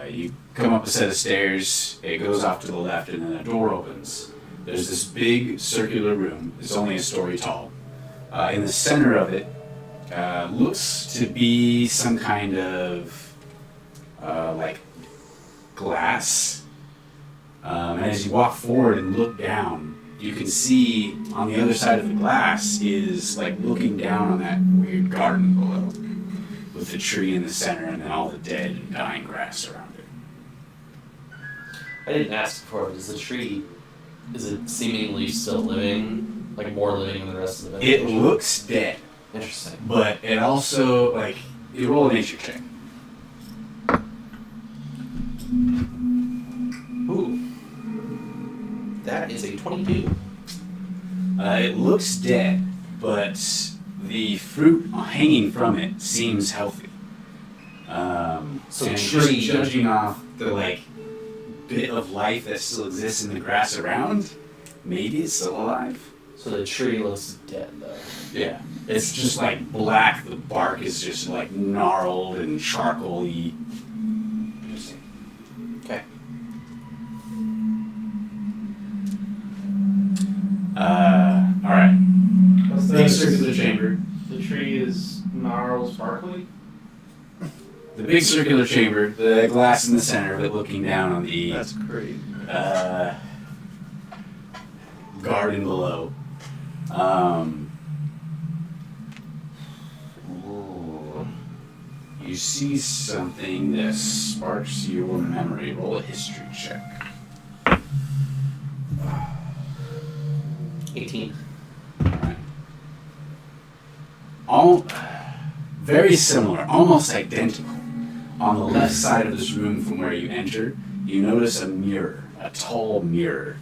Speaker 2: You come up a set of stairs, it goes off to the left, and then a door opens. There's this big circular room. It's only a story tall. In the center of it looks to be some kind of like glass. And as you walk forward and look down, you can see on the other side of the glass is like looking down on that weird garden below, with the tree in the center and then all the dead and dying grass around it.
Speaker 3: I didn't ask before, but is the tree, is it seemingly still living? Like more living than the rest of the
Speaker 2: It
Speaker 3: vegetation?
Speaker 2: looks dead,
Speaker 3: Interesting.
Speaker 2: but it also, like, you roll a nature check.
Speaker 3: Ooh. That is a 22.
Speaker 2: It looks dead, but the fruit hanging from it seems healthy.
Speaker 3: So
Speaker 2: and
Speaker 3: the
Speaker 2: just
Speaker 3: tree-
Speaker 2: judging off the like bit of life that still exists in the grass around, maybe it's still alive.
Speaker 3: So the tree looks dead though.
Speaker 2: Yeah, it's just like black. The bark is just like gnarled and charcoaly. Interesting.
Speaker 3: Okay.
Speaker 2: All right.
Speaker 5: What's
Speaker 2: Big circular chamber.
Speaker 5: The tree is gnarled sparkly.
Speaker 2: The big circular chamber, the glass in the center of it looking down on the
Speaker 4: That's crazy.
Speaker 2: garden below. You see something that sparks your memory. Roll a history check.
Speaker 3: 18.
Speaker 2: Alright. All very similar, almost identical. On the left side of this room from where you enter, you notice a mirror, a tall mirror.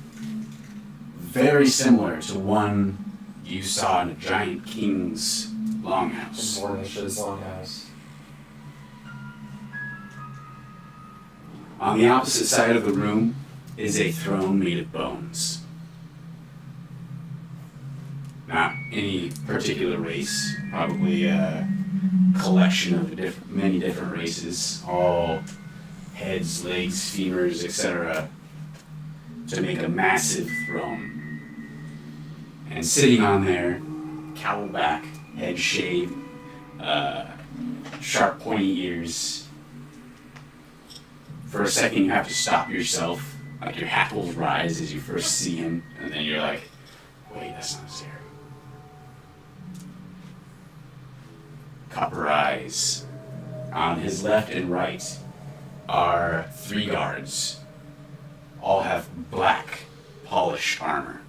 Speaker 2: Very similar to one you saw in a giant king's longhouse.
Speaker 3: Mornish's longhouse.
Speaker 2: On the opposite side of the room is a throne made of bones. Not any particular race, probably a collection of many different races, all heads, legs, femurs, etc., to make a massive throne. And sitting on there, cowl back, head shaved, sharp pointy ears, For a second, you have to stop yourself. Like your hackles rise as you first see him, and then you're like, wait, that's not Zero. Copper eyes. On his left and right are 3 guards. All have black, polished armor.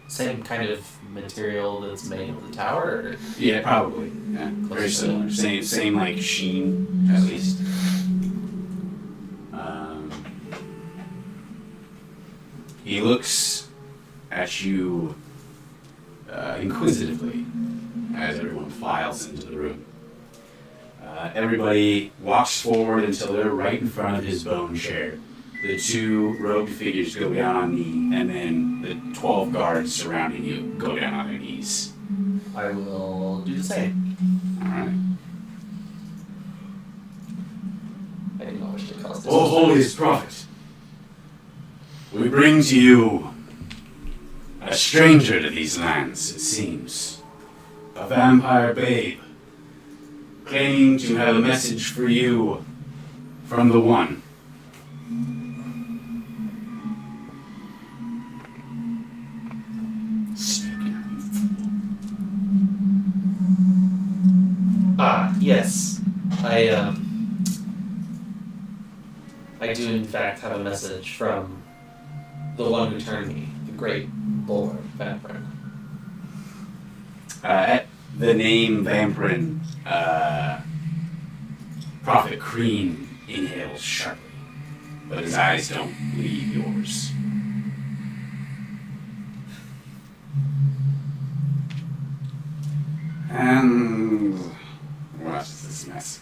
Speaker 3: Same kind of material that's made of the tower? Or?
Speaker 2: Yeah, probably. Yeah, very similar. Same like sheen, at least. He looks at you inquisitively as everyone files into the room. Everybody walks forward until they're right in front of his bone chair. The 2 robed figures go down on knee, and then the 12 guards surrounding you go down on their knees.
Speaker 3: I will do the same.
Speaker 2: Alright.
Speaker 3: I do not wish to cause this.
Speaker 2: O holiest prophet, we bring to you a stranger to these lands, it seems. A vampire babe, claiming to have a message for you from the One.
Speaker 3: Yes. I do in fact have a message from the one who turned me, the great Lord Vampirin.
Speaker 2: At the name Vampirin, Prophet Crean inhales sharply, but his eyes don't leave yours. And what is this message?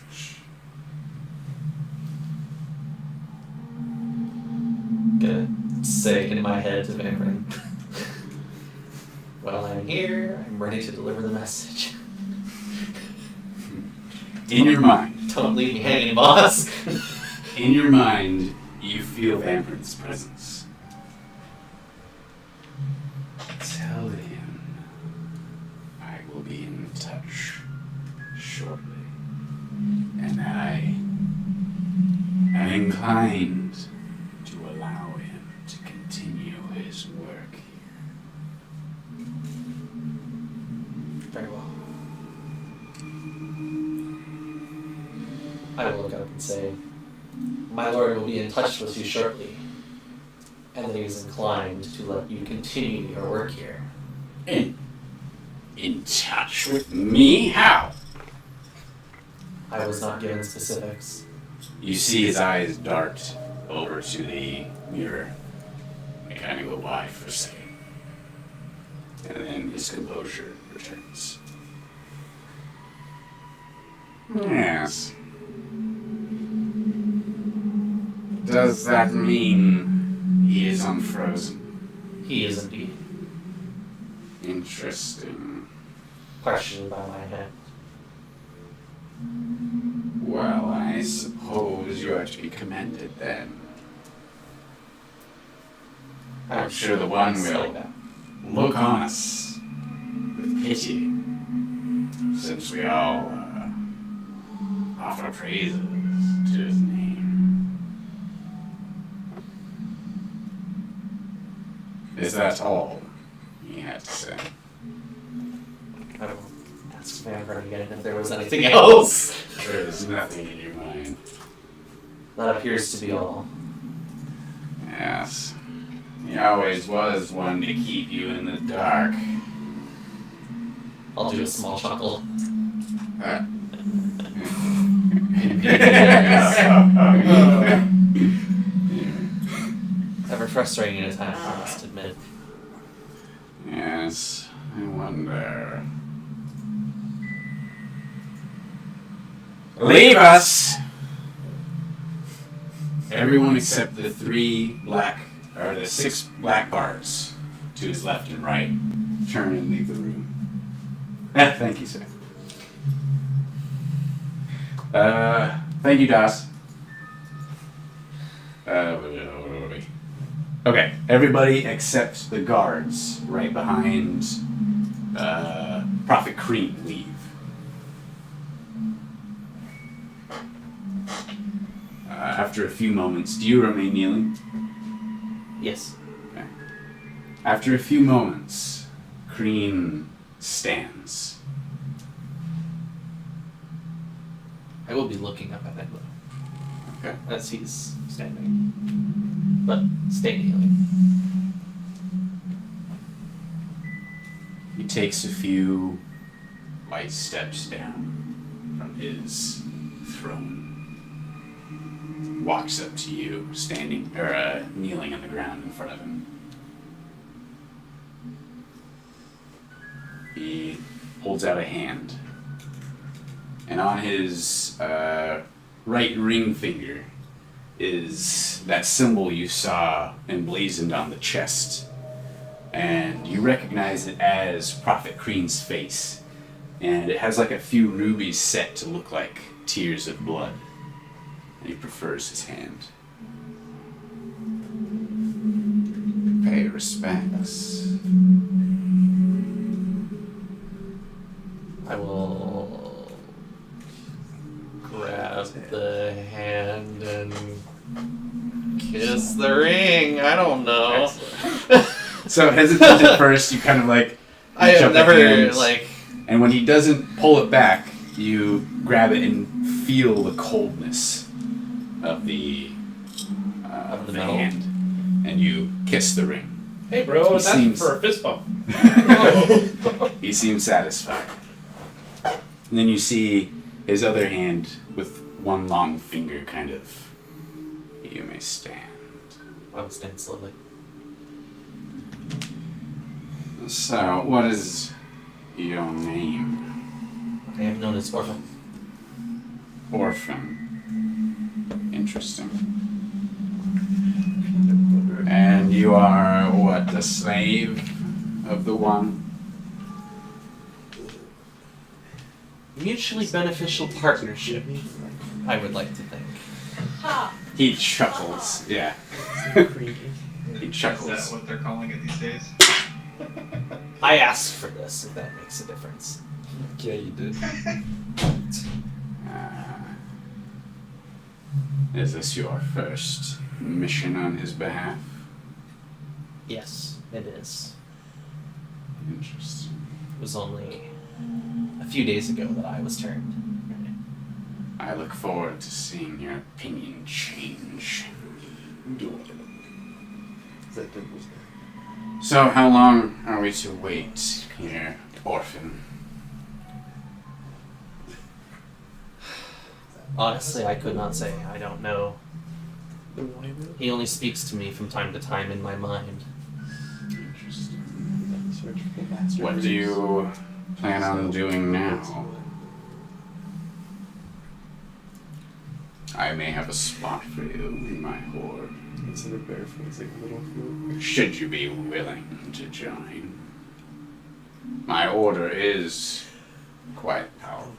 Speaker 3: Gonna say in my head to Vampirin. Well, I'm here. I'm ready to deliver the message.
Speaker 2: In your mind.
Speaker 3: Don't leave me hanging, boss.
Speaker 2: In your mind, you feel Vampirin's presence. Tell him I will be in touch shortly, and I am inclined to allow him to continue his work here.
Speaker 3: Very well. I will look up and say, my lord will be in touch with you shortly, and that he is inclined to let you continue your work here.
Speaker 2: In touch with me? How?
Speaker 3: I was not given specifics.
Speaker 2: You see his eyes dart over to the mirror. They kind of go wide for a second. And then his composure returns. Yes. Does that mean he is unfrozen?
Speaker 3: He is indeed.
Speaker 2: Interesting.
Speaker 3: Questioned by my hand.
Speaker 2: Well, I suppose you are to be commended then. I'm sure the One will look on us with pity, since we all offer praises to his name. Is that all he had to say?
Speaker 3: I will ask Vampirin again if there was anything else.
Speaker 2: There is nothing in your mind.
Speaker 3: That appears to be all.
Speaker 2: Yes. He always was one to keep you in the dark.
Speaker 3: I'll do a small chuckle. Ever frustrating at times, I must admit.
Speaker 2: Yes, I wonder. Leave us! Everyone except the 6 black guards to his left and right turn and leave the room. Thank you, sir. Thank you, Das. Okay, everybody except the guards right behind Prophet Cream leave. after a few moments, do you remain kneeling?
Speaker 3: Yes.
Speaker 2: Okay. After a few moments, Kreen stands.
Speaker 3: I will be looking up at Edwin
Speaker 2: Okay.
Speaker 3: as he's standing. But stay kneeling.
Speaker 2: He takes a few light steps down from his throne. Walks up to you, standing, or kneeling on the ground in front of him. He holds out a hand. And on his right ring finger is that symbol you saw emblazoned on the chest. And you recognize it as Prophet Kreen's face. And it has like a few rubies set to look like tears of blood. And he prefers his hand. Pay respects.
Speaker 3: I will grab the hand and kiss the ring. I don't know.
Speaker 2: So hesitant at first, you kind of like
Speaker 3: I
Speaker 2: reach
Speaker 3: have
Speaker 2: up the
Speaker 3: never
Speaker 2: hands,
Speaker 3: like.
Speaker 2: and when he doesn't pull it back, you grab it and feel the coldness of the
Speaker 3: metal.
Speaker 2: hand, and you kiss the ring.
Speaker 5: Hey, bro,
Speaker 2: He
Speaker 5: that's
Speaker 2: seems-
Speaker 5: for a fist bump.
Speaker 2: He seems satisfied. And then you see his other hand with one long finger kind of. You may stand.
Speaker 3: I will stand slowly.
Speaker 2: So, what is your name?
Speaker 3: I am known as Orphan.
Speaker 2: Orphan. Interesting. And you are, what, the slave of the one?
Speaker 3: Mutually beneficial partnership, I would like to think.
Speaker 2: He chuckles, yeah. He
Speaker 10: Is
Speaker 2: chuckles.
Speaker 10: that what they're calling it these days?
Speaker 3: I asked for this, if that makes a difference.
Speaker 1: Yeah, you did.
Speaker 2: Is this your first mission on his behalf?
Speaker 3: Yes, it is.
Speaker 2: Interesting.
Speaker 3: It was only a few days ago that I was turned.
Speaker 2: I look forward to seeing your opinion change. So, how long are we to wait here, Orphan?
Speaker 3: Honestly, I could not say. I don't know. He only speaks to me from time to time in my mind.
Speaker 2: Interesting. What do you plan on doing now? I may have a spot for you in my horde.
Speaker 1: Instead of barefoot, it's like a little foot.
Speaker 2: Should you be willing to join? My order is quite powerful.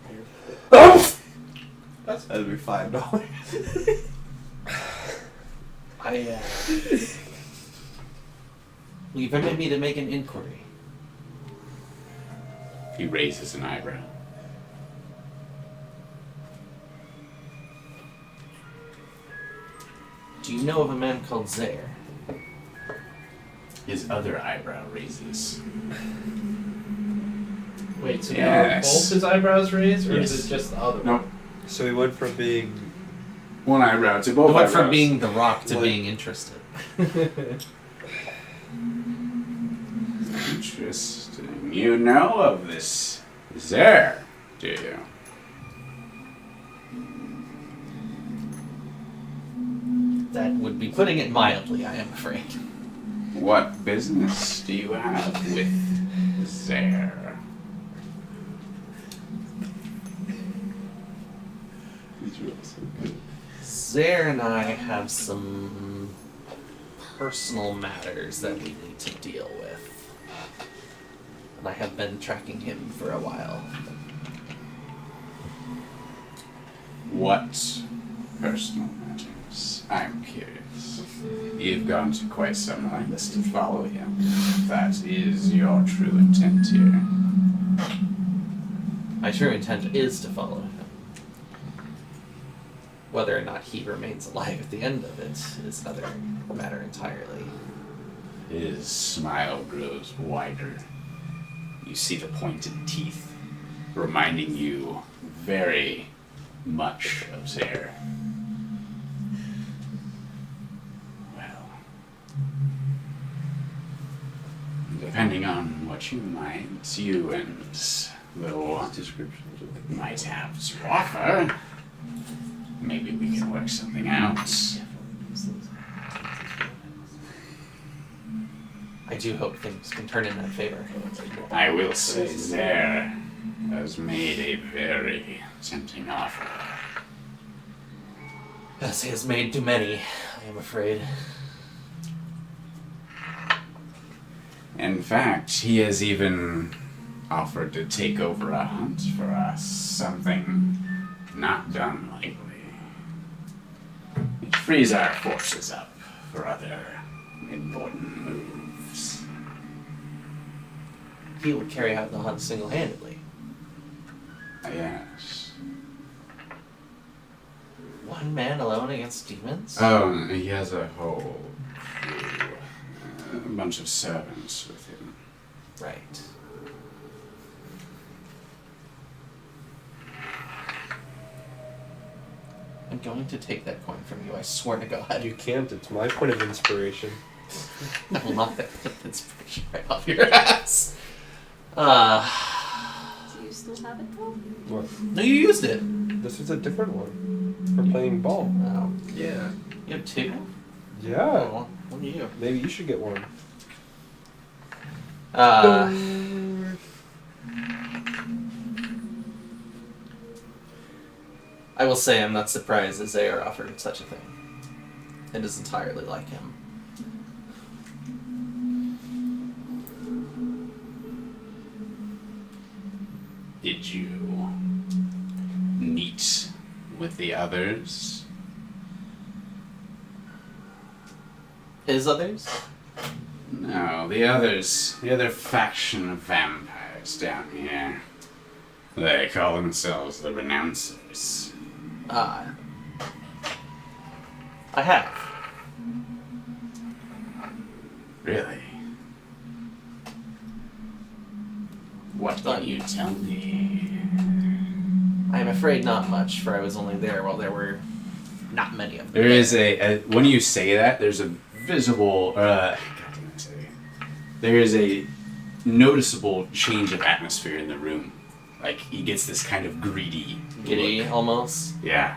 Speaker 1: That'd be $5.
Speaker 3: Will you permit me to make an inquiry?
Speaker 2: He raises an eyebrow.
Speaker 3: Do you know of a man called Zaire?
Speaker 2: His other eyebrow raises.
Speaker 5: Wait, so now
Speaker 2: Yes.
Speaker 5: both his eyebrows raised, or
Speaker 2: Yes.
Speaker 5: is it just the other one?
Speaker 2: Nope.
Speaker 1: So he went from being
Speaker 2: One eyebrow to both
Speaker 3: I went
Speaker 2: eyebrows.
Speaker 3: from being the rock to
Speaker 1: Like-
Speaker 3: being interested.
Speaker 2: Interesting. You know of this Zer, do you?
Speaker 3: That would be putting it mildly, I am afraid.
Speaker 2: What business do you have with Zer?
Speaker 3: Zaire and I have some personal matters that we need to deal with. And I have been tracking him for a while.
Speaker 2: What personal matters? I'm curious. You've gone to quite some lengths to follow him. That is your true intent here.
Speaker 3: My true intent is to follow him. Whether or not he remains alive at the end of it is another matter entirely.
Speaker 2: His smile grows wider. You see the pointed teeth, reminding you very much of Zare. Well, depending on what you might, you and little might have to offer, maybe we can work something out.
Speaker 3: I do hope things can turn in that favor.
Speaker 2: I will say Zare has made a very tempting offer.
Speaker 3: As he has made too many, I am afraid.
Speaker 2: In fact, he has even offered to take over a hunt for us, something not done lightly. It frees our forces up for other important moves.
Speaker 3: He would carry out the hunt single-handedly.
Speaker 2: Yes.
Speaker 3: One man alone against demons?
Speaker 2: Oh, he has a whole crew, a bunch of servants with him.
Speaker 3: Right. I'm going to take that coin from you, I swear to God.
Speaker 1: You can't. It's my point of inspiration.
Speaker 3: I will knock that inspiration right off your ass.
Speaker 6: Do you still have it though?
Speaker 1: What?
Speaker 3: No, you used it.
Speaker 1: This is a different one. For playing ball. Yeah.
Speaker 3: You have two?
Speaker 1: Yeah.
Speaker 3: Oh, what are you?
Speaker 1: Maybe you should get one.
Speaker 3: I will say I'm not surprised that Zare offered such a thing. It is entirely like him.
Speaker 2: Did you meet with the others?
Speaker 3: His others?
Speaker 2: No, the others. The other faction of vampires down here. They call themselves the Renouncers.
Speaker 3: I have.
Speaker 2: Really? What can you tell me?
Speaker 3: I am afraid not much, for I was only there while there were not many of them.
Speaker 2: There is when you say that, there's a visible, there is a noticeable change of atmosphere in the room. Like, he gets this kind of greedy
Speaker 3: Giddy,
Speaker 2: look.
Speaker 3: almost.
Speaker 2: Yeah.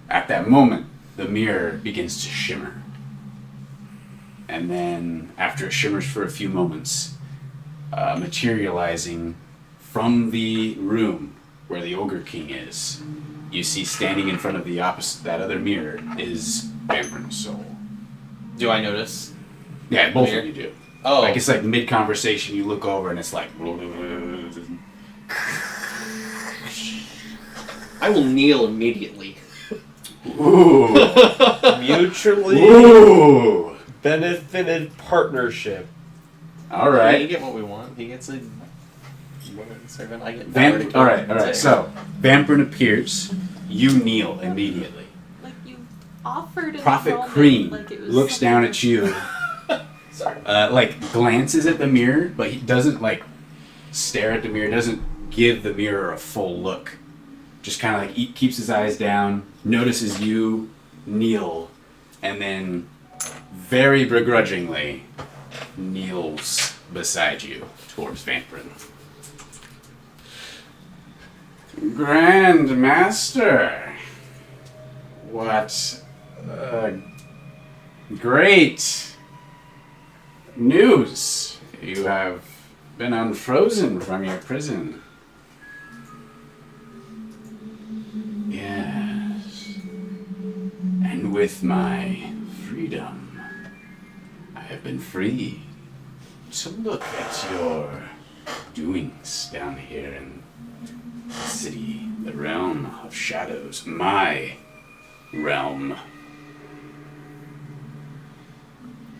Speaker 2: At that moment, the mirror begins to shimmer. And then, after it shimmers for a few moments, materializing from the room where the Ogre King is, you see standing in front of that other mirror is Vamprin's soul.
Speaker 3: Do I notice?
Speaker 2: Yeah, both
Speaker 3: Mirror?
Speaker 2: of you do.
Speaker 3: Oh.
Speaker 2: Like, it's like mid-conversation, you look over and it's like...
Speaker 3: I will kneel immediately.
Speaker 2: Ooh.
Speaker 1: Mutually
Speaker 2: Ooh.
Speaker 1: benefited partnership.
Speaker 2: All right.
Speaker 3: You get what we want. He gets a woman servant. I get power to kill
Speaker 2: All right.
Speaker 3: Zare.
Speaker 2: So, Vamprin appears. You kneel immediately.
Speaker 6: Like you offered in
Speaker 2: Prophet
Speaker 6: the moment,
Speaker 2: Cream
Speaker 6: like it was
Speaker 2: looks down at
Speaker 6: something
Speaker 2: you,
Speaker 3: Sorry.
Speaker 2: like glances at the mirror, but he doesn't like stare at the mirror. Doesn't give the mirror a full look. Just kind of like he keeps his eyes down, notices you, kneel, and then very begrudgingly kneels beside you towards Vamprin. Grand Master, what great news! You have been unfrozen from your prison. Yes. And with my freedom, I have been free to look at your doings down here in the city, the realm of shadows, my realm.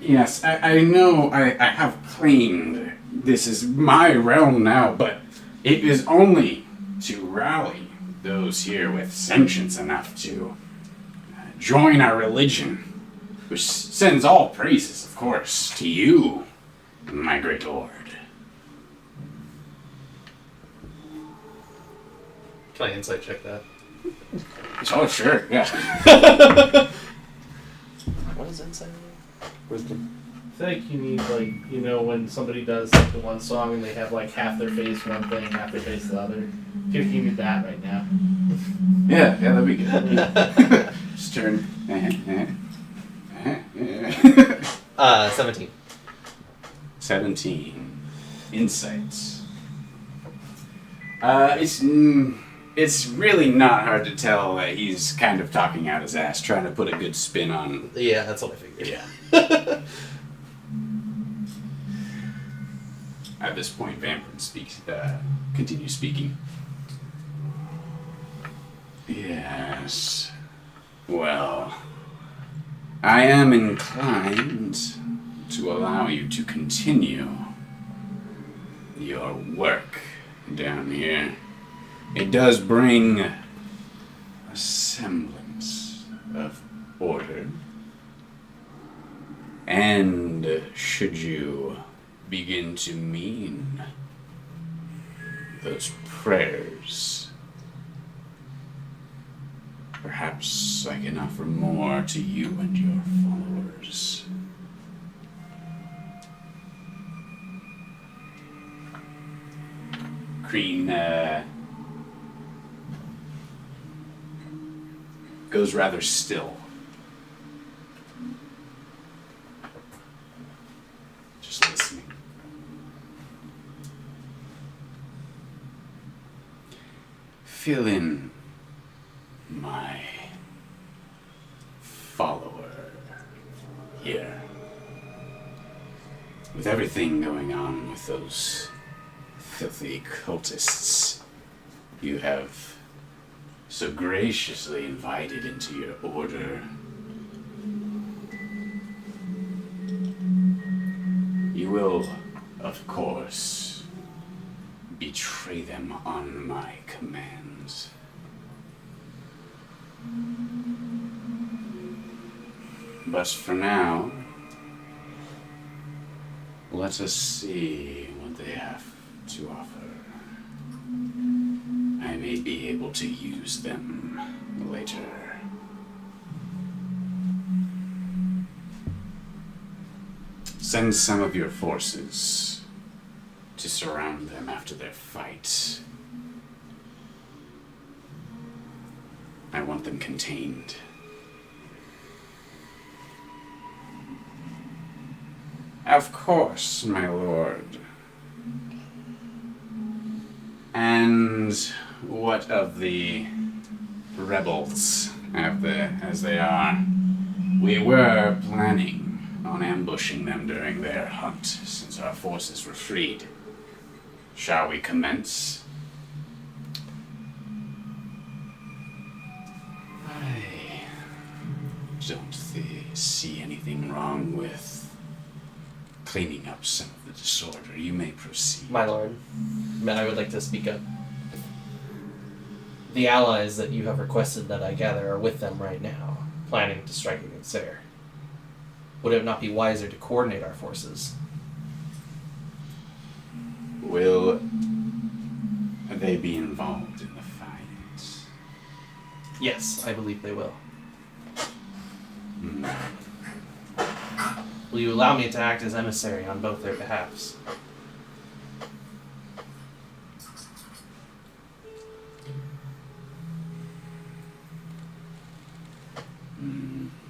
Speaker 2: Yes, I know I have claimed this is my realm now, but it is only to rally those here with sentience enough to join our religion, which sends all praises, of course, to you, my great lord.
Speaker 3: Can I insight check that?
Speaker 2: Oh, sure, yeah.
Speaker 3: What is insight?
Speaker 1: Wisdom.
Speaker 5: I feel like you need, like, you know, when somebody does like the one song and they have like half their face one thing, half their face the other. I feel like you need that right now.
Speaker 2: Yeah, that'd be good. Just turn.
Speaker 3: 17.
Speaker 2: 17. Insights. It's really not hard to tell that he's kind of talking out his ass, trying to put a good spin on.
Speaker 3: Yeah, that's what I figured.
Speaker 2: Yeah. At this point, Vamprin continues speaking. Yes. Well, I am inclined to allow you to continue your work down here. It does bring a semblance of order. And should you begin to mean those prayers, perhaps I can offer more to you and your followers. Kreen goes rather still. Just listening. Fill in my follower here. With everything going on with those filthy cultists you have so graciously invited into your order, you will, of course, betray them on my commands. But for now, let us see what they have to offer. I may be able to use them later. Send some of your forces to surround them after their fight. I want them contained. Of course, my lord. And what of the rebels, as they are? We were planning on ambushing them during their hunt, since our forces were freed. Shall we commence? I don't see anything wrong with cleaning up some of the disorder. You may proceed.
Speaker 3: My lord, I would like to speak up. The allies that you have requested that I gather are with them right now, planning to strike against Zaire. Would it not be wiser to coordinate our forces?
Speaker 2: Will they be involved in the fight?
Speaker 3: Yes, I believe they will.
Speaker 2: Hmm.
Speaker 3: Will you allow me to act as emissary on both their behalfs?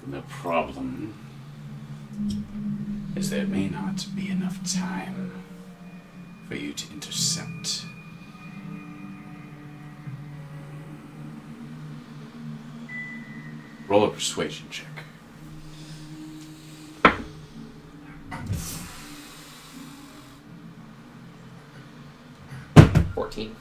Speaker 2: The problem is there may not be enough time for you to intercept. Roll a persuasion check.
Speaker 3: 14.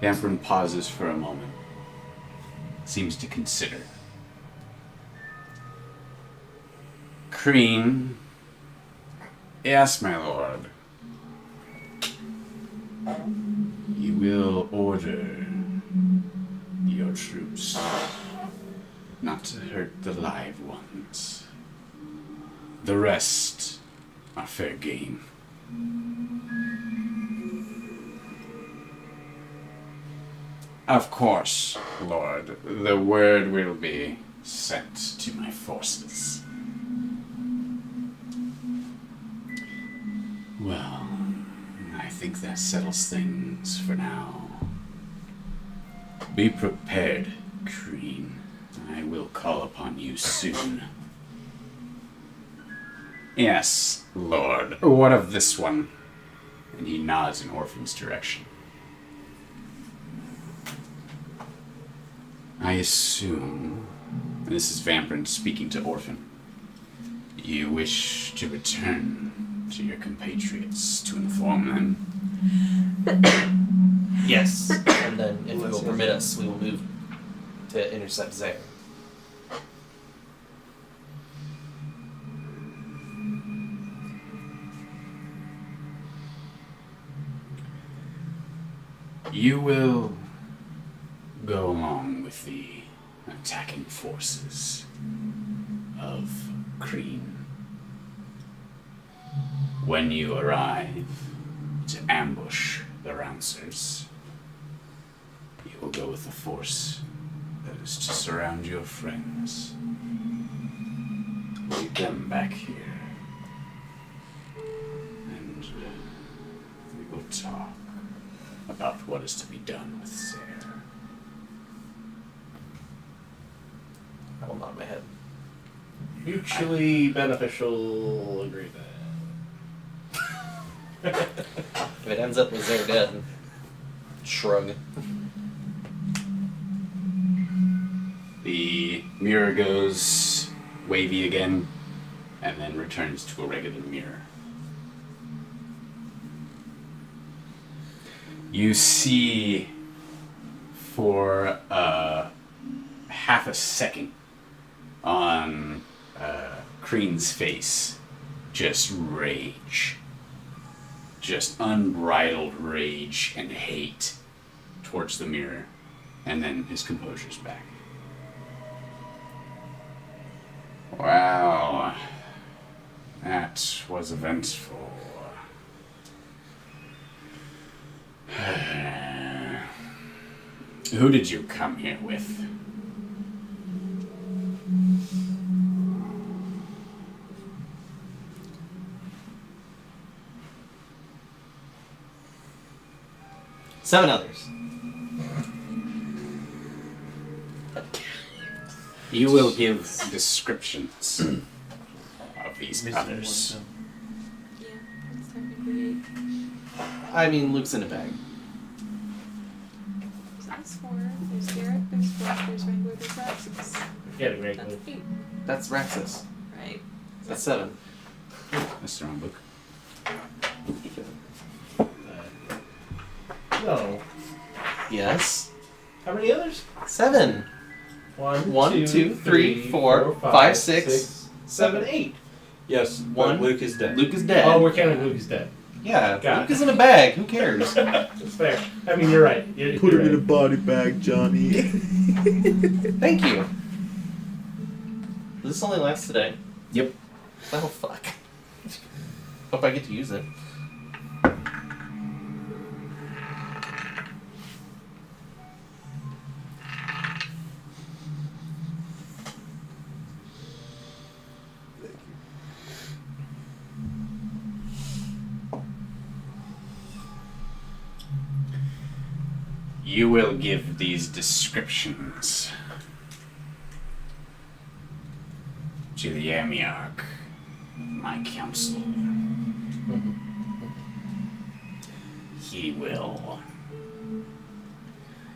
Speaker 2: Vamprin pauses for a moment. Seems to consider. Crean. Yes, my lord. You will order your troops not to hurt the live ones. The rest are fair game. Of course, Lord, the word will be sent to my forces. Well, I think that settles things for now. Be prepared, Crean. I will call upon you soon. Yes, Lord. What of this one? And he nods in Orphan's direction. I assume, and this is Vampirin speaking to Orphan, you wish to return to your compatriots to inform them?
Speaker 3: Yes. And then, if you will permit us, we will move to intercept Zaire.
Speaker 2: You will go along with the attacking forces of Crean. When you arrive to ambush the Rouncers, you will go with the force that is to surround your friends. Lead them back here, and we will talk about what is to be done with Zaire.
Speaker 3: I will nod my head.
Speaker 5: Mutually beneficial agreement.
Speaker 3: If it ends up with Zaire dead, shrug.
Speaker 2: The mirror goes wavy again, and then returns to a regular mirror. You see, for half a second, on Crean's face, just rage. Just unbridled rage and hate towards the mirror. And then his composure's back. Well, that was eventful. Who did you come here with?
Speaker 3: Seven others.
Speaker 2: You will give descriptions of these others.
Speaker 6: Yeah, that's technically 8.
Speaker 3: I mean, Luke's in a bag.
Speaker 6: So that's 4. There's Garrett, there's Fluff, there's Wrangler, there's Raxus.
Speaker 5: Yeah, right.
Speaker 6: That's 8.
Speaker 3: That's Raxus.
Speaker 6: Right.
Speaker 3: That's 7.
Speaker 2: That's the wrong book.
Speaker 5: No.
Speaker 3: Yes.
Speaker 5: How many others?
Speaker 3: 7. 1, 2, 3, 4, 5, 6,
Speaker 5: 7, 8.
Speaker 1: Yes,
Speaker 3: One.
Speaker 1: but Luke is dead.
Speaker 3: Luke is dead.
Speaker 5: Oh, we're counting Luke is dead.
Speaker 3: Yeah,
Speaker 5: Got
Speaker 3: Luke
Speaker 5: it.
Speaker 3: is in a bag. Who cares?
Speaker 5: That's fair. I mean, you're right. You're right.
Speaker 4: body bag, Johnny.
Speaker 3: Thank you. This only lasts today.
Speaker 2: Yep.
Speaker 3: Oh, fuck. Hope I get to use it.
Speaker 2: You will give these descriptions to the Amiarch, my counsel. He will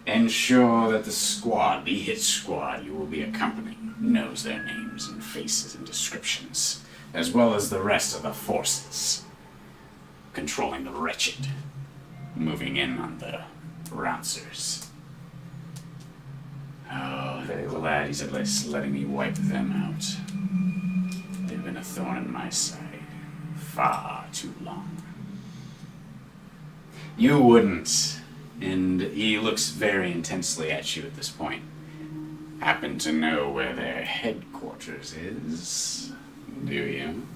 Speaker 2: ensure that the squad, the hit squad you will be accompanying, knows their names and faces and descriptions, as well as the rest of the forces, controlling the wretched, moving in on the Rouncers. Oh, very glad he's at least letting me wipe them out. They've been a thorn in my side. Far too long. You wouldn't, and he looks very intensely at you at this point, happen to know where their headquarters is, do you?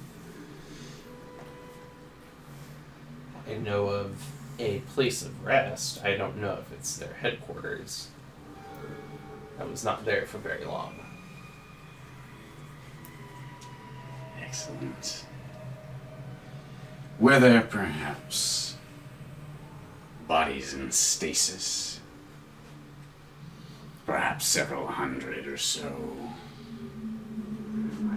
Speaker 3: I know of a place of rest. I don't know if it's their headquarters. I was not there for very long.
Speaker 2: Excellent. Were there perhaps bodies in stasis? Perhaps several hundred or so.
Speaker 3: I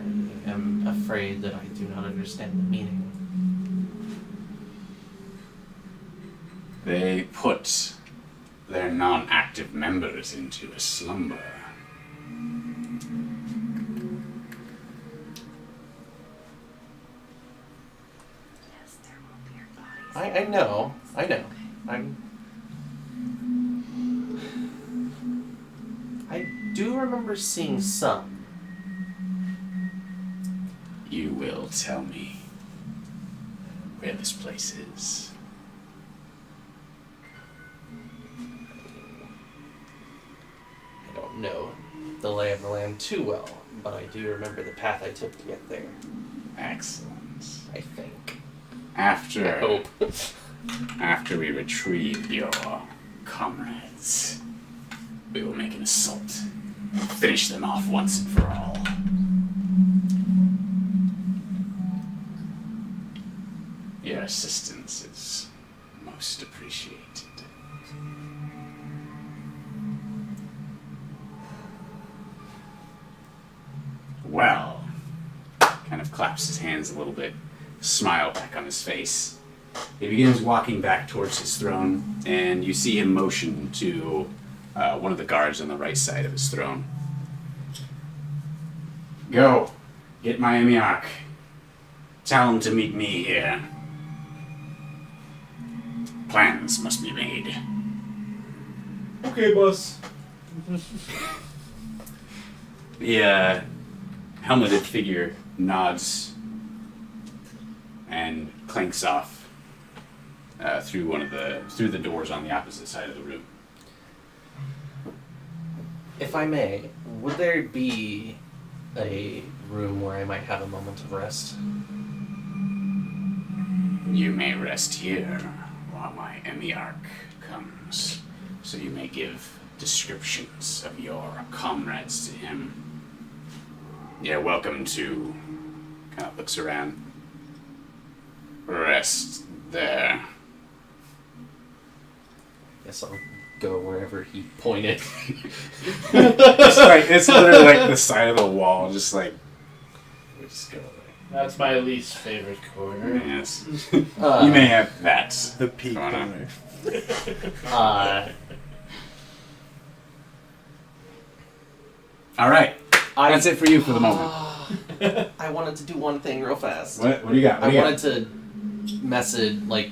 Speaker 3: am afraid that I do not understand the meaning.
Speaker 2: They put their non-active members into a slumber.
Speaker 3: I know. I do remember seeing some.
Speaker 2: You will tell me where this place is.
Speaker 3: I don't know the lay of the land too well, but I do remember the path I took to get there.
Speaker 2: Excellent.
Speaker 3: I think.
Speaker 2: I
Speaker 3: I hope.
Speaker 2: After we retrieve your comrades, we will make an assault. Finish them off once and for all. Your assistance is most appreciated. Well, kind of claps his hands a little bit, smile back on his face. He begins walking back towards his throne, and you see him motion to one of the guards on the right side of his throne. Go, get my Emiarch. Tell him to meet me here. Plans must be made.
Speaker 5: Okay, boss.
Speaker 2: The helmeted figure nods and clanks off through the doors on the opposite side of the room.
Speaker 3: If I may, would there be a room where I might have a moment of rest?
Speaker 2: You may rest here while my Emiarch comes, so you may give descriptions of your comrades to him. You're welcome to, kind of looks around, rest there.
Speaker 3: Guess I'll go wherever he pointed.
Speaker 2: It's literally like the side of the wall, just like, we just go there.
Speaker 5: That's my least favorite corner.
Speaker 2: Yes. You may have that.
Speaker 4: The peak
Speaker 2: corner. All right. That's it for you for the moment.
Speaker 3: I wanted to do one thing real fast.
Speaker 2: What do you got?
Speaker 3: I wanted to message, like,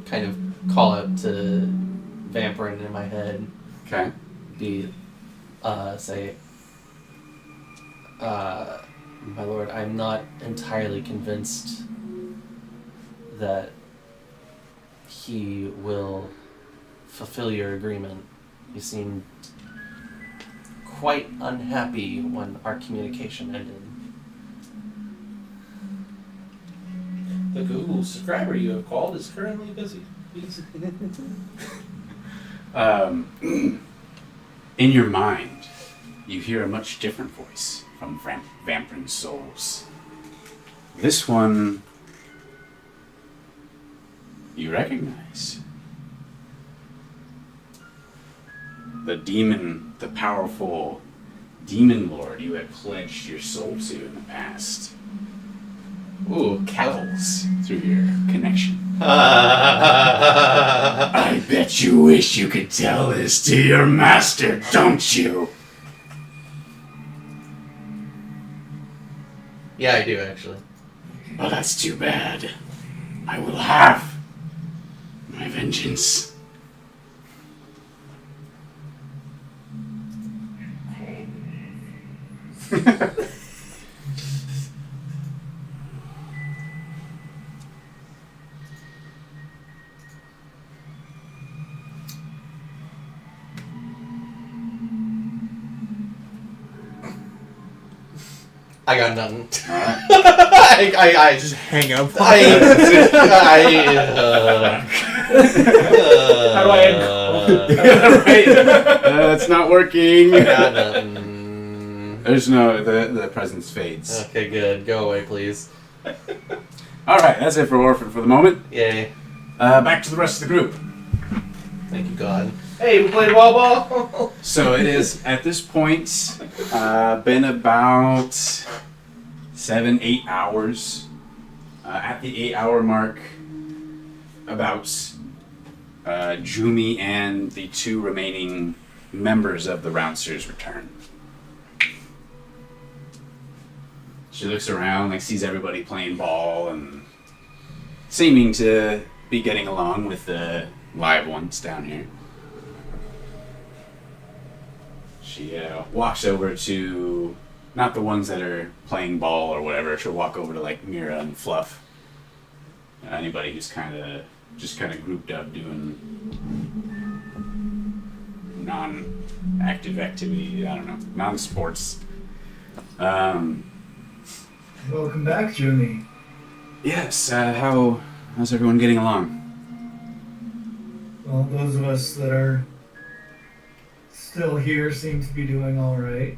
Speaker 3: kind of call out to Vampirin in my head.
Speaker 2: Okay.
Speaker 3: Say, my lord, I'm not entirely convinced that he will fulfill your agreement. You seemed quite unhappy when our communication ended.
Speaker 5: The Google subscriber you have called is currently busy.
Speaker 2: In your mind, you hear a much different voice from Vampirin's souls. This one you recognize. The demon, the powerful demon lord you had pledged your soul to in the past. Ooh, cackles through your connection. I bet you wish you could tell this to your master, don't you?
Speaker 3: Yeah, I do, actually.
Speaker 2: Well, that's too bad. I will have my vengeance.
Speaker 3: I got nothing.
Speaker 2: Alright.
Speaker 3: I
Speaker 4: Just hang up.
Speaker 5: How do I
Speaker 2: It's not working.
Speaker 3: I got nothing.
Speaker 2: There's no, the presence fades.
Speaker 3: Okay, good. Go away, please.
Speaker 2: Alright, that's it for Orphan for the moment.
Speaker 3: Yay.
Speaker 2: Back to the rest of the group.
Speaker 3: Thank you, God.
Speaker 5: Hey, we played wall ball.
Speaker 2: So it is, at this point, been about 7-8 hours. At the 8-hour mark, about Jumi and the 2 remaining members of the Roundsters return. She looks around, like sees everybody playing ball and seeming to be getting along with the live ones down here. She walks over to, not the ones that are playing ball or whatever, she'll walk over to like Mira and Fluff. Anybody who's kind of grouped up doing non-active activity, I don't know, non-sports.
Speaker 7: Welcome back, Juni.
Speaker 2: Yes, how's everyone getting along?
Speaker 7: Well, those of us that are still here seem to be doing all right.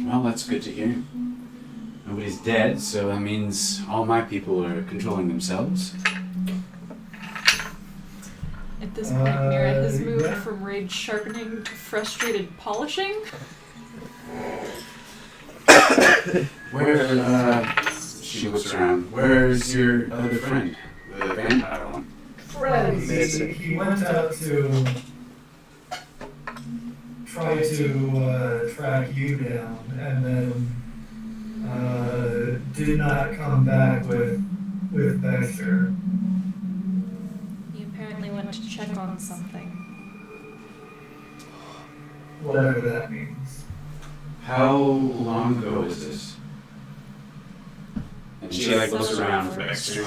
Speaker 2: Well, that's good to hear. Nobody's dead, so that means all my people are controlling themselves.
Speaker 6: At this point, Mira has moved
Speaker 7: yeah.
Speaker 6: from rage sharpening to frustrated polishing.
Speaker 2: Where, she looks around. Where's your other friend? The vampire one?
Speaker 7: He went out to try to track you down, and then did not come back with Baxter.
Speaker 6: He apparently went to check on something.
Speaker 7: Whatever that means.
Speaker 2: How long ago is this? And she like looks around for Baxter.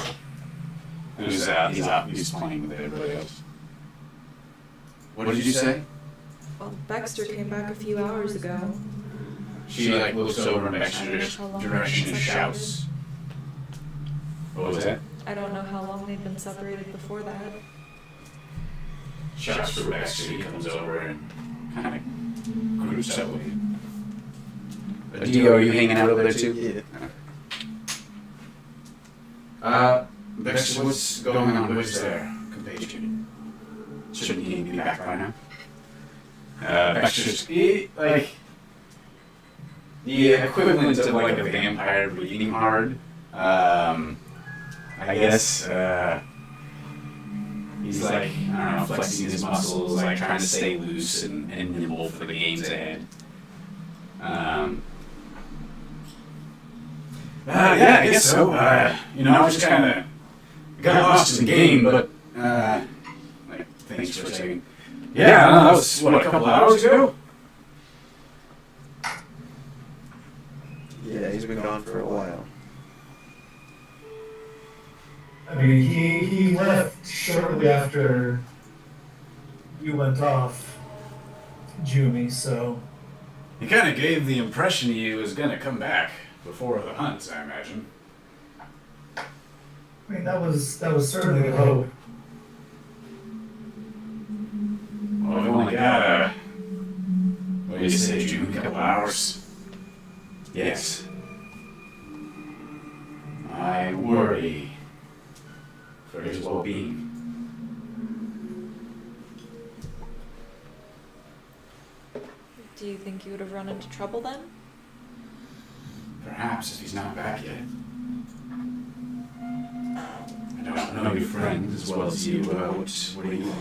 Speaker 2: And he's out. He's playing with everybody else. What did you say?
Speaker 6: Well, Baxter came back a few hours ago.
Speaker 2: She like looks over in Baxter's direction and shouts. What was that?
Speaker 6: I don't know how long they'd been separated before that.
Speaker 2: Shouts for Baxter. He comes over and kind of groups up with you. Dio, are you hanging out over there too?
Speaker 4: Yeah.
Speaker 2: Baxter, what's going on? Where's their compatriot? Shouldn't he be back by now? Baxter's like the equivalent of like a vampire breathing hard. I guess he's like, I don't know, flexing his muscles, like trying to stay loose and nimble for the games ahead. Yeah, I guess so. I was just kind of got lost in the game, but like, thanks for a second. Yeah, no, that was what, a couple hours ago.
Speaker 4: Yeah, he's been gone for a while.
Speaker 7: I mean, he left shortly after you went off, Jumi, so...
Speaker 2: He kind of gave the impression he was gonna come back before the hunt, I imagine.
Speaker 7: I mean, that was certainly the hope.
Speaker 2: Well, we've only got what do you say, June? A couple hours. Yes. I worry for his well-being.
Speaker 6: Do you think you would have run into trouble then?
Speaker 2: Perhaps if he's not back yet. I don't know your friend as well as you. What do you think?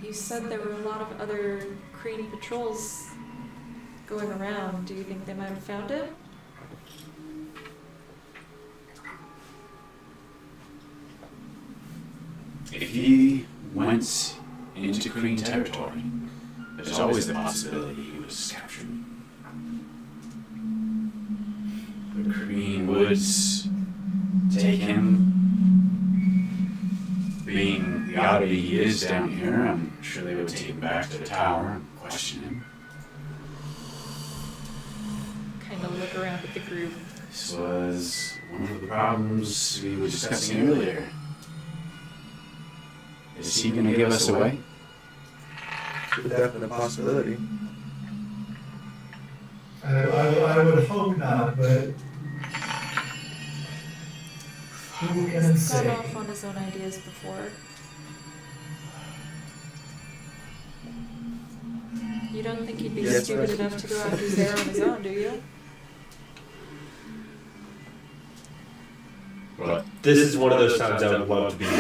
Speaker 6: You said there were a lot of other Crane patrols going around. Do you think they might have found it?
Speaker 2: If he went into Kreen territory, there's always the possibility he was captured. The Kreen would take him, being the oddity he is down here, I'm sure they would take him back to the tower and question him.
Speaker 9: Kind of look around at the group.
Speaker 2: This was one of the problems we were discussing earlier. Is he going to give us away?
Speaker 4: It's a definite possibility.
Speaker 7: I would hope not, but who can
Speaker 6: He's gone
Speaker 7: say?
Speaker 6: off on his own ideas before. You don't think he'd be
Speaker 4: Yes,
Speaker 6: stupid
Speaker 4: right.
Speaker 6: enough to go after Zara on his own, do you?
Speaker 2: What?
Speaker 1: This is one of those times I would love to be you.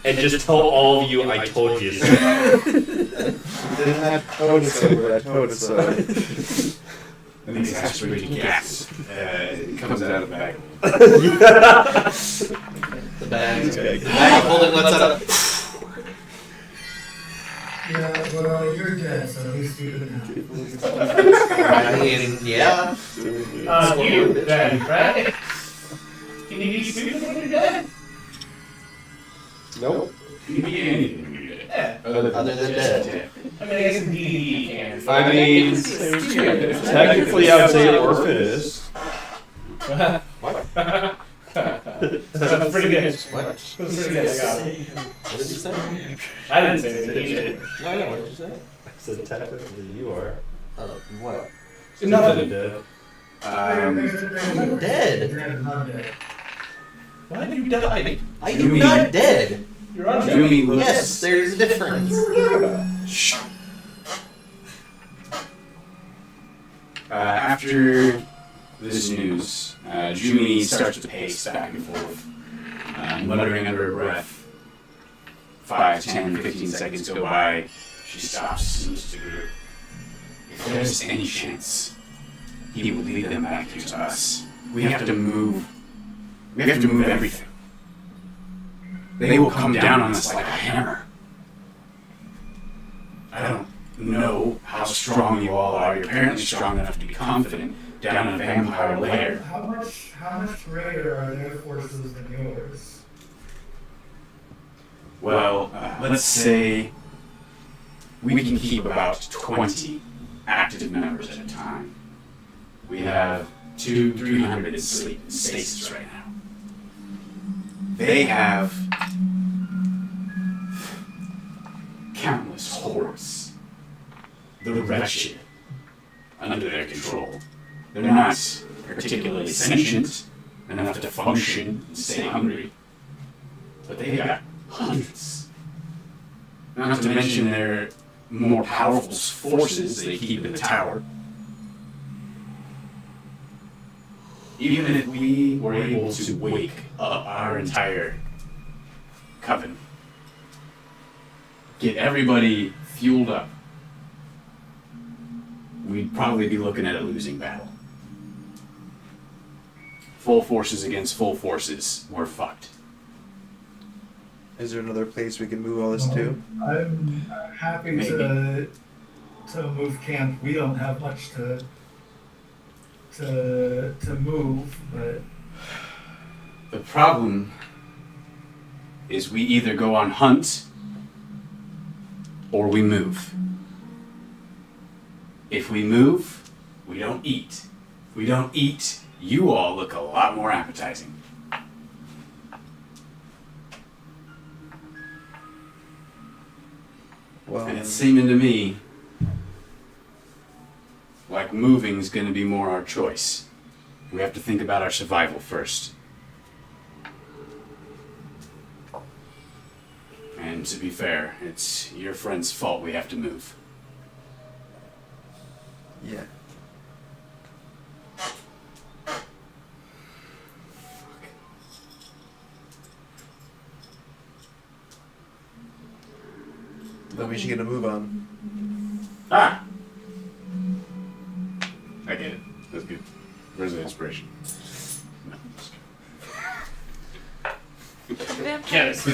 Speaker 1: And just tell all of you I told you so.
Speaker 4: Didn't have told us so, but I told us so.
Speaker 2: And the exasperated gas comes out of the bag.
Speaker 3: The bag holding what's up.
Speaker 7: Yeah, well, you're dead, so at least you didn't have to.
Speaker 3: I mean, yeah.
Speaker 5: You then, right? Can you be stupid when you're dead?
Speaker 1: Nope.
Speaker 2: You can be anything when you're dead.
Speaker 5: Yeah.
Speaker 3: Other than dead.
Speaker 5: I mean, I guess in D&D you can.
Speaker 1: I mean, technically I would say orphan is.
Speaker 5: That's pretty good.
Speaker 3: What?
Speaker 5: That's pretty good. I got it.
Speaker 3: What did you say?
Speaker 5: I didn't say anything. You did.
Speaker 3: No, what did you say?
Speaker 1: I said technically you are.
Speaker 3: What?
Speaker 5: Nothing.
Speaker 1: Dead.
Speaker 3: I'm dead.
Speaker 7: I'm dead.
Speaker 5: Why did you die?
Speaker 3: I am not dead.
Speaker 5: You're undead.
Speaker 2: Jumi looks...
Speaker 3: Yes, there's a difference.
Speaker 2: Shh. After this news, Jumi starts to pace back and forth, muttering under her breath. 5, 10, 15 seconds go by. She stops and looks to the group. If there's any chance, he will lead them back here to us. We have to move. We have to move everything. They will come down on us like a hammer. I don't know how strong you all are. You're apparently strong enough to be confident down in a vampire lair.
Speaker 7: How much greater are their forces than yours?
Speaker 2: Well, let's say we can keep about 20 active members at a time. We have 200-300 in sleep in stasis right now. They have countless hordes. The wretched under their control. They're not particularly sentient enough to function and stay hungry, but they've got hundreds. Not to mention their more powerful forces they keep in the tower. Even if we were able to wake up our entire coven, get everybody fueled up, we'd probably be looking at a losing battle. Full forces against full forces, we're fucked.
Speaker 4: Is there another place we can move all this to?
Speaker 7: I'm happy to move camp. We don't have much to move, but
Speaker 2: The problem is we either go on hunt or we move. If we move, we don't eat. If we don't eat, you all look a lot more appetizing.
Speaker 4: Well,
Speaker 2: And it's seeming to me like moving's gonna be more our choice. We have to think about our survival first. And to be fair, it's your friend's fault we have to move.
Speaker 4: yeah. Then we should get a move on.
Speaker 2: Ah! I get it. That's good. Where's the inspiration? No, just kidding.
Speaker 6: Vampires.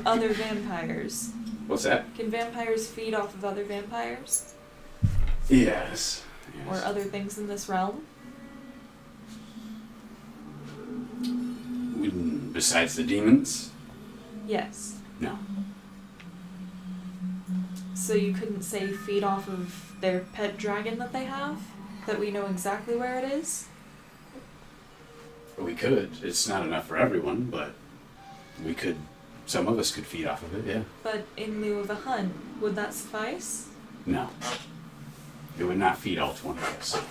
Speaker 6: Other vampires.
Speaker 2: What's that?
Speaker 6: Can vampires feed off of other vampires?
Speaker 2: Yes.
Speaker 6: Or other things in this realm?
Speaker 2: Besides the demons?
Speaker 6: Yes.
Speaker 2: No.
Speaker 6: So you couldn't say feed off of their pet dragon that they have? That we know exactly where it is?
Speaker 2: We could. It's not enough for everyone, but we could. Some of us could feed off of it, yeah.
Speaker 6: But in lieu of a hunt, would that suffice?
Speaker 2: No. It would not feed all 20 of us.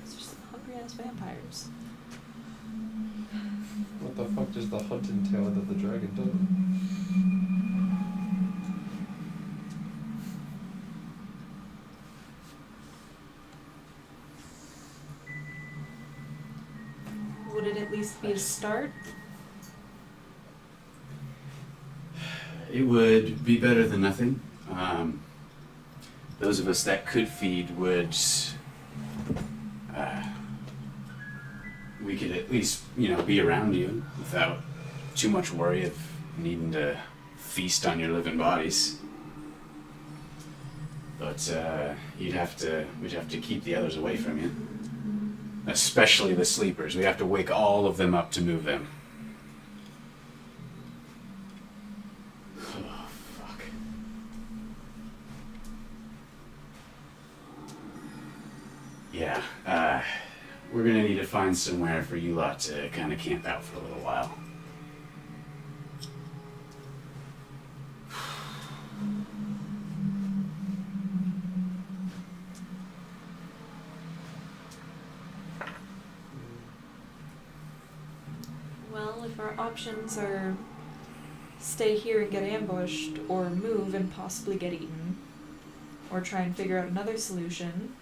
Speaker 6: It's just hungry ass vampires.
Speaker 1: What the fuck does the hunt entail that the dragon doesn't?
Speaker 6: Would it at least be a start?
Speaker 2: It would be better than nothing. Those of us that could feed would. We could at least, be around you without too much worry of needing to feast on your living bodies. But we'd have to keep the others away from you. Especially the sleepers. We'd have to wake all of them up to move them. Oh, fuck. Yeah, we're gonna need to find somewhere for you lot to kind of camp out for a little while.
Speaker 6: Well, if our options are stay here and get ambushed, or move and possibly get eaten, or try and figure out another solution.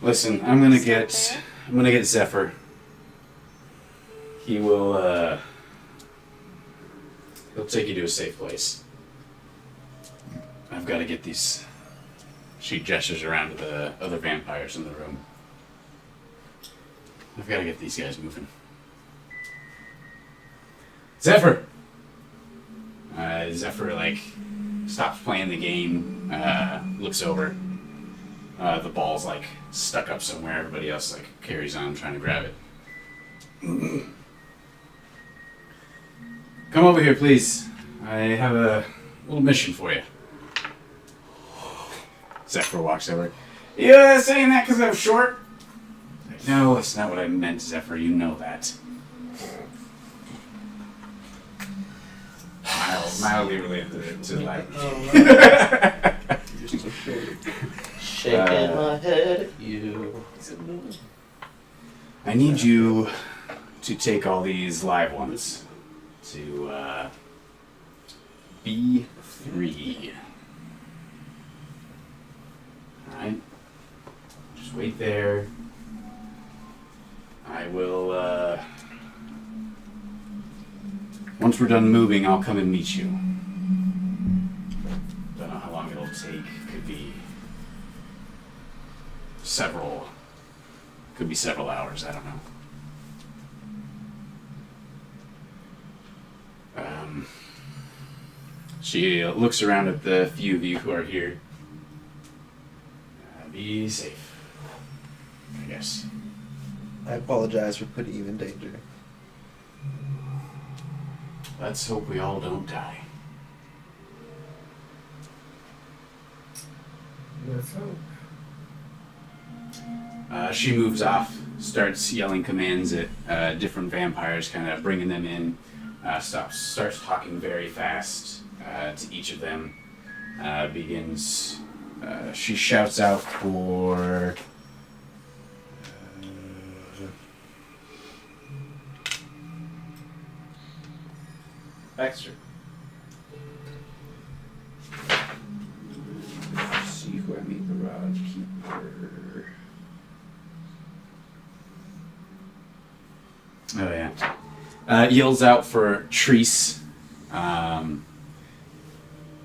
Speaker 2: Listen, I'm gonna get Zephyr. He will he'll take you to a safe place. I've got to get these. She gestures around to the other vampires in the room. I've got to get these guys moving. Zephyr! Zephyr, stops playing the game, looks over. The ball's, stuck up somewhere. Everybody else, carries on trying to grab it. Come over here, please. I have a little mission for you. Zephyr walks over. You saying that because I'm short? No, that's not what I meant, Zephyr. You know that. Mildly related to life.
Speaker 3: Shaking my head at you.
Speaker 2: I need you to take all these live ones to B3. Alright? Just wait there. I will, once we're done moving, I'll come and meet you. Don't know how long it'll take. Could be several hours, I don't know. She looks around at the few of you who are here. Be safe, I guess.
Speaker 4: I apologize for putting you in danger.
Speaker 2: Let's hope we all don't die.
Speaker 7: Let's hope.
Speaker 2: She moves off, starts yelling commands at different vampires, kind of bringing them in. Starts talking very fast to each of them. She shouts out for
Speaker 1: Baxter.
Speaker 2: Let's see who I made the rod keeper. Oh yeah. Yells out for Treese.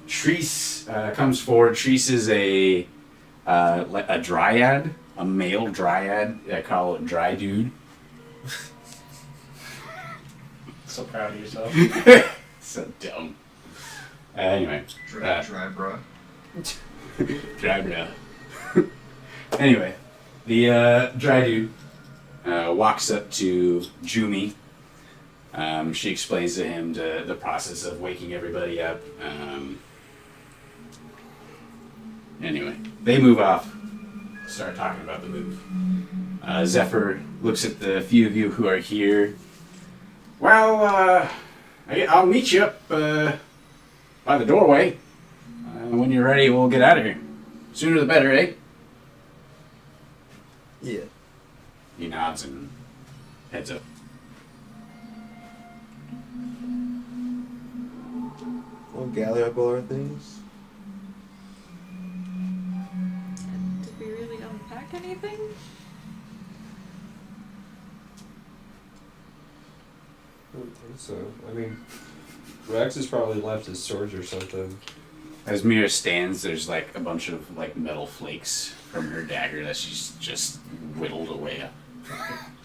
Speaker 2: Treese comes forward. Treese is a dryad, a male dryad. I call it Dry Dude.
Speaker 5: So proud of yourself.
Speaker 2: So dumb. Anyway.
Speaker 10: Dry bro.
Speaker 2: Dry bro. Anyway. The dry dude walks up to Jumi. She explains to him the process of waking everybody up. Anyway, they move off. Start talking about the move. Zephyr looks at the few of you who are here. Well, I'll meet you up by the doorway. When you're ready, we'll get out of here. Sooner the better, eh?
Speaker 4: Yeah.
Speaker 2: He nods and heads up.
Speaker 4: We'll gather up all our things.
Speaker 6: Did we really unpack anything?
Speaker 1: I don't think so. I mean, Rex has probably left his swords or something.
Speaker 2: As Mira stands, there's like a bunch of like metal flakes from her dagger that she's just whittled away.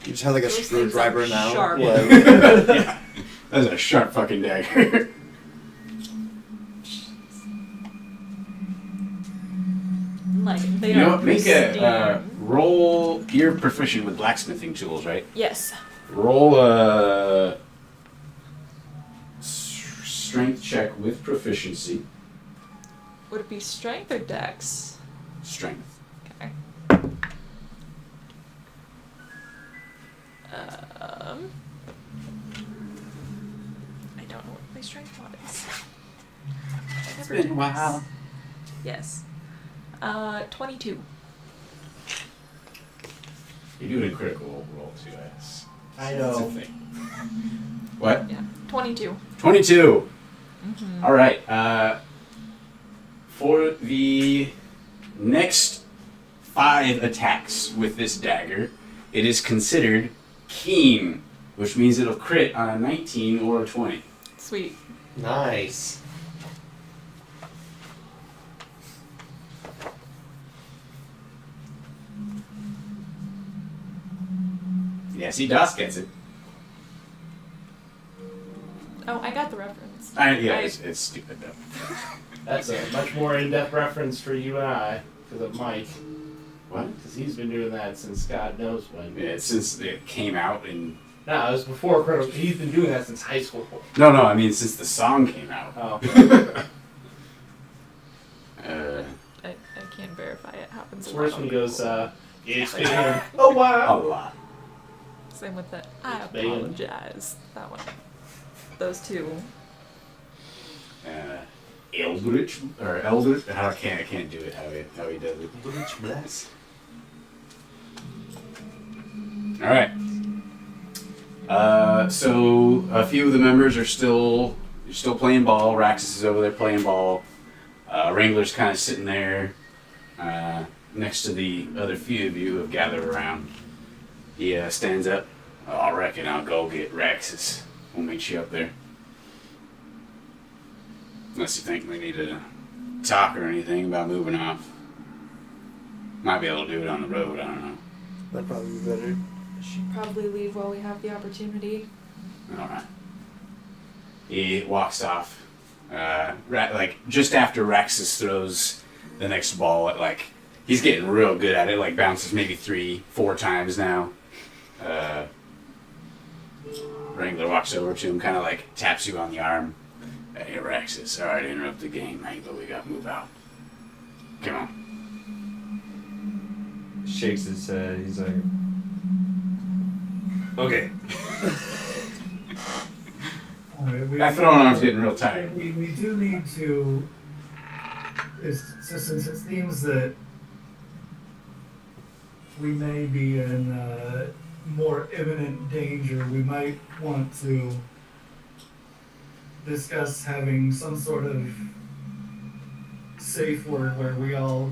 Speaker 4: You just have like a
Speaker 6: Those things
Speaker 4: screwdriver
Speaker 6: are
Speaker 4: now.
Speaker 6: sharp.
Speaker 4: Like,
Speaker 2: Yeah, that's a sharp fucking dagger.
Speaker 6: Like they
Speaker 2: You know
Speaker 6: are
Speaker 2: what? Make a
Speaker 6: pristine.
Speaker 2: roll. You're proficient with blacksmithing tools, right?
Speaker 6: Yes.
Speaker 2: Roll a strength check with proficiency.
Speaker 6: Would it be strength or dex?
Speaker 2: Strength.
Speaker 6: Okay. I don't know what my strength mod is.
Speaker 2: It's been a while.
Speaker 6: Yes. 22.
Speaker 2: You do it in critical roll too, guys.
Speaker 3: I
Speaker 2: That's a
Speaker 3: know.
Speaker 2: thing. What?
Speaker 6: Yeah. 22.
Speaker 2: 22.
Speaker 6: Mm-hmm.
Speaker 2: All right. For the next 5 attacks with this dagger, it is considered keen, which means it'll crit on a 19 or a 20.
Speaker 6: Sweet.
Speaker 3: Nice.
Speaker 2: Yeah, see, Das gets it.
Speaker 6: Oh, I got the reference.
Speaker 2: It's stupid though.
Speaker 5: That's a much more in-depth reference for you and I, because of Mike.
Speaker 2: What?
Speaker 5: Because he's been doing that since God knows when.
Speaker 2: Yeah, since it came out in.
Speaker 5: No, it was before Critical. He's been doing that since high school.
Speaker 2: No, I mean since the song came out.
Speaker 5: Oh.
Speaker 6: I can't verify it happens
Speaker 5: It's
Speaker 6: a
Speaker 5: worse
Speaker 6: lot.
Speaker 5: when he goes, it's been oh wow.
Speaker 2: A lot.
Speaker 6: Same with the I
Speaker 5: Band.
Speaker 6: apologize. That one. Those two.
Speaker 2: Eldritch or Eldritch. I can't do it how he does it.
Speaker 3: Bless.
Speaker 2: All right. So a few of the members are still playing ball. Raxus is over there playing ball. Wrangler's kind of sitting there next to the other few of you who have gathered around. He stands up. Oh, I reckon I'll go get Raxus. We'll meet you up there. Unless you think we need to talk or anything about moving off. Might be able to do it on the road, I don't know.
Speaker 4: that'd probably be better.
Speaker 6: Should probably leave while we have the opportunity.
Speaker 2: Alright. He walks off. Like, just after Raxus throws the next ball, he's getting real good at it, bounces maybe 3-4 times now. Wrangler walks over to him, kind of taps you on the arm. Hey, Raxus, sorry to interrupt the game, mate, but we gotta move out. Come on.
Speaker 1: Shakes his head. He's like, okay.
Speaker 2: That throwing arm's getting real tired.
Speaker 7: We do need to. Since it seems that we may be in more imminent danger, we might want to discuss having some sort of safe word where we all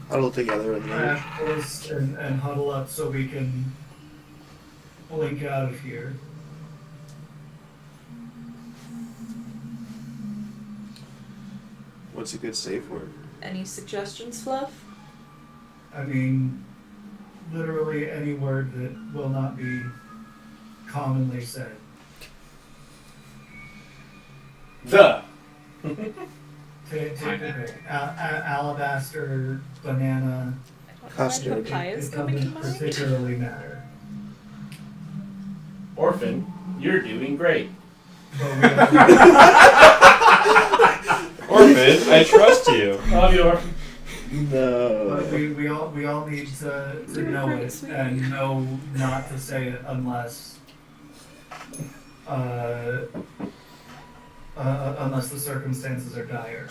Speaker 4: Huddle together and
Speaker 7: crash course and huddle up so we can blink out of here.
Speaker 4: what's a good safe word?
Speaker 6: Any suggestions, Fluff?
Speaker 7: I mean, literally any word that will not be commonly said.
Speaker 2: The.
Speaker 7: Take a pick. Alabaster, banana.
Speaker 4: Custard.
Speaker 6: Papayas
Speaker 7: It
Speaker 6: coming to
Speaker 7: doesn't
Speaker 6: mind?
Speaker 7: particularly matter.
Speaker 5: Orphan, you're doing great.
Speaker 7: But we have
Speaker 1: Orphan, I trust you.
Speaker 5: Love you, Orphan.
Speaker 7: but
Speaker 4: No.
Speaker 7: we all need to know it and know not to say it unless unless the circumstances are dire.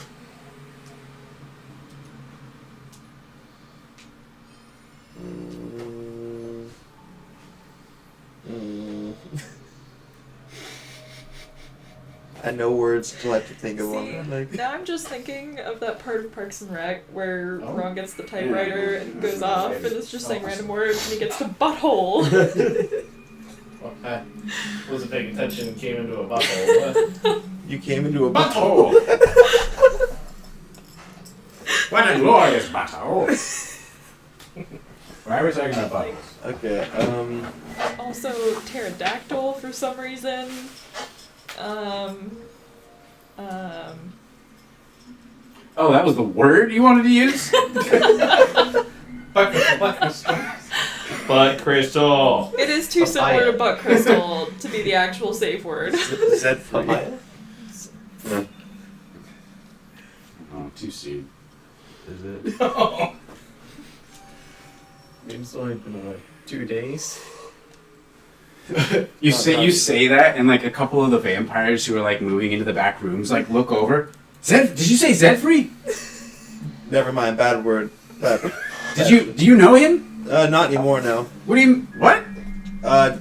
Speaker 4: I know words to like to think of
Speaker 6: See,
Speaker 4: one. Like,
Speaker 6: now I'm just thinking of that part of Parks and Rec where
Speaker 2: Oh.
Speaker 6: Ron gets the typewriter and goes off and it's just saying random words and he gets to butthole.
Speaker 5: Well, I wasn't paying attention and came into a butthole.
Speaker 4: you came into a
Speaker 2: Butthole! What a glorious butthole! Why are we talking about buttholes?
Speaker 4: Okay.
Speaker 6: Also, pterodactyl for some reason.
Speaker 2: Oh, that was the word you wanted to use?
Speaker 5: Butt crystal.
Speaker 1: But Crystal.
Speaker 6: It is too similar to butt crystal to be the actual safe word.
Speaker 4: Zed papaya.
Speaker 2: Oh, too soon.
Speaker 8: Is it? It's only been what, 2 days?
Speaker 2: You say that, and like a couple of the vampires who are like moving into the back rooms like look over. Zed, did you say Zedfrey?
Speaker 4: Never mind. Bad word. Bad.
Speaker 2: Do you know him?
Speaker 4: Not anymore. No.
Speaker 2: What?
Speaker 4: Yeah.
Speaker 2: What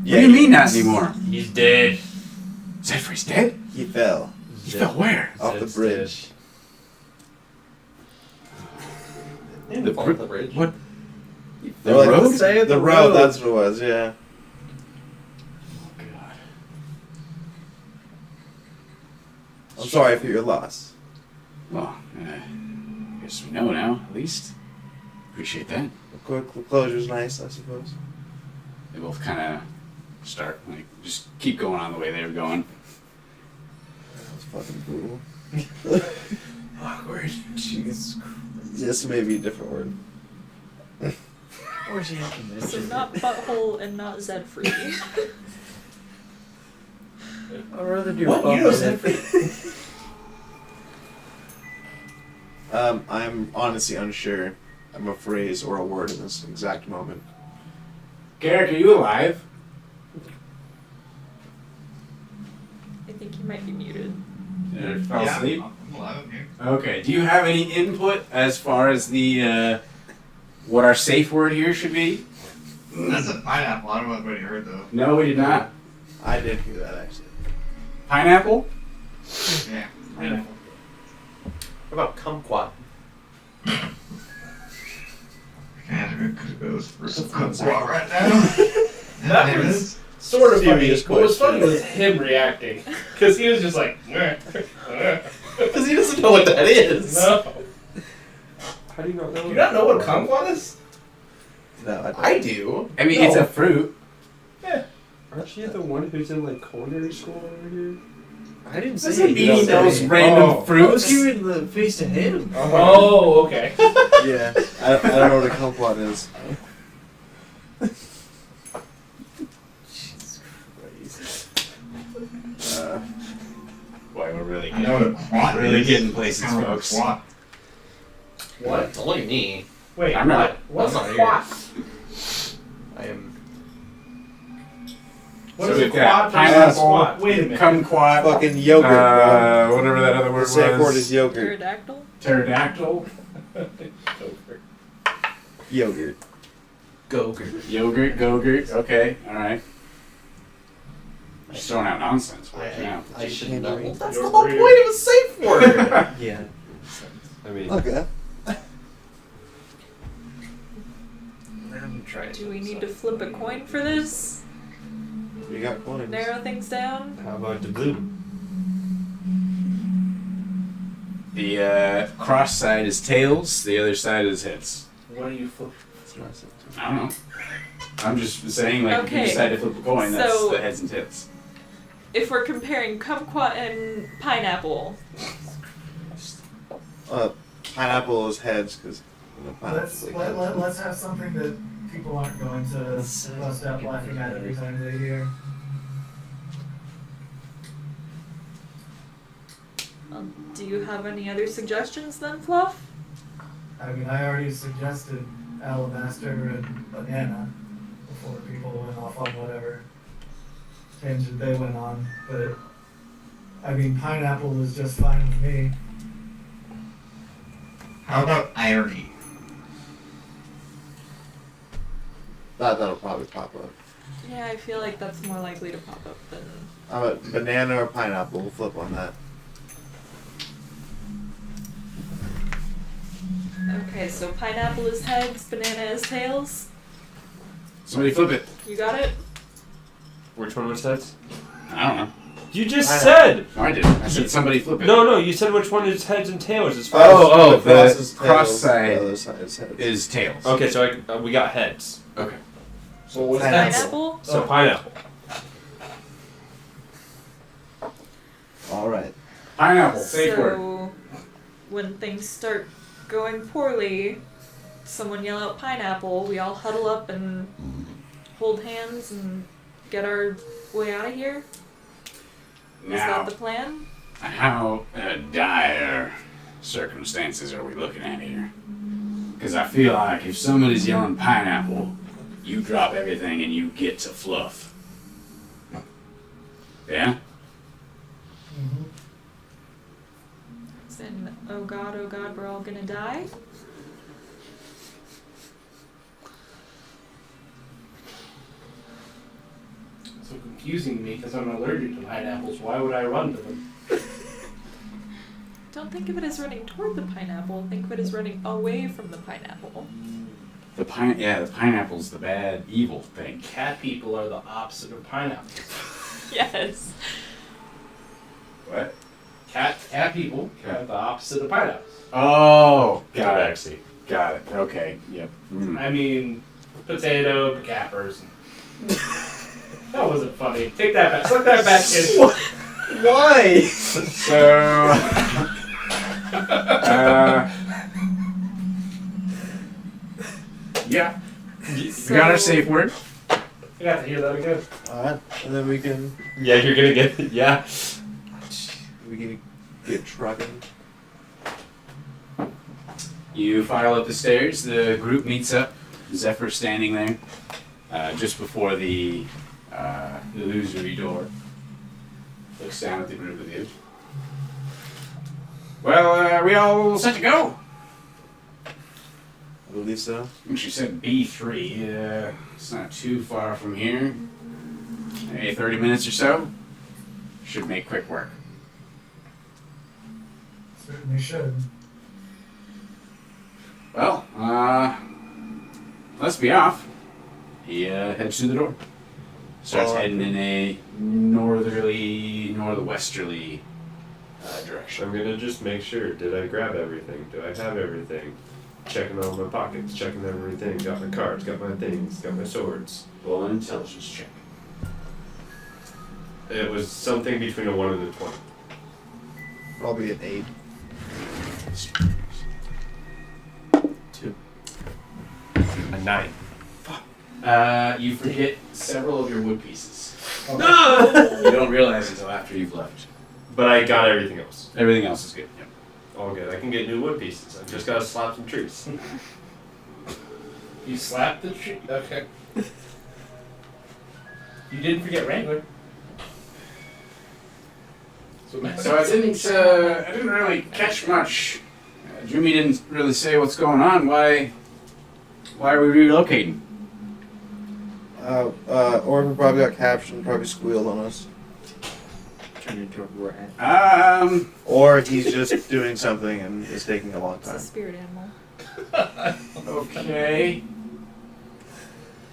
Speaker 2: do you mean not anymore?
Speaker 1: He's dead.
Speaker 2: Zedfrey's dead?
Speaker 4: He fell
Speaker 2: He fell where?
Speaker 4: off the bridge.
Speaker 3: The bridge.
Speaker 2: What? The
Speaker 4: Or, like,
Speaker 2: road?
Speaker 4: The road. That's what it was. Yeah.
Speaker 2: God.
Speaker 4: I'm sorry for your loss.
Speaker 2: Well, I guess we know now, at least. Appreciate that.
Speaker 4: The closure's nice, I suppose.
Speaker 2: They both kind of start, like, just keep going on the way they were going.
Speaker 4: That was fucking brutal.
Speaker 8: Awkward. Jesus Christ.
Speaker 4: This may be a different word.
Speaker 8: Or she had to
Speaker 6: So
Speaker 8: mention
Speaker 6: not butthole and not Zed free.
Speaker 8: I'd rather do
Speaker 5: What? You know Zedfrey?
Speaker 4: I'm honestly unsure of a phrase or a word in this exact moment.
Speaker 2: Garrick, are you alive?
Speaker 6: I think you might be muted.
Speaker 2: Fell asleep?
Speaker 10: I'm alive, I'm here.
Speaker 2: Okay. Do you have any input as far as the what our safe word here should be?
Speaker 10: That's a pineapple. I don't know if anybody heard though.
Speaker 2: No, we did not.
Speaker 4: I did hear that actually.
Speaker 2: Pineapple?
Speaker 10: Yeah.
Speaker 3: What about kumquat?
Speaker 10: I can't go for some kumquat right now.
Speaker 5: That
Speaker 10: There
Speaker 5: was
Speaker 10: is-
Speaker 5: sort of funny.
Speaker 4: Serious
Speaker 5: What was
Speaker 4: question.
Speaker 5: funny was him reacting. Because he was just like,
Speaker 3: Because he doesn't know what that is.
Speaker 5: no.
Speaker 1: How do you not know?
Speaker 5: Do you not know what kumquat is?
Speaker 4: No, I don't.
Speaker 3: I do.
Speaker 2: I mean, it's a fruit.
Speaker 1: Aren't you the one who's in like culinary school over here?
Speaker 8: I didn't say
Speaker 2: Doesn't
Speaker 8: it.
Speaker 2: mean
Speaker 8: You
Speaker 2: he
Speaker 8: said
Speaker 2: knows
Speaker 8: it.
Speaker 2: random
Speaker 5: Oh.
Speaker 8: I was
Speaker 2: fruits.
Speaker 8: giving the face to him.
Speaker 5: Oh, okay.
Speaker 4: Yeah, I don't know what a kumquat is.
Speaker 8: Jesus Christ.
Speaker 2: Boy, we're really
Speaker 10: I know what a quat
Speaker 2: really
Speaker 10: is.
Speaker 2: getting places,
Speaker 10: Kind of a
Speaker 2: folks.
Speaker 10: quat.
Speaker 5: What?
Speaker 3: It's only me.
Speaker 5: Wait,
Speaker 2: I'm not-
Speaker 5: What's
Speaker 3: I'm
Speaker 5: a
Speaker 3: not
Speaker 5: quat?
Speaker 3: I am.
Speaker 5: What
Speaker 2: So
Speaker 5: is a
Speaker 2: we've got
Speaker 5: quat versus a
Speaker 2: pineapple,
Speaker 5: squat? Wait a minute.
Speaker 2: Kumquat,
Speaker 4: Fucking yogurt, bro.
Speaker 2: whatever that other
Speaker 4: The
Speaker 2: word
Speaker 4: safe word is
Speaker 2: was.
Speaker 4: yogurt.
Speaker 6: Pterodactyl?
Speaker 2: Pterodactyl,
Speaker 4: Yogurt.
Speaker 3: Gogurt.
Speaker 2: yogurt, gogurt. Okay, all right. Just throwing out nonsense. Right now.
Speaker 3: I should
Speaker 4: Can't
Speaker 3: know.
Speaker 4: read.
Speaker 3: Well, that's
Speaker 5: You're
Speaker 3: the whole
Speaker 5: weird.
Speaker 3: point of a safe word.
Speaker 8: Yeah.
Speaker 1: I mean,
Speaker 4: Okay.
Speaker 8: I'm trying.
Speaker 6: Do we need to flip a coin for this?
Speaker 4: We got coins.
Speaker 6: Narrow things down?
Speaker 1: how about the blue?
Speaker 2: The cross side is tails, the other side is heads.
Speaker 5: What do you flip?
Speaker 2: I don't know. I'm just saying, like, if
Speaker 6: Okay,
Speaker 2: you decide to flip a coin, that's
Speaker 6: so-
Speaker 2: the heads and tails.
Speaker 6: If we're comparing kumquat and pineapple,
Speaker 4: Pineapple is heads because
Speaker 7: Let's have something that people aren't going to bust out laughing at every time they hear.
Speaker 6: Do you have any other suggestions then, Fluff?
Speaker 7: I mean, I already suggested alabaster and banana before people went off on whatever tangent they went on, but I mean, pineapple is just fine with me.
Speaker 10: How about irony?
Speaker 11: That'll probably pop up.
Speaker 6: Yeah, I feel like that's more likely to pop up than.
Speaker 11: How about banana or pineapple? We'll flip on that.
Speaker 6: Okay, so pineapple is heads, banana is tails.
Speaker 2: Somebody flip it.
Speaker 6: You got it?
Speaker 1: Which one was heads?
Speaker 2: I don't know.
Speaker 1: You just said.
Speaker 2: No, I didn't. I said somebody flip it.
Speaker 1: No, you said which one is heads and tails. As far
Speaker 2: The
Speaker 11: cross is
Speaker 2: cross
Speaker 11: tails,
Speaker 2: side
Speaker 11: the other side is heads.
Speaker 2: is tails.
Speaker 1: as okay, so we got heads.
Speaker 2: Okay.
Speaker 3: So what's
Speaker 6: Pineapple?
Speaker 1: So pineapple.
Speaker 11: Alright.
Speaker 2: Pineapple. Safe word.
Speaker 6: So, when things start going poorly, someone yell out pineapple, we all huddle up and hold hands and get our way out of here? Is
Speaker 2: Now,
Speaker 6: that the plan?
Speaker 2: how dire circumstances are we looking at here? Because I feel like if somebody's yelling pineapple, you drop everything and you get to Fluff. Yeah?
Speaker 7: Mm-hmm.
Speaker 6: As in, oh god, we're all gonna die?
Speaker 5: So confusing me because I'm allergic to pineapples. Why would I run to them?
Speaker 6: Don't think of it as running toward the pineapple, think of it as running away from the pineapple.
Speaker 2: The pineapple's the bad, evil thing.
Speaker 5: Cat people are the opposite of pineapples.
Speaker 6: Yes.
Speaker 2: What?
Speaker 5: Cat people are the opposite of pineapples.
Speaker 2: Oh, got it.
Speaker 1: Backseat.
Speaker 2: Got it. Okay. Yep. Mm.
Speaker 5: I mean, potato, cat person. That wasn't funny. Take that back. Suck that back in.
Speaker 11: Why?
Speaker 2: So, yeah, we got our safe word.
Speaker 5: You got to hear that again.
Speaker 11: Alright, and then we can
Speaker 1: Yeah, you're gonna get yeah.
Speaker 11: get trucking.
Speaker 2: You file up the stairs. The group meets up. Zephyr's standing there, just before the illusory door. Looks down at the group of you. Well, are we all set to go?
Speaker 11: I believe so.
Speaker 2: And she said B3. It's not too far from here. Maybe 30 minutes or so. Should make quick work.
Speaker 7: Certainly should.
Speaker 2: Well, let's be off. He heads to the door. Starts heading in a northwesterly direction.
Speaker 1: I'm gonna just make sure. Did I grab everything? Do I have everything? Checking all my pockets, checking everything. Got my cards, got my things, got my swords.
Speaker 2: Roll an intelligence check.
Speaker 1: It was something between a 1 and a 20.
Speaker 11: Probably an 8. 2.
Speaker 1: A 9.
Speaker 2: You forget several of your wood pieces.
Speaker 1: No!
Speaker 2: You don't realize until after you've left.
Speaker 1: But I got everything else.
Speaker 2: Everything else is good. Yep.
Speaker 1: All good. I can get new wood pieces. I just gotta slap some trees.
Speaker 5: You slapped the tree. Okay. You didn't forget Wrangler.
Speaker 2: So I didn't really catch much. Jimmy didn't really say what's going on. Why are we relocating?
Speaker 11: Orphan probably got captured and probably squealed on us.
Speaker 8: Turned into a rat.
Speaker 11: Or he's just doing something and it's taking a long
Speaker 6: It's a
Speaker 11: time.
Speaker 6: spirit animal.
Speaker 2: Okay.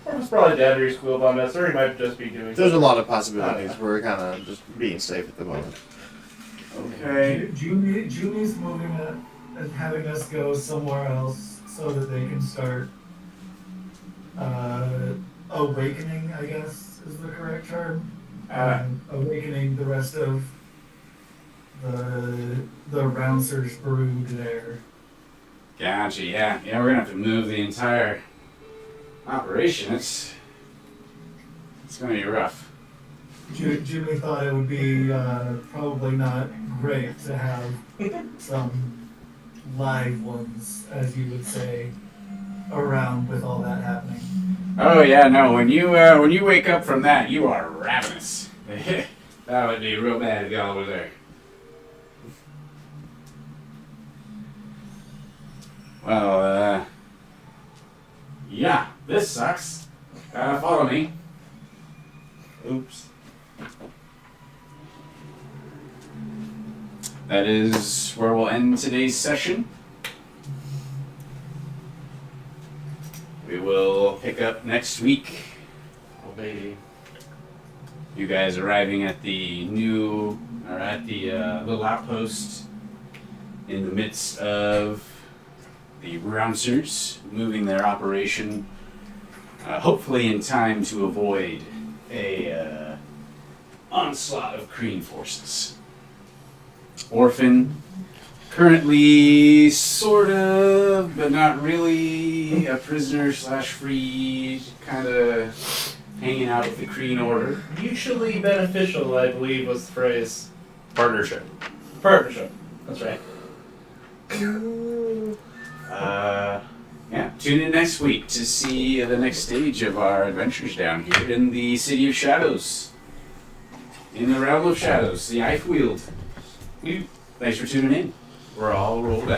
Speaker 5: Or he's probably dead, or he squealed on us, or he might just be doing
Speaker 11: There's a lot of possibilities. We're kind of just being safe at the moment.
Speaker 2: Okay.
Speaker 7: Julie's moving it and having us go somewhere else so that they can start awakening, I guess is the correct term. Awakening the rest of the Rouncers brood there.
Speaker 2: Gotcha. Yeah. We're gonna have to move the entire operation. It's gonna be rough.
Speaker 7: Jimmy thought it would be probably not great to have some live ones, as you would say, around with all that happening.
Speaker 2: Oh yeah, no. When you wake up from that, you are ravenous. That would be real bad to go over there. Well, yeah, this sucks. Follow me.
Speaker 4: Oops.
Speaker 2: That is where we'll end today's session. We will pick up next week.
Speaker 3: Oh baby.
Speaker 2: You guys arriving at the little outpost in the midst of the Bouncers moving their operation, hopefully in time to avoid a onslaught of Kreen forces. Orphan, currently sort of, but not really, a prisoner / freed, kind of hanging out with the Kreen Order.
Speaker 5: Mutually beneficial, I believe, was the phrase.
Speaker 1: Partnership.
Speaker 5: Partnership. That's right.
Speaker 2: Yeah, tune in next week to see the next stage of our adventures down here in the City of Shadows. In the Realm of Shadows, the Eiffweald. Thanks for tuning in. We're all rolled out.